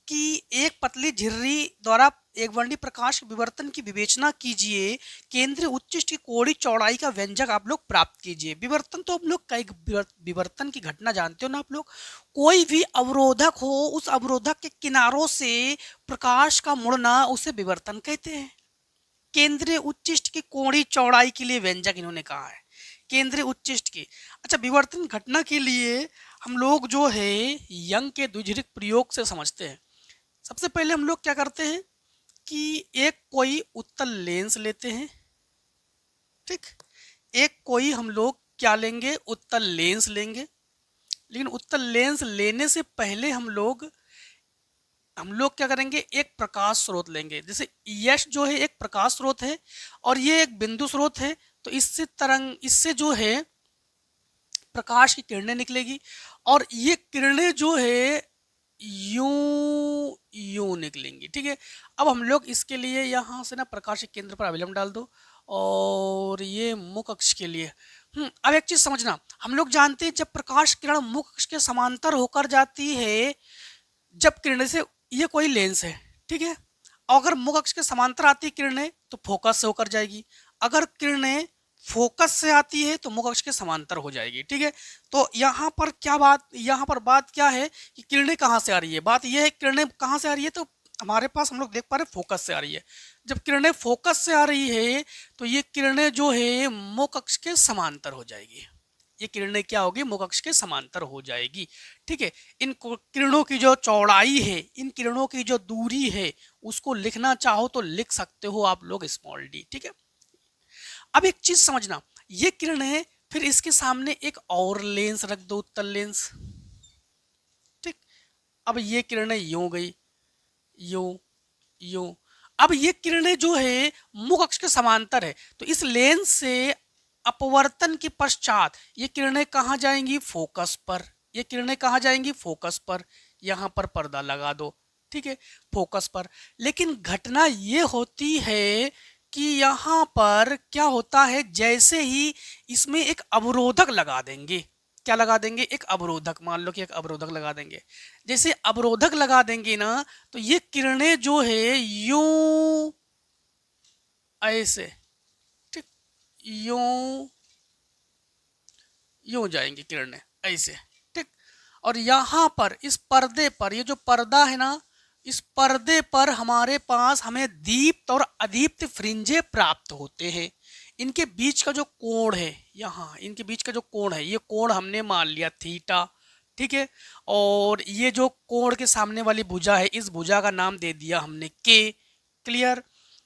कि एक पतली झिर्री द्वारा एक वर्णी प्रकाश विवर्तन की विवेचना कीजिए, केंद्रीय उच्चिष्ट की कोणीय चौड़ाई का व्यंजक आप लोग प्राप्त कीजिए। विवर्तन तो हम लोग कई विवर्तन की घटना जानते हो ना आप लोग, कोई भी अवरोधक हो, उस अवरोधक के किनारों से प्रकाश का मुड़ना उसे विवर्तन कहते हैं। केंद्रीय उच्चिष्ट की कोणीय चौड़ाई के लिए व्यंजक इन्होंने कहा है, केंद्रीय उच्चिष्ट की। अच्छा, विवर्तन घटना के लिए हम लोग जो है यंग के द्विझिरिक प्रयोग से समझते हैं। सबसे पहले हम लोग क्या करते हैं कि एक कोई उत्तल लेंस लेते हैं, ठीक, एक कोई हम लोग क्या लेंगे, उत्तल लेंस लेंगे। लेकिन उत्तल लेंस लेने से पहले हम लोग क्या करेंगे, एक प्रकाश स्रोत लेंगे। जैसे यश जो है एक प्रकाश स्रोत है और ये एक बिंदु स्रोत है, तो इससे जो है प्रकाश की किरणें निकलेगी, और ये किरणें जो है यूं निकलेंगी, ठीक है। अब हम लोग इसके लिए यहाँ से ना प्रकाश के केंद्र पर अभिलंब डाल दो, और ये मुख अक्ष के लिए, अब एक चीज समझना, हम लोग जानते हैं जब प्रकाश किरण मुख अक्ष के समांतर होकर जाती है, जब किरणें से, ये कोई लेंस है, ठीक है, अगर मुख अक्ष के समांतर आती है किरणें तो फोकस से होकर जाएगी, अगर किरणें फोकस से आती है तो मुख अक्ष के समांतर हो जाएगी, ठीक है। तो यहाँ पर बात क्या है कि किरणें कहाँ से आ रही है, बात यह है किरणें कहाँ से आ रही है, तो हमारे पास हम लोग देख पा रहे हैं फोकस से आ रही है। जब किरणें फोकस से आ रही है तो ये किरणें जो है मुख अक्ष के समांतर हो जाएगी, ये किरणें क्या होगी, मुख अक्ष के समांतर हो जाएगी, ठीक है। इन किरणों की जो चौड़ाई है, इन किरणों की जो दूरी है, उसको लिखना चाहो तो लिख सकते हो आप लोग स्मॉल d, ठीक है। अब एक चीज समझना, ये किरणें, फिर इसके सामने एक और लेंस रख दो, उत्तल लेंस, ठीक। अब ये किरणें यूं गई, यूं, अब ये किरणें जो है मुख अक्ष के समांतर है, तो इस लेंस से अपवर्तन के पश्चात ये किरणें कहाँ जाएंगी, फोकस पर, ये किरणें कहाँ जाएंगी, फोकस पर, यहाँ पर पर्दा लगा दो, ठीक है, फोकस पर। लेकिन घटना ये होती है कि यहाँ पर क्या होता है, जैसे ही इसमें एक अवरोधक लगा देंगे, क्या लगा देंगे, एक अवरोधक, मान लो कि एक अवरोधक लगा देंगे, जैसे अवरोधक लगा देंगे ना, तो ये किरणें जो है यूं ऐसे, ठीक, यूं यूं जाएंगी किरणें ऐसे, ठीक। और यहाँ पर इस पर्दे पर, ये जो पर्दा है ना, इस पर्दे पर हमारे पास हमें दीप्त और अदीप्त फ्रिंजे प्राप्त होते हैं। इनके बीच का जो कोण है, यहाँ इनके बीच का जो कोण है, ये कोण हमने मान लिया थीटा, ठीक है। और ये जो कोण के सामने वाली भुजा है, इस भुजा का नाम दे दिया हमने के, क्लियर।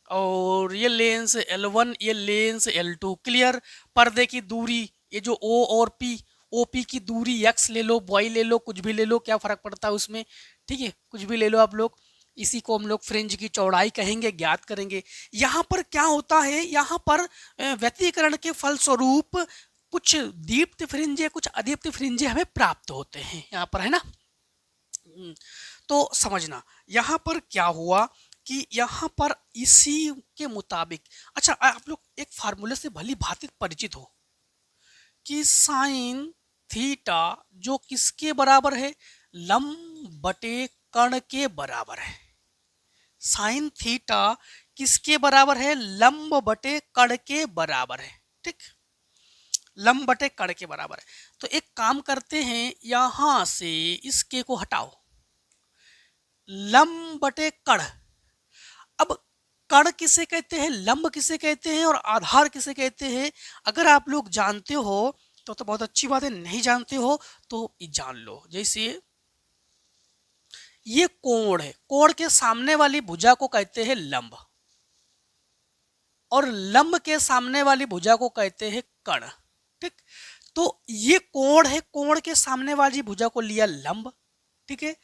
और ये लेंस L1, ये लेंस L2, क्लियर। पर्दे की दूरी, ये जो O और P, OP की दूरी x ले लो, y ले लो, कुछ भी ले लो, क्या फर्क पड़ता है उसमें, ठीक है, कुछ भी ले लो आप लोग। इसी को हम लोग फ्रिंज की चौड़ाई कहेंगे, ज्ञात करेंगे। यहाँ पर क्या होता है, यहाँ पर व्यतिकरण के फलस्वरूप कुछ दीप्त फ्रिंजे, कुछ अदीप्त फ्रिंजे हमें प्राप्त होते हैं यहाँ पर, है ना। तो समझना यहाँ पर क्या हुआ कि यहाँ पर इसी के मुताबिक, अच्छा आप लोग एक फार्मूले से भली भांति परिचित हो कि साइन थीटा जो किसके बराबर है, लंब बटे कर्ण के बराबर है। साइन थीटा किसके बराबर है, लंब बटे कर्ण के बराबर है, ठीक, लंब बटे कर्ण के बराबर है। तो एक काम करते हैं, यहां से इस के को हटाओ, लंब बटे कर्ण। अब कर्ण किसे कहते हैं, लंब किसे कहते हैं और आधार किसे कहते हैं, अगर आप लोग जानते हो तो बहुत अच्छी बात है, नहीं जानते हो तो जान लो। जैसे ये कोण है, कोण के सामने वाली भुजा को कहते हैं लंब, और लंब के सामने वाली भुजा को कहते हैं कर्ण, ठीक। तो ये कोण है, कोण के सामने वाली भुजा को लिया लंब, ठीक है।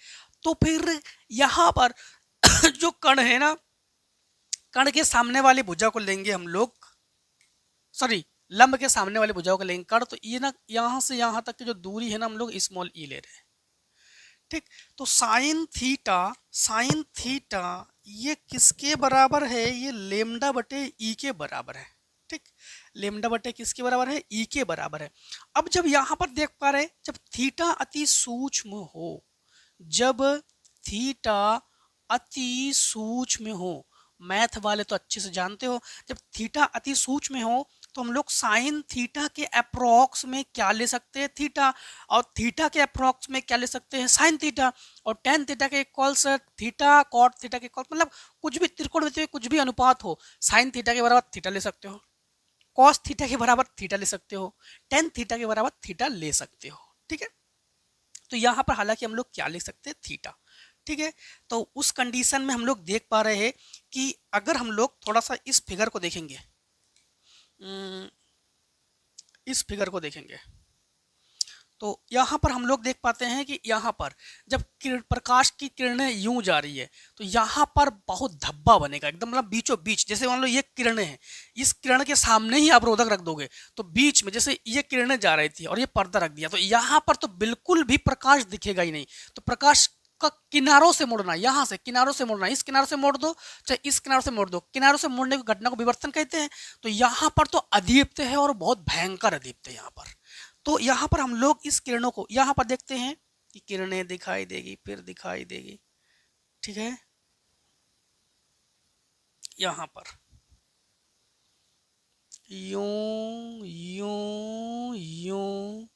तो फिर यहां पर जो कर्ण है ना, कर्ण के सामने वाली भुजा को लेंगे हम लोग, सॉरी लंब के सामने वाली भुजाओं को लेंगे कर्ण। तो ये ना यहां से यहां तक की जो दूरी है ना, हम लोग स्मॉल ई ले रहे हैं, ठीक। तो साइन थीटा, साइन थीटा ये किसके बराबर है, ये लेमडा बटे ई के बराबर है, ठीक। लेमडा बटे किसके बराबर है, ई के बराबर है। अब जब यहां पर देख पा रहे, जब थीटा अति सूक्ष्म हो, जब थीटा अति सूक्ष्म हो, मैथ वाले तो अच्छे से जानते हो, जब थीटा अति सूक्ष्म हो तो हम लोग साइन थीटा के अप्रोक्स में क्या ले सकते हैं, थीटा, और थीटा के अप्रोक्स में क्या ले सकते हैं, साइन थीटा, और टेन थीटा के इक्वल्स थीटा, कॉट थीटा के इक्वल्स, मतलब कुछ भी त्रिकोणमिति में कुछ भी अनुपात हो, साइन थीटा के बराबर थीटा ले सकते हो, कॉस थीटा के बराबर थीटा ले सकते हो, टेन थीटा के बराबर थीटा ले सकते हो, ठीक है। तो यहाँ पर हालांकि हम लोग क्या लिख सकते हैं, थीटा, ठीक है। तो उस कंडीशन में हम लोग देख पा रहे हैं कि अगर हम लोग थोड़ा सा इस फिगर को देखेंगे, इस फिगर को देखेंगे तो यहाँ पर हम लोग देख पाते हैं कि यहाँ पर जब प्रकाश की किरणें यूं जा रही है तो यहाँ पर बहुत धब्बा बनेगा एकदम, मतलब बीचों बीच। जैसे मान लो ये किरणें हैं, इस किरण के सामने ही आप रोधक रख दोगे तो बीच में जैसे ये किरणें जा रही थी और ये पर्दा रख दिया, तो यहाँ पर तो बिल्कुल भी प्रकाश दिखेगा ही नहीं। तो प्रकाश का किनारों से मोड़ना, यहाँ से किनारों से मोड़ना, इस किनारे से मोड़ दो चाहे इस किनारे से मोड़ दो, किनारों से मोड़ने की घटना को विवर्तन कहते हैं। तो यहाँ पर तो अदीप्त है और बहुत भयंकर अदीप्त है यहाँ पर। तो यहाँ पर हम लोग इस किरणों को यहाँ पर देखते हैं कि किरणें दिखाई देगी, फिर दिखाई देगी, ठीक है। यहाँ पर यूं यूं यूं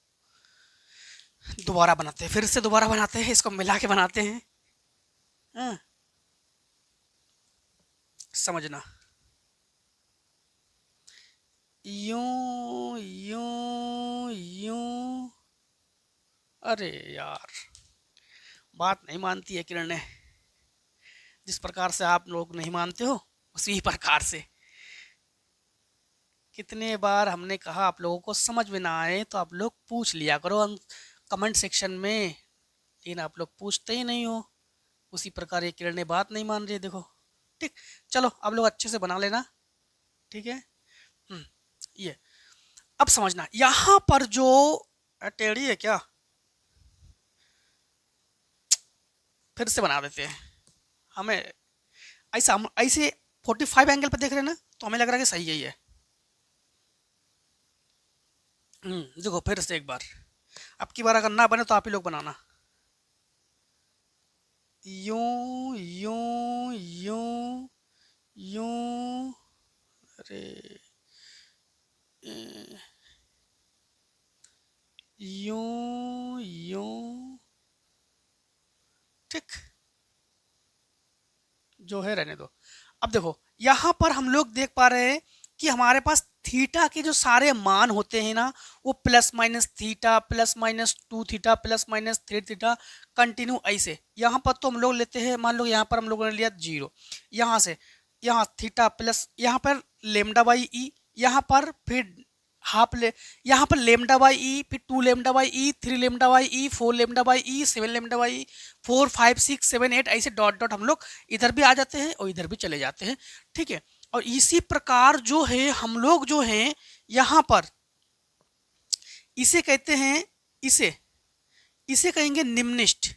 दोबारा बनाते हैं, फिर से दोबारा बनाते हैं, इसको मिला के बनाते हैं, हाँ? समझना, यूं यूं यूं, अरे यार बात नहीं मानती है किरणें, जिस प्रकार से आप लोग नहीं मानते हो उसी प्रकार से। कितने बार हमने कहा आप लोगों को समझ में ना आए तो आप लोग पूछ लिया करो कमेंट सेक्शन में, लेकिन आप लोग पूछते ही नहीं हो। उसी प्रकार ये किरणें बात नहीं मान रही, देखो, ठीक। चलो आप लोग अच्छे से बना लेना, ठीक है। ये अब समझना, यहाँ पर जो टेढ़ी है क्या, फिर से बना देते हैं। हमें ऐसा, हम ऐसे 45 एंगल पर देख रहे हैं ना, तो हमें लग रहा है कि सही यही है। देखो फिर से एक बार, अब की बार अगर ना बने तो आप ही लोग बनाना, यूं यूं यूं यूं, अरे यूं यूं, ठीक, जो है रहने दो। अब देखो यहां पर हम लोग देख पा रहे हैं कि हमारे पास थीटा के जो सारे मान होते हैं ना, वो plus minus theta, plus minus 2 theta, plus minus 3 theta, continue ऐसे। यहाँ पर तो हम लोग लेते हैं, मान लो यहाँ पर हम लोगों ने लिया 0, यहाँ से यहाँ थीटा प्लस यहाँ पर लेमडा बाई ई, यहाँ पर फिर हाफ ले, यहाँ पर लेमडा बाई ई, फिर 2 lambda by E, 3 lambda by E, 4 lambda by E, 7 lambda by, 4 5 6 7 8 ऐसे डॉट डॉट हम लोग इधर भी आ जाते हैं और इधर भी चले जाते हैं, ठीक है। और इसी प्रकार जो है हम लोग जो हैं यहाँ पर इसे कहते हैं, इसे इसे कहेंगे निम्निष्ठ,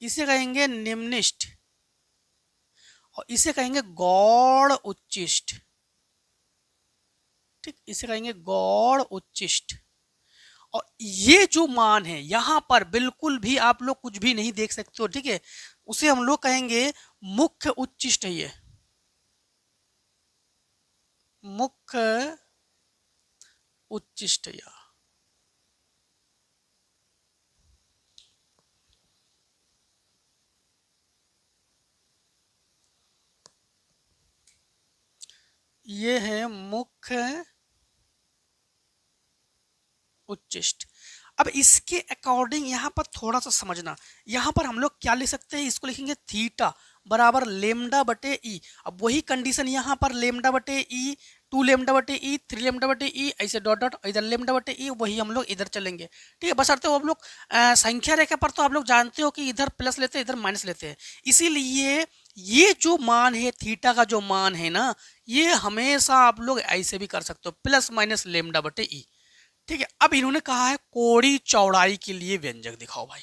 इसे कहेंगे निम्निष्ठ, और इसे कहेंगे गौड़ उच्चिष्ट, ठीक, इसे कहेंगे गौड़ उच्चिष्ट। और ये जो मान है यहां पर बिल्कुल भी आप लोग कुछ भी नहीं देख सकते हो, ठीक है, उसे हम लोग कहेंगे मुख्य उच्चिष्ट है। ये मुख्य उच्चिष्ट, या ये है मुख्य उच्चिष्ट। अब इसके अकॉर्डिंग यहाँ पर थोड़ा सा समझना, यहाँ पर हम लोग क्या लिख सकते हैं, इसको लिखेंगे थीटा बराबर लेमडा बटे ई। अब वही कंडीशन यहाँ पर लेमडा बटे ई, 2 लेमडा बटे ई, 3 लेमडा बटे ई, ऐसे डॉट डॉट, इधर लेमडा बटे ई, वही हम लोग इधर चलेंगे, ठीक है। बशर्ते हो आप लोग संख्या रेखा पर तो आप लोग जानते हो कि इधर प्लस लेते हैं इधर माइनस लेते हैं, इसीलिए ये जो मान है थीटा का जो मान है ना, ये हमेशा आप लोग ऐसे भी कर सकते हो, प्लस माइनस लेमडा बटे ई, ठीक है। अब इन्होंने कहा है कोड़ी चौड़ाई के लिए व्यंजक दिखाओ भाई,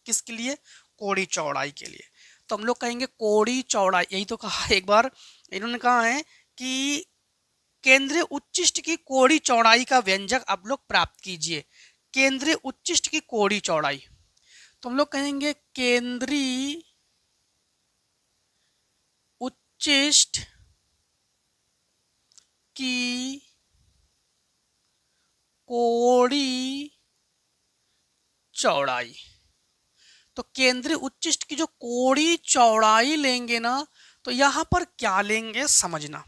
किसके लिए, कोड़ी चौड़ाई के लिए। तो हम लोग कहेंगे कोड़ी चौड़ाई, यही तो कहा एक बार इन्होंने कहा है कि केंद्रीय उच्चिष्ट की कोड़ी चौड़ाई का व्यंजक आप लोग प्राप्त कीजिए, केंद्रीय उच्चिष्ट की कोड़ी चौड़ाई। तो हम लोग कहेंगे केंद्रीय उच्चिष्ट की कोड़ी चौड़ाई। तो केंद्रीय उच्चिष्ट की जो कोड़ी चौड़ाई लेंगे ना, तो यहां पर क्या लेंगे समझना,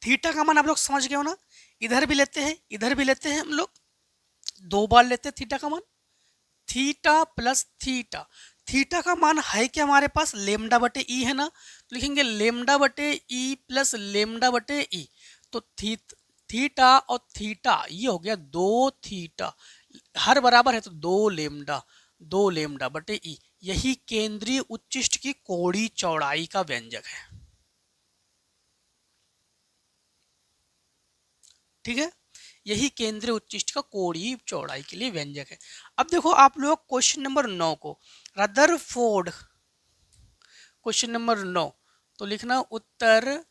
थीटा का मान आप लोग समझ गए हो ना, इधर भी लेते हैं इधर भी लेते हैं हम लोग, 2 बार लेते हैं थीटा का मान, थीटा प्लस थीटा, थीटा का मान है क्या हमारे पास, लेमडा बटे ई है ना, तो लिखेंगे लेमडा बटे ई प्लस लेमडा बटे ई। तो थीटा और थीटा ये हो गया 2 थीटा, हर बराबर है तो 2 लेमडा बटे ई, यही केंद्रीय उच्चिष्ट की कोड़ी चौड़ाई का व्यंजक है, ठीक है। यही केंद्रीय उच्चिष्ट का कोड़ी चौड़ाई के लिए व्यंजक है। अब देखो आप लोग क्वेश्चन नंबर 9 को, रदरफोर्ड, क्वेश्चन नंबर 9, तो लिखना उत्तर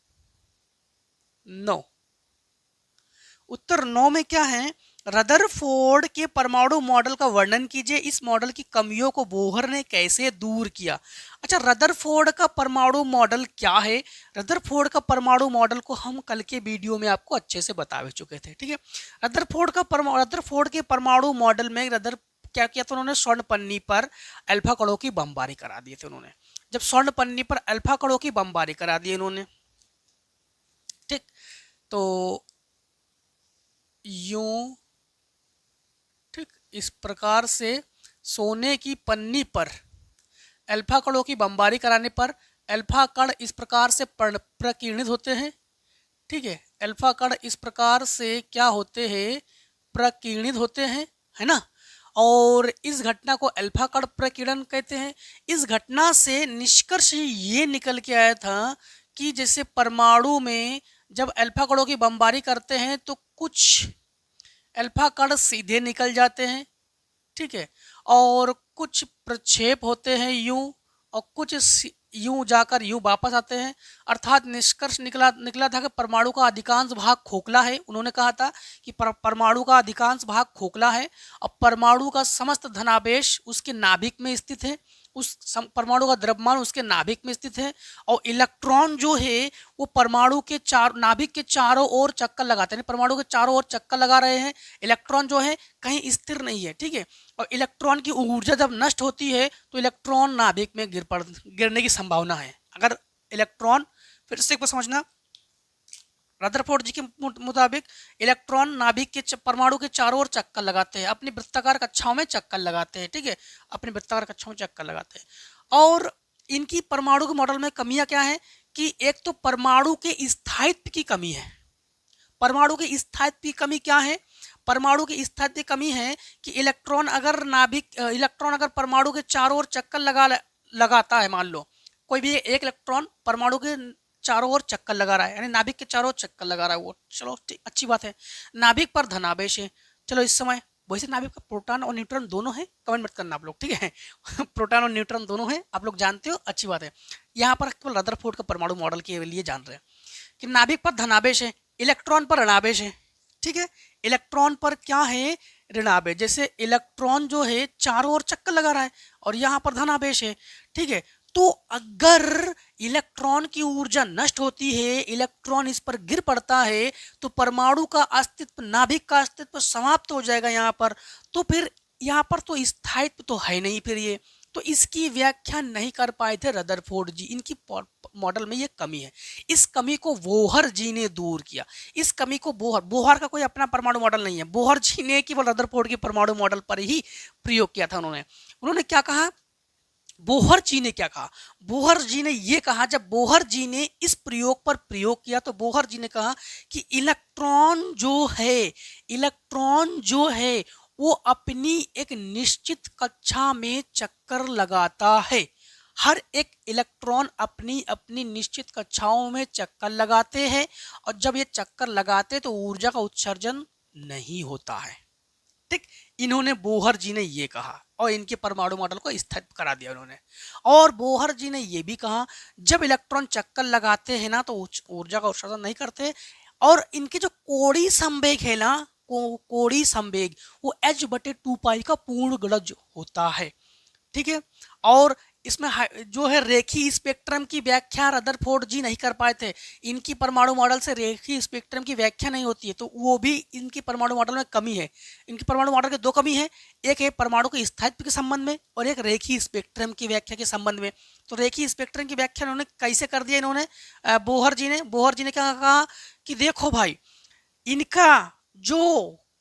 9। उत्तर 9 में क्या है, रदरफोर्ड के परमाणु मॉडल का वर्णन कीजिए, इस मॉडल की कमियों को बोहर ने कैसे दूर किया। अच्छा, रदरफोर्ड का परमाणु मॉडल क्या है, रदरफोर्ड का परमाणु मॉडल को हम कल के वीडियो में आपको अच्छे से बता भी चुके थे, ठीक है। रदरफोर्ड के परमाणु मॉडल में क्या किया था उन्होंने, स्वर्ण पन्नी पर अल्फा कणों की बमबारी करा दिए थे उन्होंने, जब स्वर्ण पन्नी पर अल्फा कणों की बमबारी करा दी इन्होंने, ठीक, तो यूं, ठीक, इस प्रकार से सोने की पन्नी पर अल्फा कणों की बमबारी कराने पर अल्फा कण इस प्रकार से प्रकीर्णित होते हैं, ठीक है, अल्फा कण इस प्रकार से क्या होते हैं, प्रकीर्णित होते हैं, है ना। और इस घटना को अल्फा कण प्रकीर्णन कहते हैं। इस घटना से निष्कर्ष ये निकल के आया था कि जैसे परमाणु में जब अल्फा कणों की बमबारी करते हैं तो कुछ अल्फा कण सीधे निकल जाते हैं, ठीक है, और कुछ प्रक्षेप होते हैं यूं, और कुछ यूं जाकर यूं वापस आते हैं। अर्थात निष्कर्ष निकला था कि परमाणु का अधिकांश भाग खोखला है। उन्होंने कहा था कि परमाणु का अधिकांश भाग खोखला है और परमाणु का समस्त धनावेश उसके नाभिक में स्थित है। परमाणु का द्रव्यमान उसके नाभिक में स्थित है, और इलेक्ट्रॉन जो है वो परमाणु के नाभिक के चारों ओर चक्कर लगाते हैं, परमाणु के चारों ओर चक्कर लगा रहे हैं। इलेक्ट्रॉन जो है कहीं स्थिर नहीं है, ठीक है। और इलेक्ट्रॉन की ऊर्जा जब नष्ट होती है तो इलेक्ट्रॉन नाभिक में गिरने की संभावना है। अगर इलेक्ट्रॉन, फिर से एक बार समझना, रदरफोर्ड जी के मुताबिक इलेक्ट्रॉन नाभिक के परमाणु के चारों ओर चक्कर लगाते हैं, अपनी वृत्ताकार कक्षाओं में चक्कर लगाते हैं, ठीक है, अपनी वृत्ताकार कक्षाओं में चक्कर लगाते हैं। और इनकी परमाणु के मॉडल में कमियां क्या है कि एक तो परमाणु के स्थायित्व की कमी है। परमाणु के स्थायित्व की कमी क्या है? परमाणु की स्थायित्व की कमी है कि इलेक्ट्रॉन अगर परमाणु के चारों ओर चक्कर लगाता है, मान लो कोई भी एक इलेक्ट्रॉन परमाणु के चारों ओर चक्कर लगा रहा है, यानी नाभिक के चारों ओर चक्कर लगा रहा है वो, चलो ठीक, अच्छी बात है। नाभिक पर धनावेश है, चलो इस समय वैसे नाभिक का प्रोटॉन और न्यूट्रॉन दोनों है, कमेंट मत करना आप लोग, ठीक है प्रोटॉन और न्यूट्रॉन दोनों है, आप लोग जानते हो, अच्छी बात है। यहाँ पर केवल रदरफोर्ड का परमाणु मॉडल के लिए जान रहे हैं कि नाभिक पर धनावेश है, इलेक्ट्रॉन पर ऋणावेश है, ठीक है। इलेक्ट्रॉन पर क्या है? ऋणावेश। जैसे इलेक्ट्रॉन जो है चारों ओर चक्कर लगा रहा है और यहाँ पर धनावेश है, ठीक है। तो अगर इलेक्ट्रॉन की ऊर्जा नष्ट होती है, इलेक्ट्रॉन इस पर गिर पड़ता है, तो परमाणु का अस्तित्व, नाभिक का अस्तित्व समाप्त हो जाएगा यहाँ पर। तो फिर यहाँ पर तो स्थायित्व तो है नहीं फिर ये, तो इसकी व्याख्या नहीं कर पाए थे रदरफोर्ड जी। इनकी मॉडल में ये कमी है। इस कमी को बोहर जी ने दूर किया। इस कमी को बोहर का कोई अपना परमाणु मॉडल नहीं है, बोहर जी ने केवल रदरफोर्ड के परमाणु मॉडल पर ही प्रयोग किया था। उन्होंने क्या कहा? बोहर जी ने क्या कहा? बोहर जी ने ये कहा, जब बोहर जी ने इस प्रयोग पर प्रयोग किया तो बोहर जी ने कहा कि इलेक्ट्रॉन जो है वो अपनी एक निश्चित कक्षा में चक्कर लगाता है। हर एक इलेक्ट्रॉन अपनी अपनी निश्चित कक्षाओं में चक्कर लगाते हैं, और जब ये चक्कर लगाते तो ऊर्जा का उत्सर्जन नहीं होता है, ठीक। इन्होंने, बोहर जी ने ये कहा और इनके परमाणु मॉडल को स्थापित करा दिया उन्होंने। और बोहर जी ने ये भी कहा जब इलेक्ट्रॉन चक्कर लगाते हैं ना तो ऊर्जा का उत्सर्जन नहीं करते, और इनके जो कोणीय संवेग है ना, कोणीय संवेग वो h/2π का पूर्ण गणज होता है, ठीक है। और इसमें जो है रेखीय स्पेक्ट्रम की व्याख्या रदरफोर्ड जी नहीं कर पाए थे। इनकी परमाणु मॉडल से रेखीय स्पेक्ट्रम की व्याख्या नहीं होती है, तो वो भी इनकी परमाणु मॉडल में कमी है। इनकी परमाणु मॉडल के दो कमी है, एक है परमाणु के स्थायित्व के संबंध में और एक रेखीय स्पेक्ट्रम की व्याख्या के संबंध में। तो रेखीय स्पेक्ट्रम की व्याख्या इन्होंने कैसे कर दिया? इन्होंने बोहर जी ने क्या कहा कि देखो भाई, इनका जो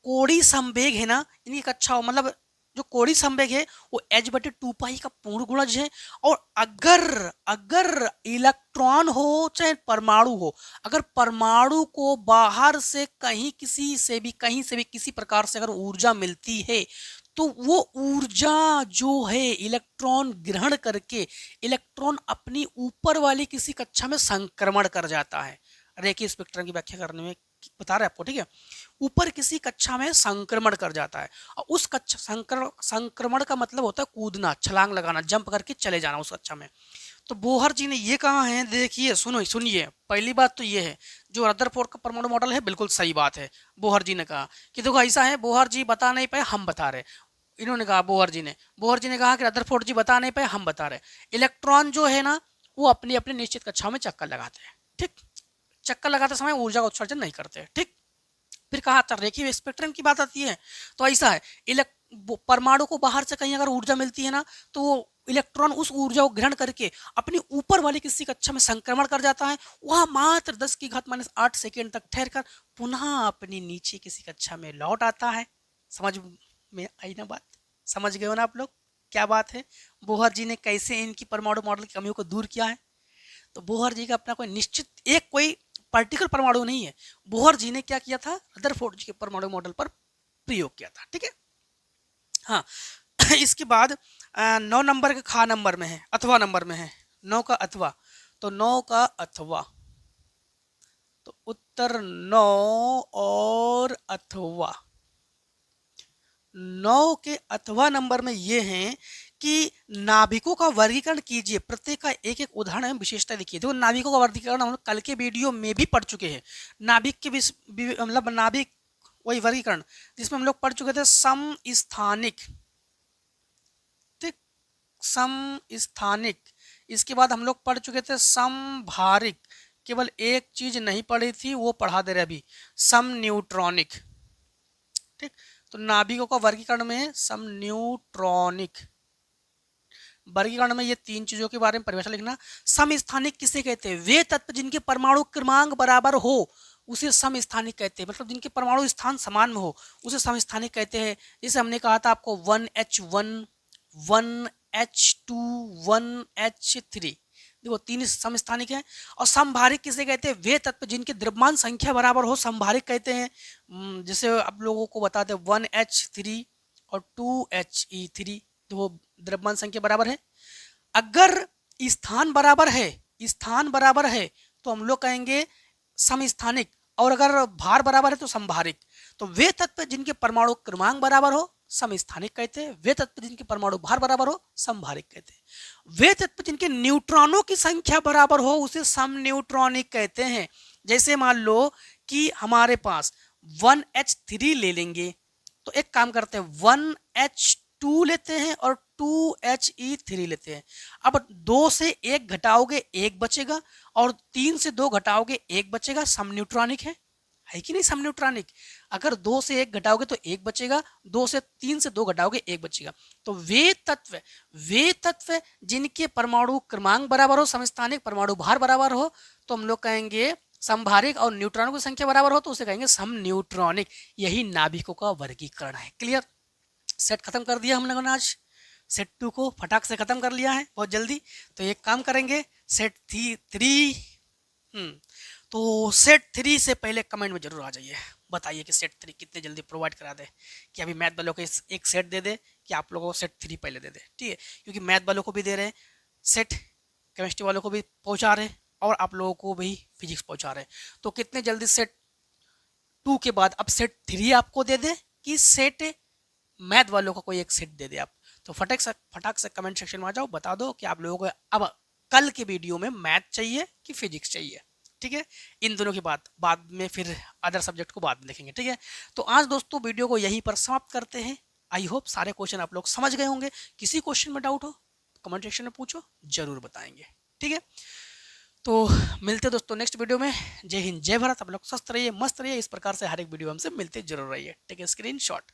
कोणीय संवेग है ना, इनकी कक्षा मतलब जो कोणीय संवेग है वो h/2π का पूर्ण गुणज है। और अगर इलेक्ट्रॉन हो चाहे परमाणु हो, अगर परमाणु को बाहर से कहीं से भी किसी प्रकार से अगर ऊर्जा मिलती है तो वो ऊर्जा जो है इलेक्ट्रॉन ग्रहण करके इलेक्ट्रॉन अपनी ऊपर वाली किसी कक्षा में संक्रमण कर जाता है। रेखीय स्पेक्ट्रम की व्याख्या करने में बता रहे आपको, ठीक है। ऊपर किसी कक्षा में संक्रमण कर जाता है, और उस कक्षा संक्रमण का मतलब होता है कूदना, छलांग लगाना, जंप करके चले जाना उस कक्षा में। तो बोहर जी ने ये कहा है, देखिए सुनिए, पहली बात तो ये है जो रदरफोर्ड का परमाणु मॉडल है बिल्कुल सही बात है। बोहर जी ने कहा कि देखो ऐसा है, बोहर जी बता नहीं पाए, हम बता रहे। इन्होंने कहा, बोहर जी ने कहा कि रदरफोर्ड जी बता नहीं पाए, हम बता रहे। इलेक्ट्रॉन जो है ना वो अपनी अपनी निश्चित कक्षाओं में चक्कर लगाते हैं, ठीक। चक्कर लगाते समय ऊर्जा का उत्सर्जन नहीं करते, ठीक। फिर कहा था रेखीय स्पेक्ट्रम की बात आती है, तो ऐसा है परमाणु को बाहर से कहीं अगर ऊर्जा मिलती है ना तो वो इलेक्ट्रॉन उस ऊर्जा को ग्रहण करके अपनी ऊपर वाली किसी कक्षा में संक्रमण कर जाता है, वहां मात्र 10⁻⁸ सेकेंड तक ठहर कर पुनः अपनी नीचे किसी कक्षा में लौट आता है। समझ में आई ना बात? समझ गए हो ना आप लोग क्या बात है? बोहर जी ने कैसे इनकी परमाणु मॉडल की कमियों को दूर किया है। तो बोहर जी का अपना कोई निश्चित एक कोई पार्टिकल परमाणु नहीं है। बोहर जी ने क्या किया था? रदरफोर्ड जी के परमाणु मॉडल पर प्रयोग किया था, ठीक है। हाँ इसके बाद 9 नंबर के खा नंबर में है, अथवा नंबर में है, 9 का अथवा। तो 9 का अथवा, तो उत्तर 9 और अथवा। 9 के अथवा नंबर में ये है कि नाभिकों का वर्गीकरण कीजिए। प्रत्येक का एक एक उदाहरण एवं विशेषता लिखिए। देखो नाभिकों का वर्गीकरण हम कल के वीडियो में भी पढ़ चुके हैं। नाभिक के मतलब नाभिक वही वर्गीकरण जिसमें हम लोग पढ़ चुके थे समस्थानिक, ठीक, समस्थानिक, इसके बाद हम लोग पढ़ चुके थे समभारिक, केवल एक चीज नहीं पढ़ी थी वो पढ़ा दे रहे अभी, समन्यूट्रॉनिक। ठीक, तो नाभिकों का वर्गीकरण में समन्यूट्रॉनिक वर्गीकरण में ये तीन चीजों के बारे में परिभाषा लिखना। समस्थानिक किसे कहते हैं? वे तत्व जिनके परमाणु क्रमांक बराबर हो उसे समस्थानिक कहते हैं, मतलब जिनके परमाणु स्थान समान में हो उसे समस्थानिक कहते हैं। जैसे हमने कहा था आपको 1H1, 1H2, 1H3, देखो तीन समस्थानिक हैं। और समभारिक किसे कहते हैं? वे तत्व जिनके द्रव्यमान संख्या बराबर हो समभारिक कहते हैं। जैसे आप लोगों को बताते हैं 1H3 और 2He3, वो द्रव्यमान संख्या बराबर है। अगर स्थान बराबर है, स्थान बराबर है तो हम लोग कहेंगे समस्थानिक, और अगर भार बराबर है तो समभारिक। तो वे तत्व जिनके परमाणु क्रमांक बराबर हो समस्थानिक कहते हैं, वे तत्व जिनके परमाणु भार बराबर हो समभारिक कहते हैं। वे तत्व जिनके न्यूट्रॉनों की संख्या बराबर हो उसे समन्यूट्रॉनिक कहते हैं। जैसे मान लो कि हमारे पास 1H3 ले लेंगे, तो एक काम करते हैं 1H2 लेते हैं और 2He3 लेते हैं। अब 2 से 1 घटाओगे 1 बचेगा, और 3 से 2 घटाओगे 1 बचेगा, समन्यूट्रॉनिक है कि नहीं? समन्यूट्रॉनिक। अगर 2 से 1 घटाओगे तो 1 बचेगा, 3 से 2 घटाओगे 1 बचेगा। तो वे तत्व जिनके परमाणु क्रमांक बराबर हो समस्थानिक, परमाणु भार बराबर हो तो हम लोग कहेंगे समभारिक, और न्यूट्रॉनों की संख्या बराबर हो तो उसे कहेंगे समन्यूट्रॉनिक। यही नाभिकों का वर्गीकरण है। क्लियर? सेट खत्म कर दिया हम लोगों ने आज। सेट 2 को फटाक से खत्म कर लिया है बहुत जल्दी। तो एक काम करेंगे सेट 3, तो सेट 3 से पहले कमेंट में जरूर आ जाइए, बताइए कि सेट 3 कितने जल्दी प्रोवाइड करा दे, कि अभी मैथ वालों को एक सेट दे दे कि आप लोगों को सेट 3 पहले दे दे। ठीक है, क्योंकि मैथ वालों को भी दे रहे हैं सेट, केमिस्ट्री वालों को भी पहुंचा रहे हैं, और आप लोगों को भी फिजिक्स पहुंचा रहे हैं। तो कितने जल्दी सेट 2 के बाद अब सेट 3 आपको दे दे, कि सेट मैथ वालों का कोई एक सेट दे दे आप। तो फटाक से कमेंट सेक्शन में आ जाओ, बता दो कि आप लोगों को अब कल के वीडियो में मैथ चाहिए कि फिजिक्स चाहिए। ठीक है, इन दोनों की बाद में फिर अदर सब्जेक्ट को बाद में देखेंगे। ठीक है, तो आज दोस्तों वीडियो को यहीं पर समाप्त करते हैं। आई होप सारे क्वेश्चन आप लोग समझ गए होंगे। किसी क्वेश्चन में डाउट हो कमेंट सेक्शन में पूछो, जरूर बताएंगे। ठीक है, तो मिलते दोस्तों नेक्स्ट वीडियो में। जय हिंद, जय भारत। आप लोग स्वस्थ रहिए, मस्त रहिए। इस प्रकार से हर एक वीडियो हमसे मिलते जरूर रहिए। Take a screenshot.